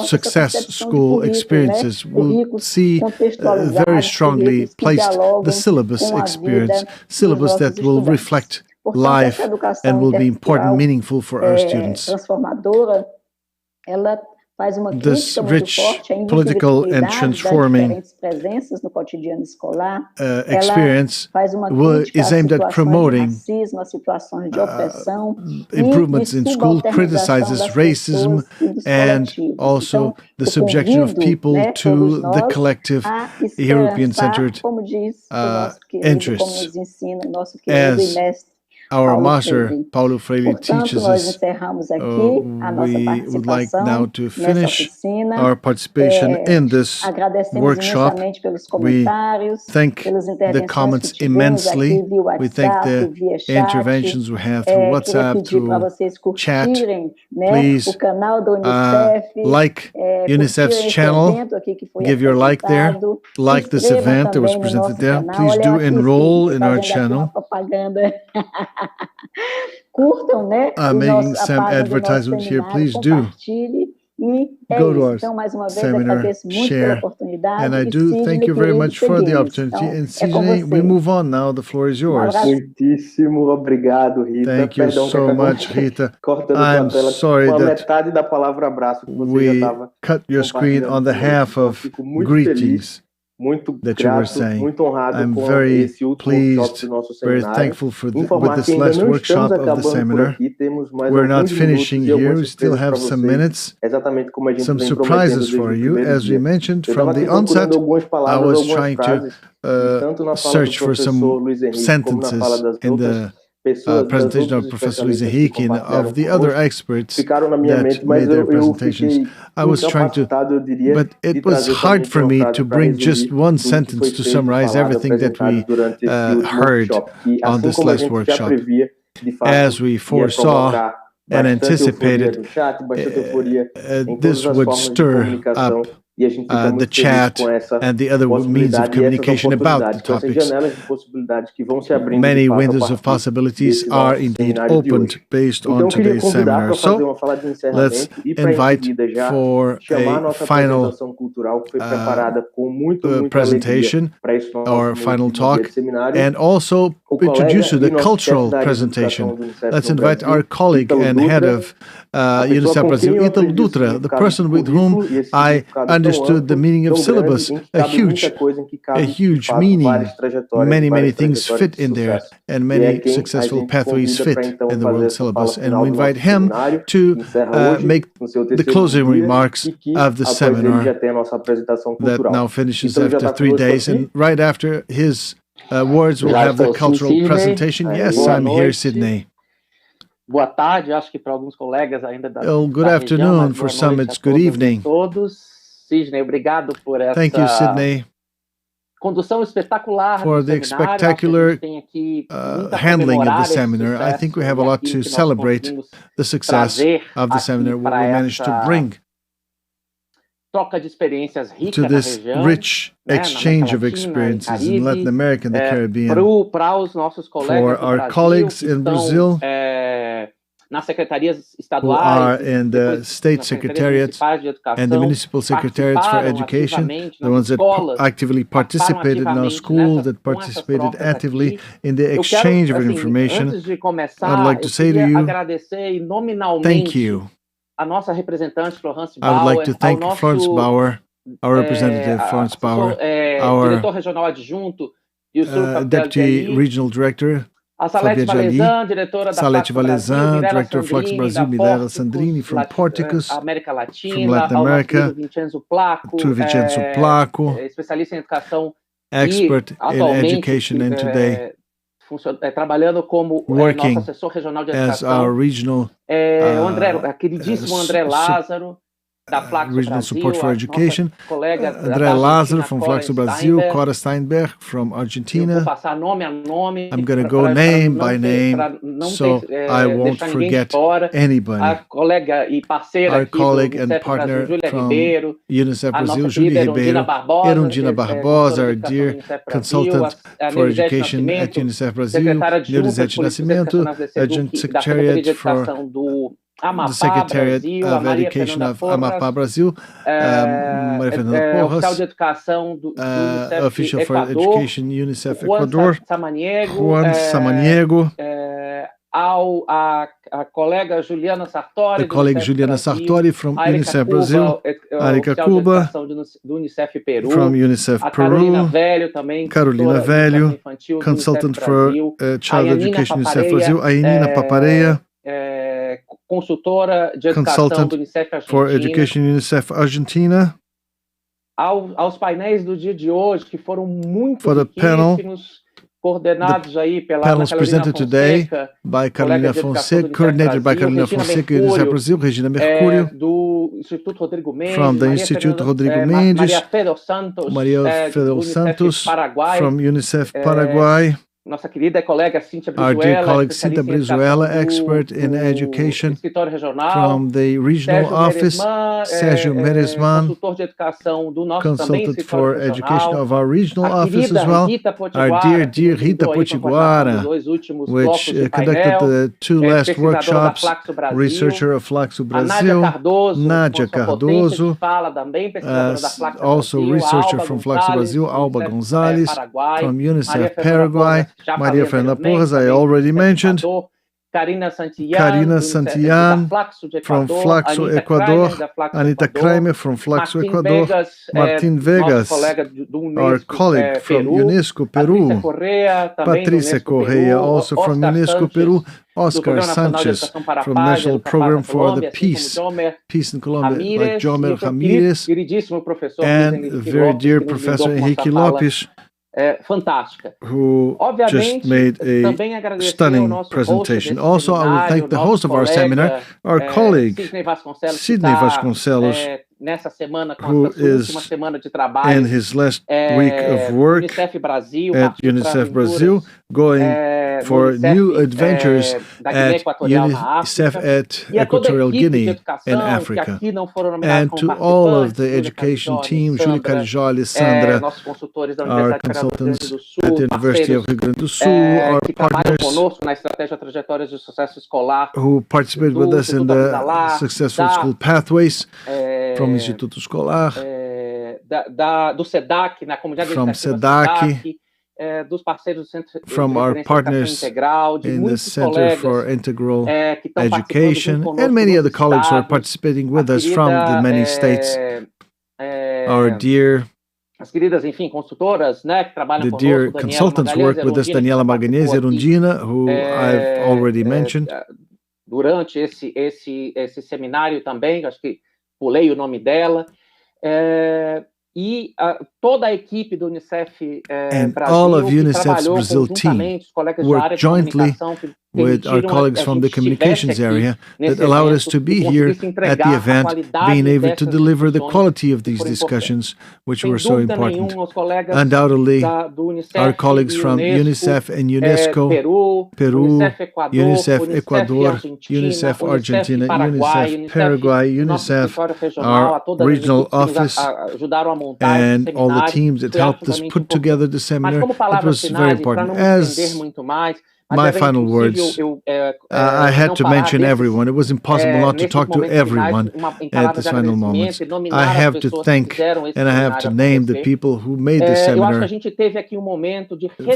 success school experiences will see very strongly placed the syllabus experience, syllabus that will reflect life and will be important, meaningful for our students. This rich political and transforming experience is aimed at promoting improvements in school, criticizes racism and also the subjection of people to the collective European-centered interests. As our master, Paulo Freire, teaches us, we would like now to finish our participation in this workshop. We thank the comments immensely. We thank the interventions we have through WhatsApp, through chat. Please like UNICEF's channel, give your like there, like this event that was presented there. Please do enroll in our channel. I'm making some advertisement here. Please do go to our seminar, share. And I do thank you very much for the opportunity. And Sidney, we move on now. The floor is yours. Muitíssimo obrigado, Rita. Thank you so much, Rita. I'm sorry that we cut your screen on the half of greetings that you were saying. I'm very pleased, very thankful with this last workshop of the seminar. We're not finishing here. We still have some minutes, some surprises for you. As we mentioned from the onset, I was trying to search for some sentences in the presentation of Professor Luiz Henrique and of the other experts that made their presentations. I was trying to, but it was hard for me to bring just one sentence to summarize everything that we heard on this last workshop. As we foresaw and anticipated, this would stir up the chat and the other means of communication about the topics. Many windows of possibilities are indeed opened based on today's seminar. So let's invite for a final presentation or final talk, and also introduce you the cultural presentation. Let's invite our colleague and head of UNICEF Brasil, Ítalo Dutra, the person with whom I understood the meaning of syllabus, a huge meaning. Many things fit in there, and many successful pathways fit in the world syllabus. And we invite him to make the closing remarks of the seminar that now finishes after 3 days. And right after his words, we'll have the cultural presentation. Yes, I'm here, Sidney. Boa tarde, acho que para alguns colegas ainda da good afternoon, for some it's good evening. Sidney, obrigado por essa Thank you, Sidney, condução espetacular for the spectacular handling of the seminar. I think we have a lot to celebrate the success of the seminar, what we managed to bring to this rich exchange of experiences in Latin America and the Caribbean. For our colleagues in Brazil who are in the state secretariats and the municipal secretariats for education, the ones that actively participated in our school, that participated actively in the exchange of information, I'd like to say to you, thank you. I would like to thank Florence Bauer, our representative, Florence Bauer, our Deputy Regional Director, Fabia Jali, Salete Valezan, Director of Flux Brasil, Milena Sandrini from Porticus, from Latin America, to Vincenzo Placo, expert in education and today trabalhando como working nosso assessor regional de as educação. our regional Queridíssimo André Lázaro, da Flaxo regional Brasil, support for education, colega André Lázaro from Flaxo Brasil, Cora Steinberg from Eu vou Argentina. passar nome a nome. I'm going to go name by name, so I won't forget anybody. A colega e parceira Our aqui colleague do and UNICEF partner Brasil, Júlia from Ribeiro, UNICEF a Brasil, nossa Júlia querida Ribeiro, Erundina Barbosa, our consultora de dear educação do UNICEF Brasil, consultant a for Nelisete education at Nascimento, UNICEF Brasil, secretária adjunta de Nelisete Políticas Nascimento, Educacionais da Adjunct da Secretaria Secretariat de for Educação do the Amapá Secretariat Brasil, a of Maria Education Fernanda of Porras, Amapá Brasil, Maria Fernanda oficial Porras, de educação do UNICEF official for Equador, education UNICEF Juan Ecuador, Samaniego, Juan Samaniego, a colega Juliana Sartori, the colleague Juliana Sartori from UNICEF Brazil, Arika Cuba, Cuba do UNICEF Peru, from UNICEF a Peru, Carolina Velho também, Carolina Velho, infantil, consultant UNICEF for Brasil, Child a Yanina Education UNICEF Papareia, Brazil, Ainina Papareia, consultora de educação consultant do UNICEF for Argentina, Education UNICEF Argentina, aos painéis do dia de hoje, que foram muito for the panel, coordenados aí pela panels Carolina presented today Fonseca, by colega Carolina de educação do Fonseca, UNICEF coordinated by Brasil, Carolina Regina Fonseca, UNICEF Brasil, Regina Mercúrio, do Instituto Rodrigo Mendes, from the Maria Institute Fernanda, Rodrigo Mendes, Maria Fedel Santos, Maria Fidel do UNICEF Santos Paraguai, from UNICEF Paraguay, nossa querida colega Cíntia our dear Brizuela, colleague Cinta Brizuela, expert in education escritório regional, from the regional Sérgio office, Meresman, Sérgio Meresman, consultor de educação do nosso também consultant escritório for regional, education of our regional a office querida as well, Rita our Potiguara, dear Rita Potiguara, which conducted the two last workshops, researcher of Flaxo Brasil, Nádia Cardoso, also researcher from Flaxo Brasil, Alba Gonzalez, from UNICEF Paraguay, Maria Fernanda Porras, I already mentioned, Karina Santillan from Flaxo, Ecuador, Anita Kramer from Flaxo, Ecuador, Martin Vegas, our colleague from UNESCO, Peru, Patrícia Correa, also from UNESCO, Peru, Oscar Sanchez from National Program for the Peace in Colombia, like Jomer Ramirez, and very dear Professor Henrique Lopes, fantástica. Who just made a stunning presentation. Also, I would thank the host of our seminar, our colleague, Sidney Vasconcelos, nessa semana, who is in his last week of work at UNICEF Brasil, going for new adventures at UNICEF at Equatorial Guinea in Africa. And to all of the education team, Júlia Carijoli, Sandra, our consultants at the University of Rio Grande do Sul, our partners who participate with us in the Successful School Pathways from Instituto Escolar, do SEDAC, na comunidade from SEDAC, dos parceiros do Centro from our partners in the Center for Integral Education, and many other colleagues who are participating with us from the many states. Our dear the dear consultants who work with us, Daniela Magalhães, Erundina, who I've already mentioned. Durante esse seminário também, acho que pulei o nome dela, e toda a equipe do UNICEF Brasil, all of UNICEF's Brazil team worked jointly with our colleagues from the communications area that allowed us to be here at the event, being able to deliver the quality of these discussions, which were so important. Undoubtedly, our colleagues from UNICEF and UNESCO, Peru, UNICEF Ecuador, UNICEF Argentina, UNICEF Paraguay, UNICEF, our regional office, and all the teams that helped us put together the seminar. It was very important. As my final words, I had to mention everyone. It was impossible not to talk to everyone at this final moment. I have to thank and I have to name the people who made the seminar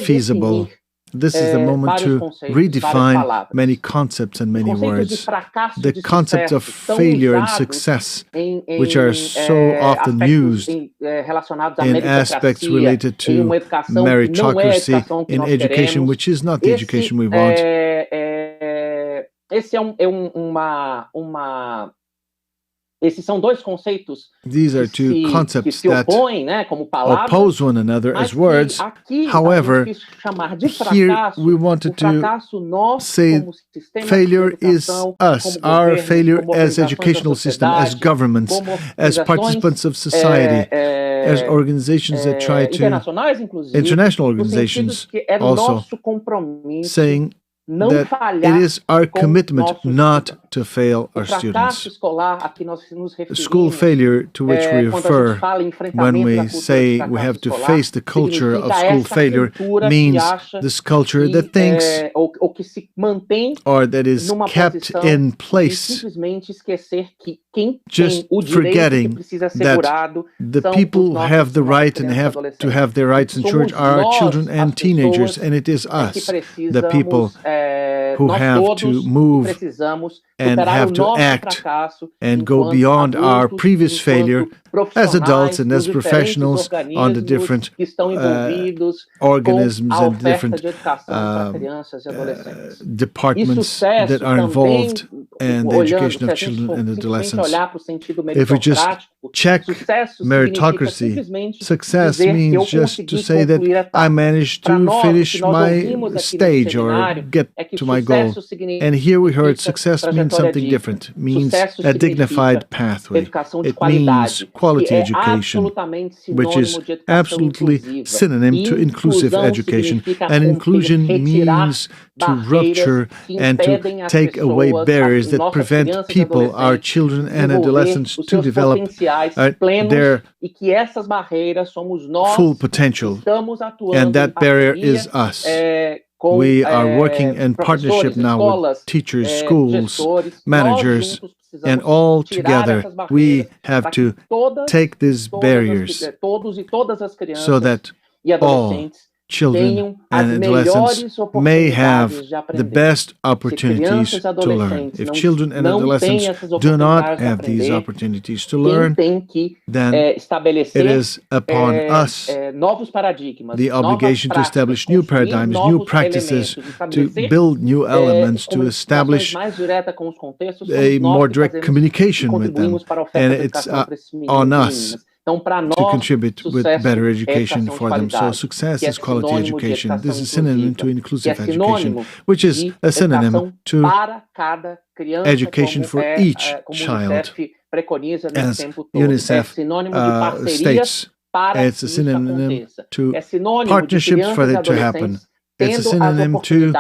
feasible. This is the moment to redefine many concepts and many words. The concepts of failure and success, which are so often used in aspects related to meritocracy in education, which is not the education we want. Esse esses são dois conceitos These are two concepts que se opõem, né, como palavras, oppose one another as words. However, here we wanted to say failure is us, our failure as educational system, as governments, as participants of society, as organizations that try to, international organizations also, saying that it is our commitment not to fail our students. School failure, to which we refer when we say we have to face the culture of school failure, means this culture that thinks or that is kept in place, just forgetting that the people who have the right and have to have their rights ensured are our children and teenagers, and it is us, the people who have to move and have to act and go beyond our previous failure as adults and as professionals on the different organisms and different departments that are involved in the education of children and adolescents. If we just check meritocracy, success means just to say that I managed to finish my stage or get to my goal. And here we heard success means something different, means a dignified pathway. It means quality education, which is absolutely synonym to inclusive education. And inclusion means to rupture and to take away barriers that prevent people, our children and adolescents, to develop their full potential. And that barrier is us. We are working in partnership now with teachers, schools, managers, and all together we have to take these barriers so that all children and adolescents may have the best opportunities to learn. If children and adolescents do not have these opportunities to learn, then it is upon us the obligation to establish new paradigms, new practices, to build new elements, to establish a more direct communication with them. And it's on us to contribute with better education for them. So success is quality education. This is synonym to inclusive education, which is a synonym to education for each child. As UNICEF states, it's a synonym to partnerships for that to happen. It's a synonym to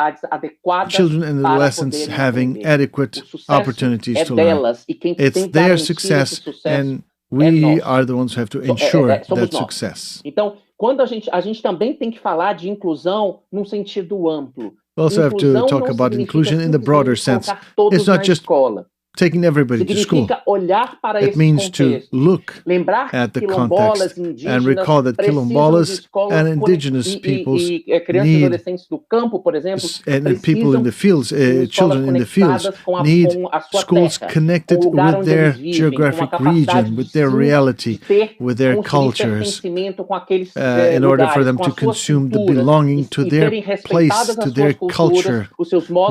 children and adolescents having adequate opportunities to learn. It's their success, and we are the ones who have to ensure that success. Então, quando a gente também tem que falar de inclusão num sentido amplo. We also have to talk about inclusion in the broader sense. It's not just taking everybody to school. It means to look at the context and recall that quilombolas and indigenous peoples need, and people in the fields, children in the fields, need schools connected with their geographic region, with their reality, with their cultures, in order for them to consume the belonging to their place, to their culture,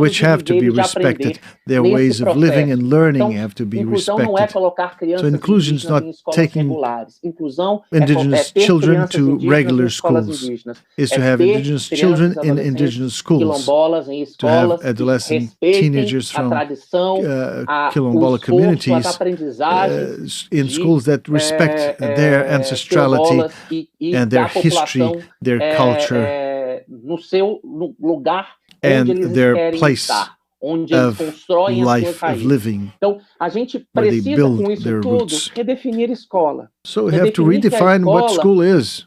which have to be respected. Their ways of living and learning have to be respected. So inclusion is not taking indigenous children to regular schools. It's to have indigenous children in indigenous schools, to have adolescent teenagers from quilombola communities in schools that respect their ancestrality and their history, their culture, and their place of life, of living, where they build their roots. So we have to redefine what school is.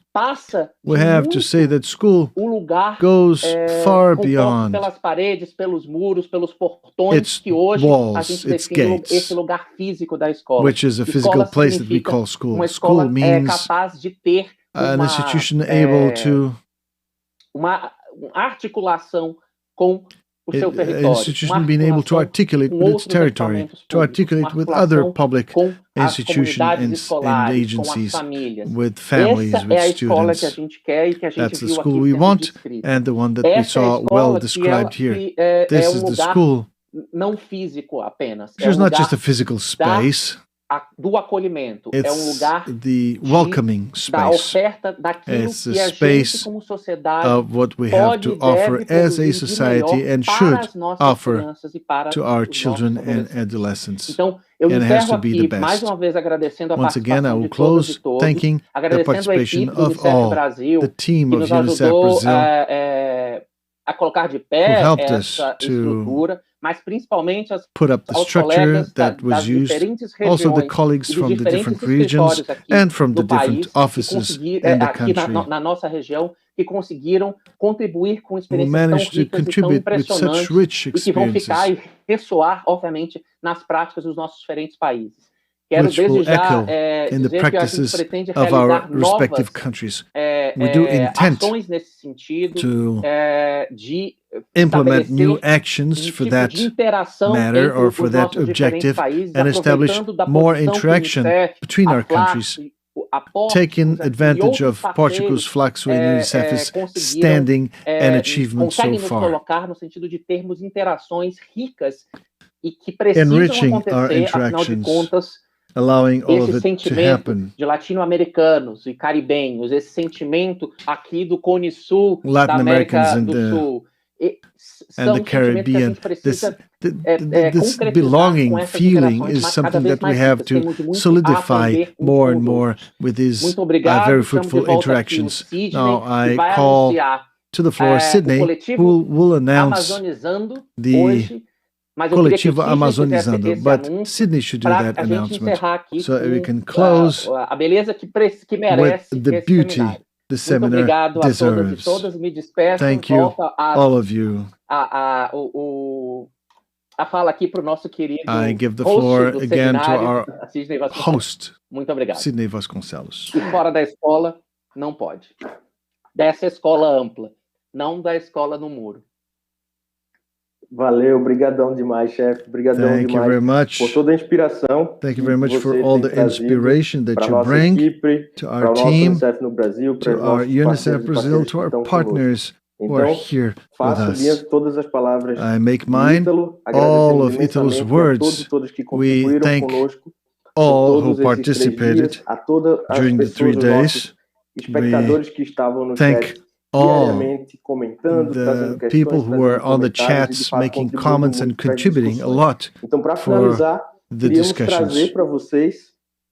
We have to say that school goes far beyond its walls, its gates, which is a physical place that we call school. School means an institution able to an institution being able to articulate with its territory, to articulate with other public institutions and agencies, with families, with students. That's the school we want, and the one that we saw well described here. This is the school, which is not just a physical space. do acolhimento. É lugar the welcoming space. Da oferta daquilo que a gente como sociedade of what we have to offer as a society and should offer to our children and adolescents. Então, eu encerro aqui mais uma vez agradecendo a Once again, I participação will de todos close e todos, thanking the participation of all, Brasil, the team que of nos UNICEF ajudou Brazil, a colocar de pé who helped essa us estrutura, mas principalmente put up the structure that was used, also the colleagues from the different regions and from the different offices in the country na nossa região, que conseguiram contribuir com who experiências tão managed to ricas e tão contribute with impressionantes such rich e que vão ficar experiences, e ressoar, obviamente, nas práticas dos nossos diferentes países. Quero which will desde já echo in the dizer que a gente practices pretende of our realizar respective novas countries. We do intend ações nesse sentido to de implement estabelecer new actions for tipo that de interação matter entre or for os that nossos diferentes objective países, and establish aproveitando da more posição que o interaction UNICEF, between a our countries, FLAC, a Portos, taking e advantage outros of Portugal's parceiros Flaxo and UNICEF's conseguiram, standing and achievement so conseguem nos far, colocar no sentido de termos interações ricas e que precisam enriching our acontecer, afinal de interactions, contas, allowing all of esse it to sentimento happen. de latino-americanos e caribenhos, esse sentimento aqui do Cone Sul, da Latin América Americans do Sul, and the Caribbean, this belonging feeling is something that we have to solidify more and more with these very fruitful interactions. Now I call to the floor Sydney, who will announce the Coletivo Amazonizando, but Sydney should do that announcement so we can close a beleza que with merece the beauty the seminar deserves. Thank you, all of you. A fala aqui para o nosso querido I give the floor host do again to seminário, our Sidney Vasconcelos. host, Muito obrigado. Sidney Vasconcelos. E fora da escola, não pode. Dessa escola ampla, não da escola no muro. Valeu, brigadão demais, chefe. Brigadão Thank you very demais much. por toda a inspiração. Thank you very much que for você all tem the trazido inspiration that para you nossa bring equipe, to para our o nosso team, UNICEF no Brasil, para to os our nossos UNICEF parceiros e Brazil, parceiras to que our estão conosco. partners who are Então, here with faço us. minhas todas as palavras I make de mine Ítalo, all of agradecemos Italo's imensamente a words. todos que We contribuíram thank conosco all por who todos esses 3 participated dias, a todas as during the 3 pessoas, os days. nossos espectadores que estavam no Thank chat all diariamente, comentando, trazendo the questões, people who are trazendo on the comentários e, de chats, fato, making contribuindo comments and muito para as contributing a discussões. lot Então, para for finalizar, the queríamos trazer discussions. para vocês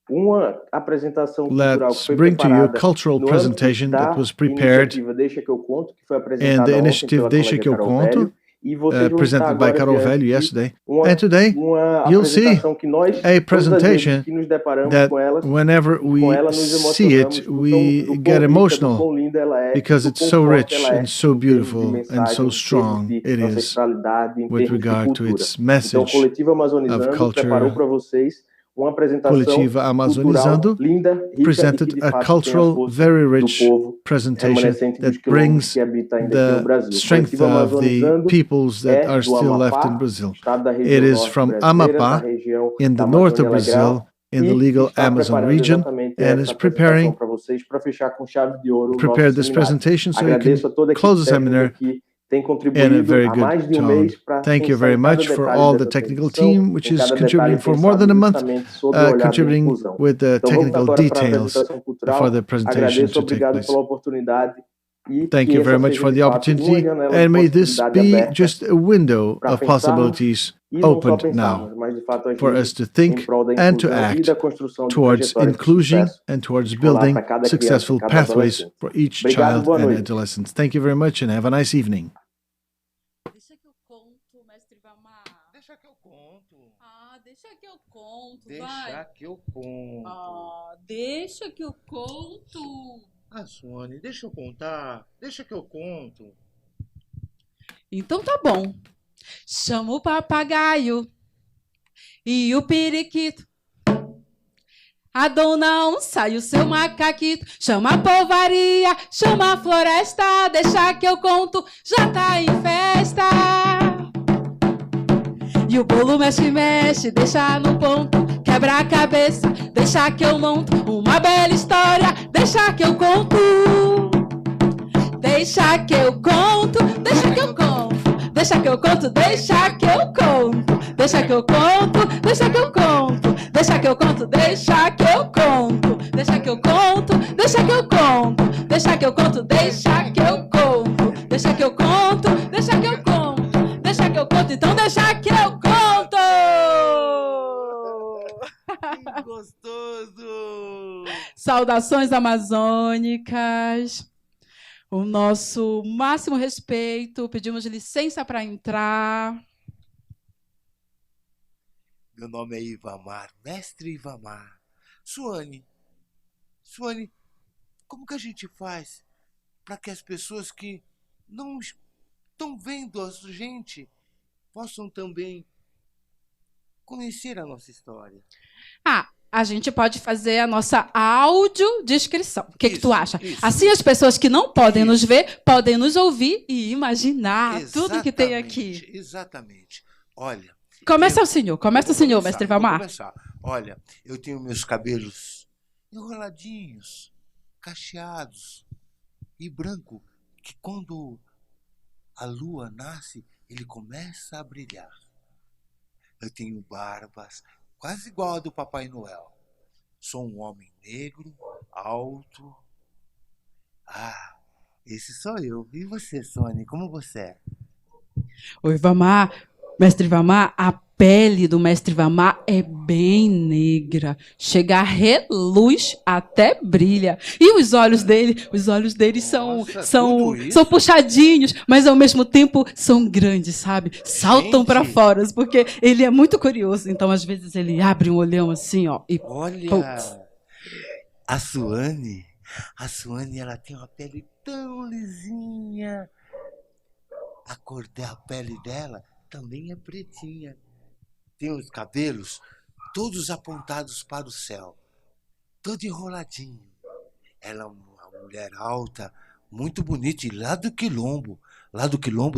uma apresentação cultural que Let's foi bring to you a preparada cultural no âmbito presentation da that was prepared iniciativa Deixa que eu conto, que foi in apresentada the ontem initiative pela Deixa colega que eu Carol conto, Velho, e vocês vão estar presented by agora Carol diante Velho de yesterday. uma And today, uma you'll see apresentação que nós, a todas as vezes presentation que nos deparamos that com elas, whenever com we ela nos see emocionamos it, do we quão get rica, do emotional quão linda ela é, because do it's quão so forte rich ela é and so em termos de beautiful and mensagem, so em termos strong de it is ancestralidade, em with termos de regard to cultura. its Então, o message Coletivo of Amazonizando preparou culture. para vocês uma apresentação Coletiva cultural Amazonizando linda, rica e que presented de a fato tem a cultural, força very do rich povo presentation remanescente dos that quilombos brings que habita ainda aqui no the Brasil. O strength Coletivo of the Amazonizando peoples that é are do still left in Amapá, Brazil. estado da It região is norte from brasileira, da Amapá, região in da the north of Amazônia Brazil, Legal, in the e legal está Amazon preparando region, exatamente and essa is apresentação preparing para vocês, para fechar com chave de ouro o prepared nosso this seminário. presentation so you can Agradeço a toda a equipe close the técnica seminar que tem in a contribuído very há good mais de tone. mês para a Thank you atenção very em cada much for detalhe all the dessa technical transmissão, team, which em is cada contributing detalhe for more pensado than a month, justamente sob o olhar da contributing inclusão. with the Então vamos technical agora para a details apresentação cultural. for the presentation Agradeço, to take obrigado place. pela oportunidade e Thank que you essa very much seja for de the fato uma opportunity, janela de and may this possibilidade be aberta just a window para of pensarmos possibilities e não só opened pensarmos, now mas de fato for agir us to em think prol da and to inclusão e act da construção de towards trajetórias de inclusion sucesso and towards escolar building para cada criança e successful cada pathways adolescente. for each Obrigado, child boa and noite. adolescent. Thank you very much and have a nice evening. Deixa que eu conto, mestre Vamar. Deixa que eu conto. Ah, deixa que eu conto, Deixa vai. que eu conto. Ah, deixa que eu conto. Ah, Suane, deixa eu contar. Deixa que eu conto. Então tá bom. Chama o papagaio e o periquito. A dona onça e o seu macaquito. Chama a polvaria, chama a floresta. Deixa que eu conto, já tá em festa. E o bolo mexe, mexe, deixa no ponto. Quebra a cabeça, deixa que eu monto uma bela história. Deixa que eu conto. Deixa que eu conto, deixa que eu conto. Deixa que eu conto, deixa que eu conto. deixa que eu conto, deixa que eu conto, deixa que eu conto, deixa que eu conto, deixa que eu conto, deixa que eu conto, deixa que eu conto, deixa que eu conto, deixa que eu conto, deixa que eu conto, deixa que eu conto, então deixa que eu conto. Que gostoso! Saudações amazônicas. O nosso máximo respeito, pedimos licença para entrar. Meu nome é Ivamar, mestre Ivamar. Suane, como que a gente faz para que as pessoas que não estão vendo a gente possam também conhecer a nossa história? A gente pode fazer a nossa audiodescrição. O que tu acha? Isso. Assim as pessoas que não podem nos ver, podem nos ouvir e imaginar tudo que tem aqui. Exatamente. Olha... Começa o senhor, mestre Ivamar. Vou começar. Olha, eu tenho meus cabelos enroladinhos, cacheados e branco, que quando a lua nasce, ele começa a brilhar. Eu tenho barbas quase igual a do Papai Noel. Sou um homem negro, alto. Esse sou eu. E você, Sônia, como você é? Oi, Ivamar. Mestre Ivamar, a pele do mestre Ivamar é bem negra. Chega a reluz, até brilha. E os olhos dele são puxadinhos, mas ao mesmo tempo são grandes, sabe? Saltam para fora, porque ele é muito curioso. Então, às vezes, ele abre um olhão assim, ó. E olha, putz. a Suane, ela tem uma pele tão lisinha. A cor da pele dela também é pretinha. Tem os cabelos todos apontados para o céu, todo enroladinho. Ela é uma mulher alta, muito bonita, e lá do Quilombo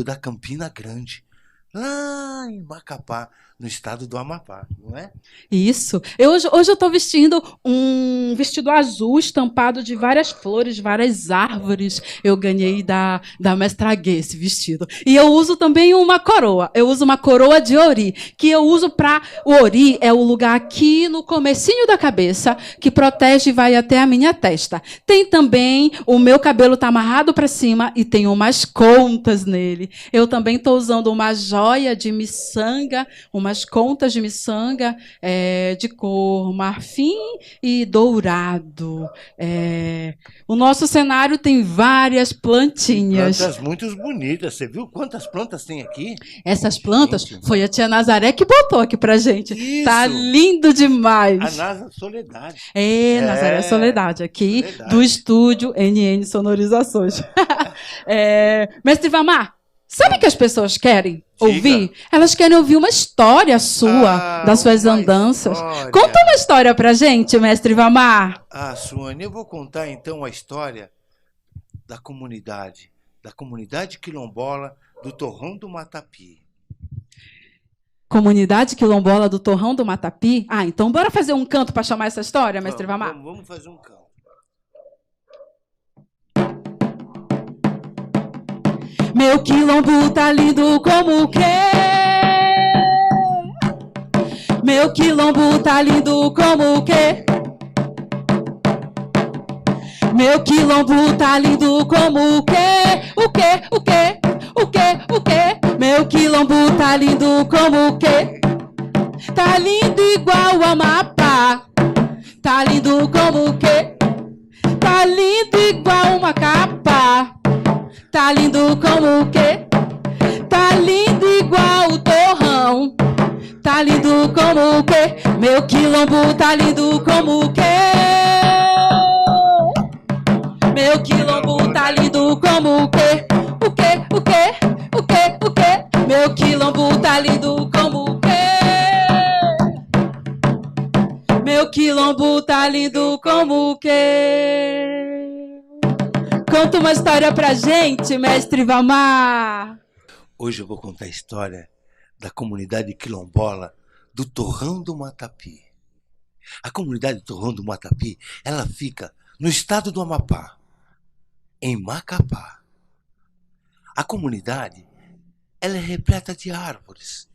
da Campina Grande, lá em Macapá, no estado do Amapá, não é? Isso. Hoje eu estou vestindo um vestido azul estampado de várias flores, várias árvores. Eu ganhei da mestra Gay esse vestido. E eu uso também uma coroa. Eu uso uma coroa de ori, que eu uso para... O ori é o lugar aqui no comecinho da cabeça, que protege e vai até a minha testa. Tem também... O meu cabelo está amarrado para cima e tem umas contas nele. Eu também estou usando uma joia de miçanga, umas contas de miçanga de cor marfim e dourado. O nosso cenário tem várias plantinhas. Plantas muito bonitas. Você viu quantas plantas tem aqui? Essas plantas foi a tia Nazaré que botou aqui pra gente. Isso. Tá lindo demais. A Nazaré Soledade. Nazaré Soledade, aqui do estúdio NN Sonorizações. Mestre Ivamar, sabe o que as pessoas querem ouvir? Elas querem ouvir uma história sua, das suas andanças. História. Conta uma história pra gente, mestre Ivamar. Suane, eu vou contar então a história da comunidade quilombola do Torrão do Matapi. Comunidade quilombola do Torrão do Matapi? Então bora fazer um canto para chamar essa história, mestre Ivamar? Vamos fazer um canto. Meu quilombo tá lindo como o quê? Meu quilombo tá lindo como o quê? Meu quilombo tá lindo como o quê? O quê? O quê? O quê? O quê? Meu quilombo tá lindo como o quê? Tá lindo igual o Amapá. Tá lindo como o quê? Tá lindo igual uma capa. Tá lindo como o quê? Tá lindo igual o torrão. Tá lindo como o quê? Meu quilombo tá lindo como o quê? Meu quilombo tá lindo como o quê? O quê? O quê? O quê? O quê? Meu quilombo tá lindo como o quê? Meu quilombo tá lindo como o quê? Conta uma história pra gente, mestre Ivamar. Hoje eu vou contar a história da comunidade quilombola do Torrão do Matapi. A comunidade do Torrão do Matapi, ela fica no estado do Amapá, em Macapá. A comunidade, ela é repleta de árvores.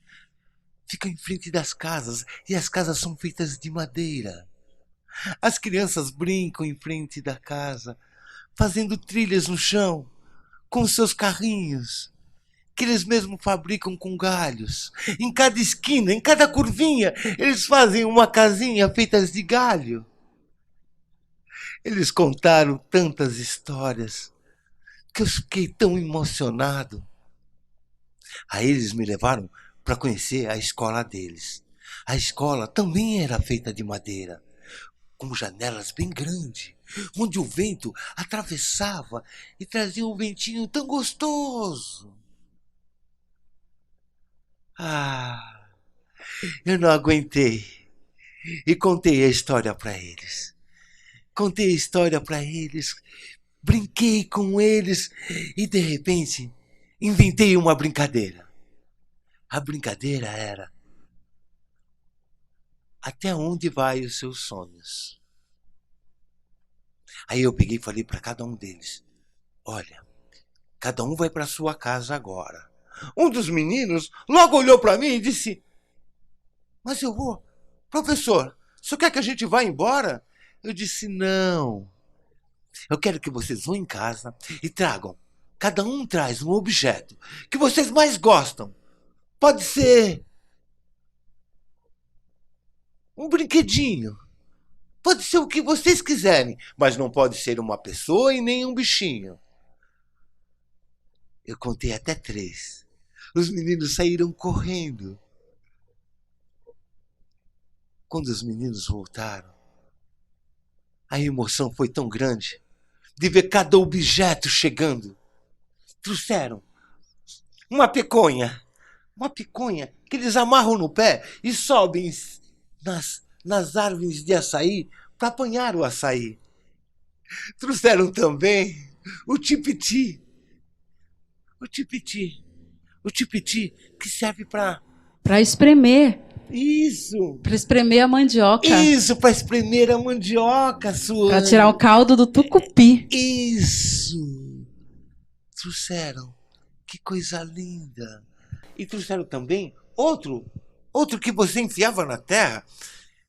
ficam em frente das casas, e as casas são feitas de madeira. As crianças brincam em frente da casa, fazendo trilhas no chão, com seus carrinhos, que eles mesmos fabricam com galhos. Em cada esquina, em cada curvinha, eles fazem uma casinha feita de galho. Eles contaram tantas histórias que eu fiquei tão emocionado. Aí eles me levaram para conhecer a escola deles. A escola também era feita de madeira, com janelas bem grandes, onde o vento atravessava e trazia um ventinho tão gostoso. Ah, eu não aguentei e contei a história para eles. Contei a história para eles, brinquei com eles e, de repente, inventei uma brincadeira. A brincadeira era: até onde vai os seus sonhos? Aí eu peguei e falei para cada um deles: olha, cada um vai para sua casa agora. Um dos meninos logo olhou para mim e disse: mas eu vou. Professor, o senhor quer que a gente vá embora? Eu disse: não. Eu quero que vocês vão em casa e tragam. Cada um traz um objeto que vocês mais gostam. Pode ser um brinquedinho. Pode ser o que vocês quiserem, mas não pode ser uma pessoa e nem um bichinho. Eu contei até 3. Os meninos saíram correndo. Quando os meninos voltaram, a emoção foi tão grande de ver cada objeto chegando. Trouxeram uma peconha que eles amarram no pé e sobem nas árvores de açaí para apanhar o açaí. Trouxeram também o tipiti. O tipiti que serve para espremer. Isso. Para espremer a mandioca. Isso, para espremer a mandioca, Suane. Para tirar o caldo do tucupi. Isso. Trouxeram. Que coisa linda. E trouxeram também outro que você enfiava na terra,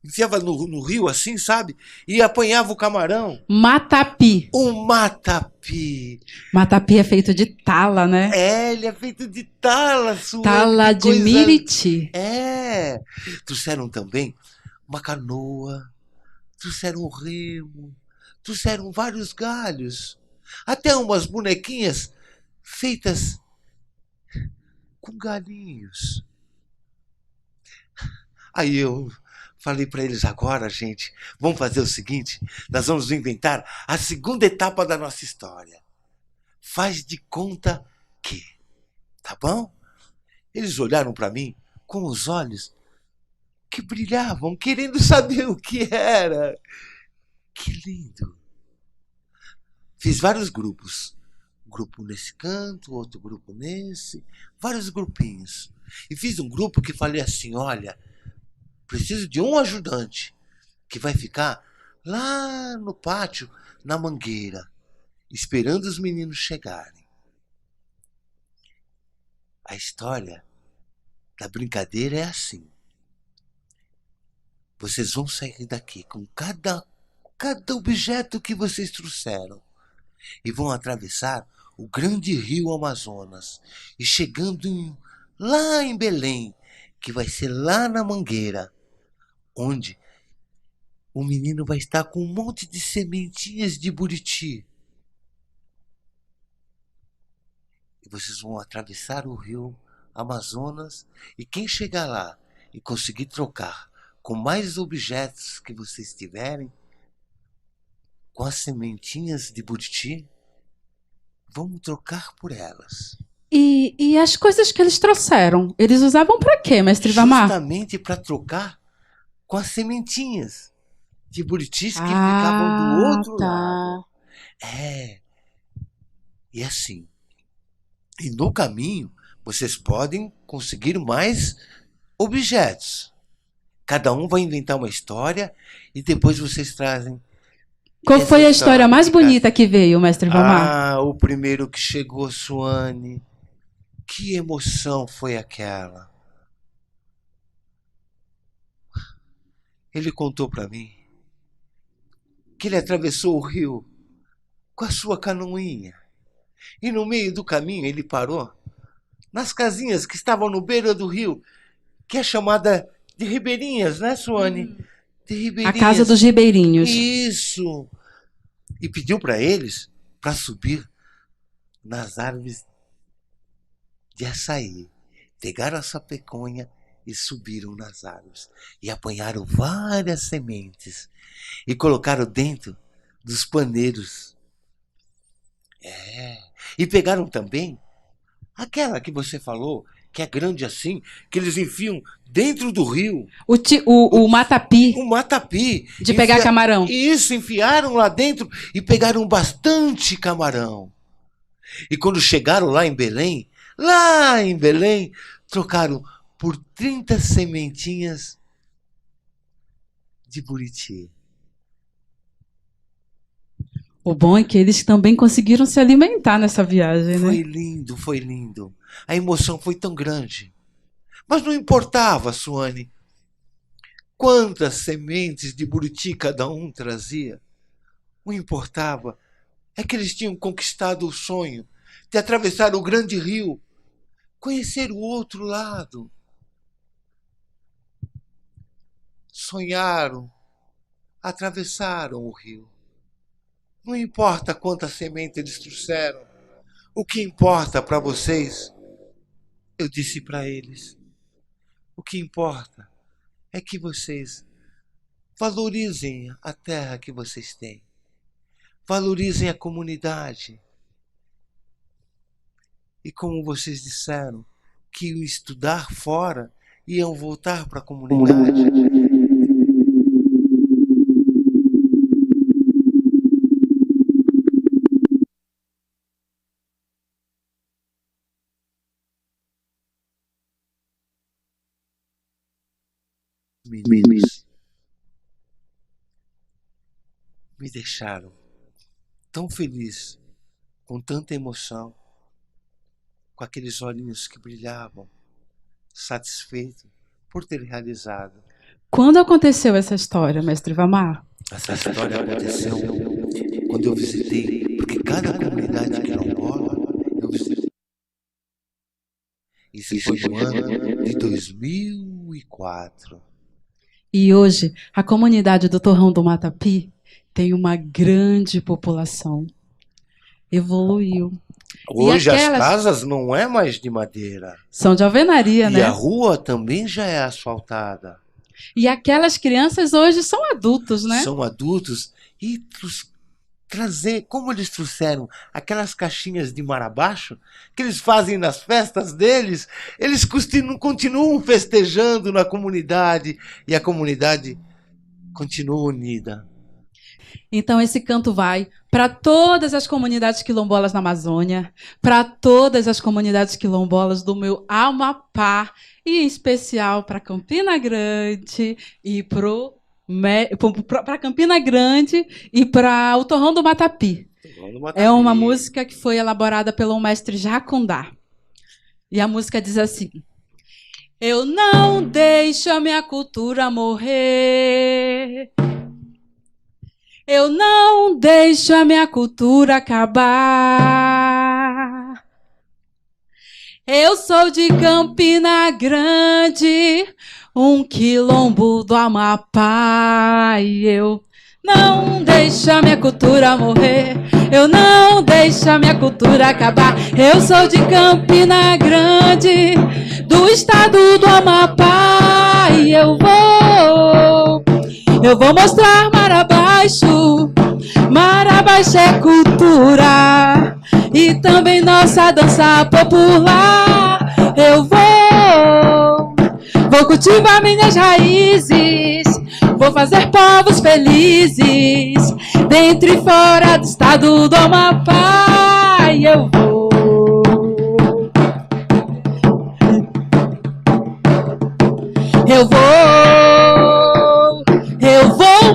enfiava no rio assim, sabe? E apanhava o camarão. Matapi. Um matapi. Matapi é feito de tala, né? É, ele é feito de tala, Suane. Tala de miriti. É. Trouxeram também uma canoa, trouxeram um remo, trouxeram vários galhos, até umas bonequinhas feitas com galinhos. Aí eu falei para eles: agora, gente, vamos fazer o seguinte, nós vamos inventar a segunda etapa da nossa história. Faz de conta que, tá bom? Eles olharam para mim com os olhos que brilhavam, querendo saber o que era. Que lindo! Fiz vários grupos. Um grupo nesse canto, outro grupo nesse, vários grupinhos. E fiz um grupo que falei assim: olha, preciso de um ajudante que vai ficar lá no pátio, na mangueira, esperando os meninos chegarem. A história da brincadeira é assim. Vocês vão sair daqui com cada objeto que vocês trouxeram e vão atravessar o grande rio Amazonas e chegando lá em Belém, que vai ser lá na mangueira, onde o menino vai estar com um monte de sementinhas de buriti. E vocês vão atravessar o rio Amazonas e quem chegar lá e conseguir trocar com mais objetos que vocês tiverem, com as sementinhas de buriti, vamos trocar por elas. E as coisas que eles trouxeram, eles usavam para quê, mestre Vamar? Justamente para trocar com as sementinhas de buritis que ficavam do outro lado. É. E assim, e no caminho, vocês podem conseguir mais objetos. Cada um vai inventar uma história e depois vocês trazem. Qual foi a história mais bonita que veio, mestre Vamar? Ah, o primeiro que chegou, Suane. Que emoção foi aquela? ele contou para mim que ele atravessou o rio com a sua canoinha. E no meio do caminho ele parou nas casinhas que estavam no beira do rio, que é chamada de ribeirinhas, né, Suane? De ribeirinhas. A casa dos ribeirinhos. Isso. E pediu para eles para subir nas árvores de açaí. Pegaram a sua peconha e subiram nas árvores. E apanharam várias sementes e colocaram dentro dos paneiros. E pegaram também aquela que você falou, que é grande assim, que eles enfiam dentro do rio. O matapi. O matapi. De pegar camarão. Isso, enfiaram lá dentro e pegaram bastante camarão. E quando chegaram lá em Belém, trocaram por 30 sementinhas de buriti. O bom é que eles também conseguiram se alimentar nessa viagem, Foi né? lindo, foi lindo. A emoção foi tão grande. Mas não importava, Suane, quantas sementes de buriti cada um trazia. O que importava é que eles tinham conquistado o sonho de atravessar o grande rio, conhecer o outro lado. Sonharam, atravessaram o rio. Não importa quantas sementes eles trouxeram. O que importa para vocês, eu disse para eles, o que importa é que vocês valorizem a terra que vocês têm. Valorizem a comunidade. E como vocês disseram, que iam estudar fora, iam voltar para a comunidade. Meninos me deixaram tão feliz, com tanta emoção, com aqueles olhinhos que brilhavam, satisfeito por ter realizado. Quando aconteceu essa história, mestre Vamar? Essa história aconteceu quando eu visitei, porque cada comunidade quilombola eu visitei. Isso foi no ano de 2004. E hoje, a comunidade do Torrão do Matapi tem uma grande população. Evoluiu. Hoje as casas não é mais de madeira. São de alvenaria, né? E a rua também já é asfaltada. E aquelas crianças hoje são adultos, né? São adultos e trazer, como eles trouxeram aquelas caixinhas de mar abaixo que eles fazem nas festas deles, eles continuam festejando na comunidade e a comunidade continua unida. Então esse canto vai para todas as comunidades quilombolas na Amazônia, para todas as comunidades quilombolas do meu Amapá, e em especial para Campina Grande e para Campina Grande e para o Torrão do Matapi. É uma música que foi elaborada pelo mestre Jacundá. E a música diz assim: eu não deixo a minha cultura morrer. Eu não deixo a minha cultura acabar. Eu sou de Campina Grande, um quilombo do Amapá, e eu não deixo a minha cultura morrer. Eu não deixo a minha cultura acabar. Eu sou de Campina Grande, do estado do Amapá, e eu vou mostrar mar abaixo. Mar abaixo é cultura e também nossa dança popular. Eu vou cultivar minhas raízes, vou fazer povos felizes, dentro e fora do estado do Amapá. E eu vou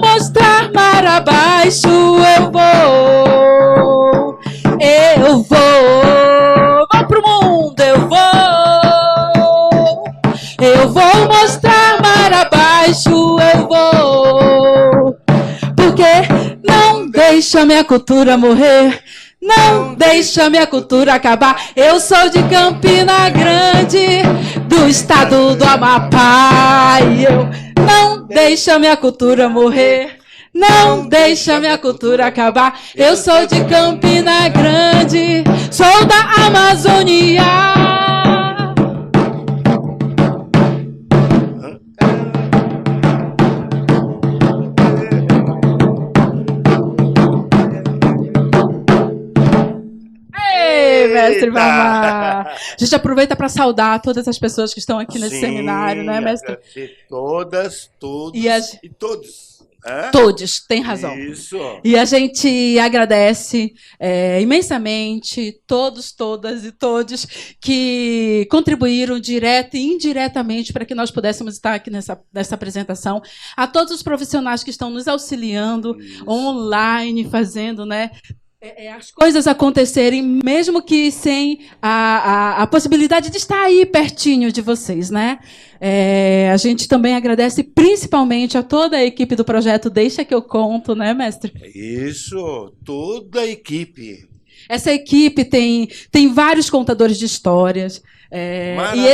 mostrar mar abaixo. Eu vou pro mundo. Eu vou mostrar mar abaixo. Eu vou deixa minha cultura morrer. Não deixa minha cultura acabar. Eu sou de Campina Grande, do estado do Amapá. E eu não deixa minha cultura morrer. Não deixa minha cultura acabar. Eu sou de Campina Grande, sou da Amazônia. Mestre Vamar. A gente aproveita para saudar todas as pessoas que estão aqui nesse seminário, né, mestre? Todas, todos e todos. Todos, tem razão. Isso. E a gente agradece imensamente todos, todas e todos que contribuíram direta e indiretamente para que nós pudéssemos estar aqui nessa apresentação. A todos os profissionais que estão nos auxiliando online, fazendo, né, as coisas acontecerem, mesmo que sem a possibilidade de estar aí pertinho de vocês, né? A gente também agradece principalmente a toda a equipe do projeto Deixa que eu conto, né, mestre? Isso, toda a equipe. Essa equipe tem vários contadores de histórias. E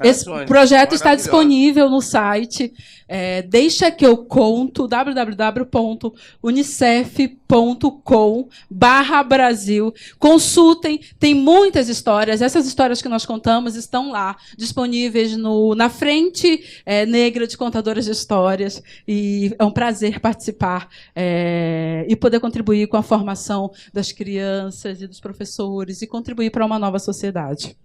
esse projeto está disponível no site Deixa que eu conto, www.unicef.com/Brasil. Consultem, tem muitas histórias. Essas histórias que nós contamos estão lá, disponíveis na frente negra de contadoras de histórias. E é um prazer participar e poder contribuir com a formação das crianças e dos professores e contribuir para uma nova sociedade.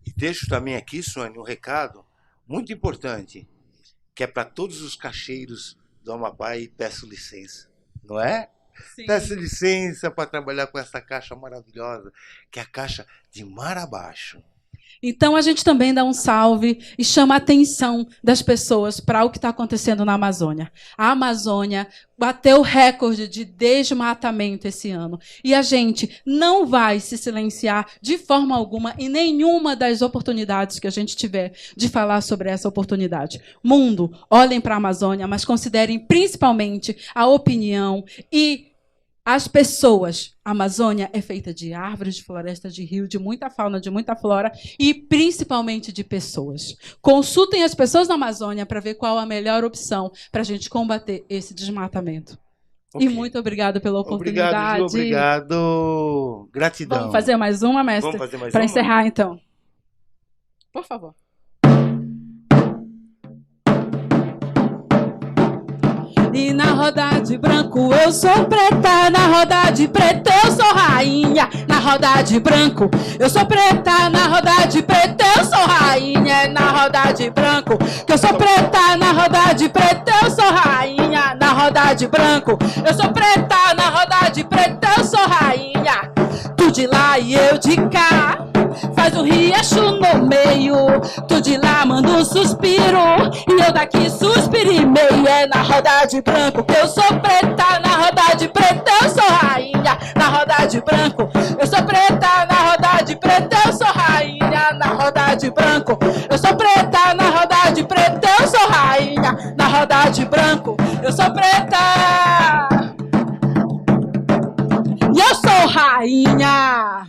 E deixo também aqui, Sônia, um recado muito importante, que é para todos os caixeiros do Amapá, e peço licença, não é? Sim. Peço licença para trabalhar com essa caixa maravilhosa, que é a caixa de mar abaixo. Então, a gente também dá um salve e chama a atenção das pessoas para o que está acontecendo na Amazônia. A Amazônia bateu recorde de desmatamento esse ano. E a gente não vai se silenciar de forma alguma em nenhuma das oportunidades que a gente tiver de falar sobre essa oportunidade. Mundo, olhem para a Amazônia, mas considerem principalmente a opinião e as pessoas. A Amazônia é feita de árvores, de florestas, de rio, de muita fauna, de muita flora e principalmente de pessoas. Consultem as pessoas da Amazônia para ver qual a melhor opção para a gente combater esse desmatamento. Okay. E muito obrigado pela oportunidade. Obrigado. Gratidão. Vamos fazer mais uma, mestre? Vamos fazer mais uma? Para encerrar, então. Por favor. E na roda de branco eu sou preta, na roda de preta eu sou rainha. Na roda de branco eu sou preta, na roda de preta eu sou rainha. Na roda de branco que eu sou preta, na roda de preta eu sou rainha. Na roda de branco eu sou preta, na roda de preta eu sou rainha. Tu de lá e eu de cá, faz um riacho no meio. Tu de lá manda um suspiro e eu daqui suspiro e meio. É na roda de branco que eu sou preta, na roda de preta eu sou rainha. Na roda de branco eu sou preta, na roda de preta eu sou rainha. Na roda de branco eu sou preta, na roda de preta eu sou rainha. Na roda de branco eu sou preta e eu sou rainha.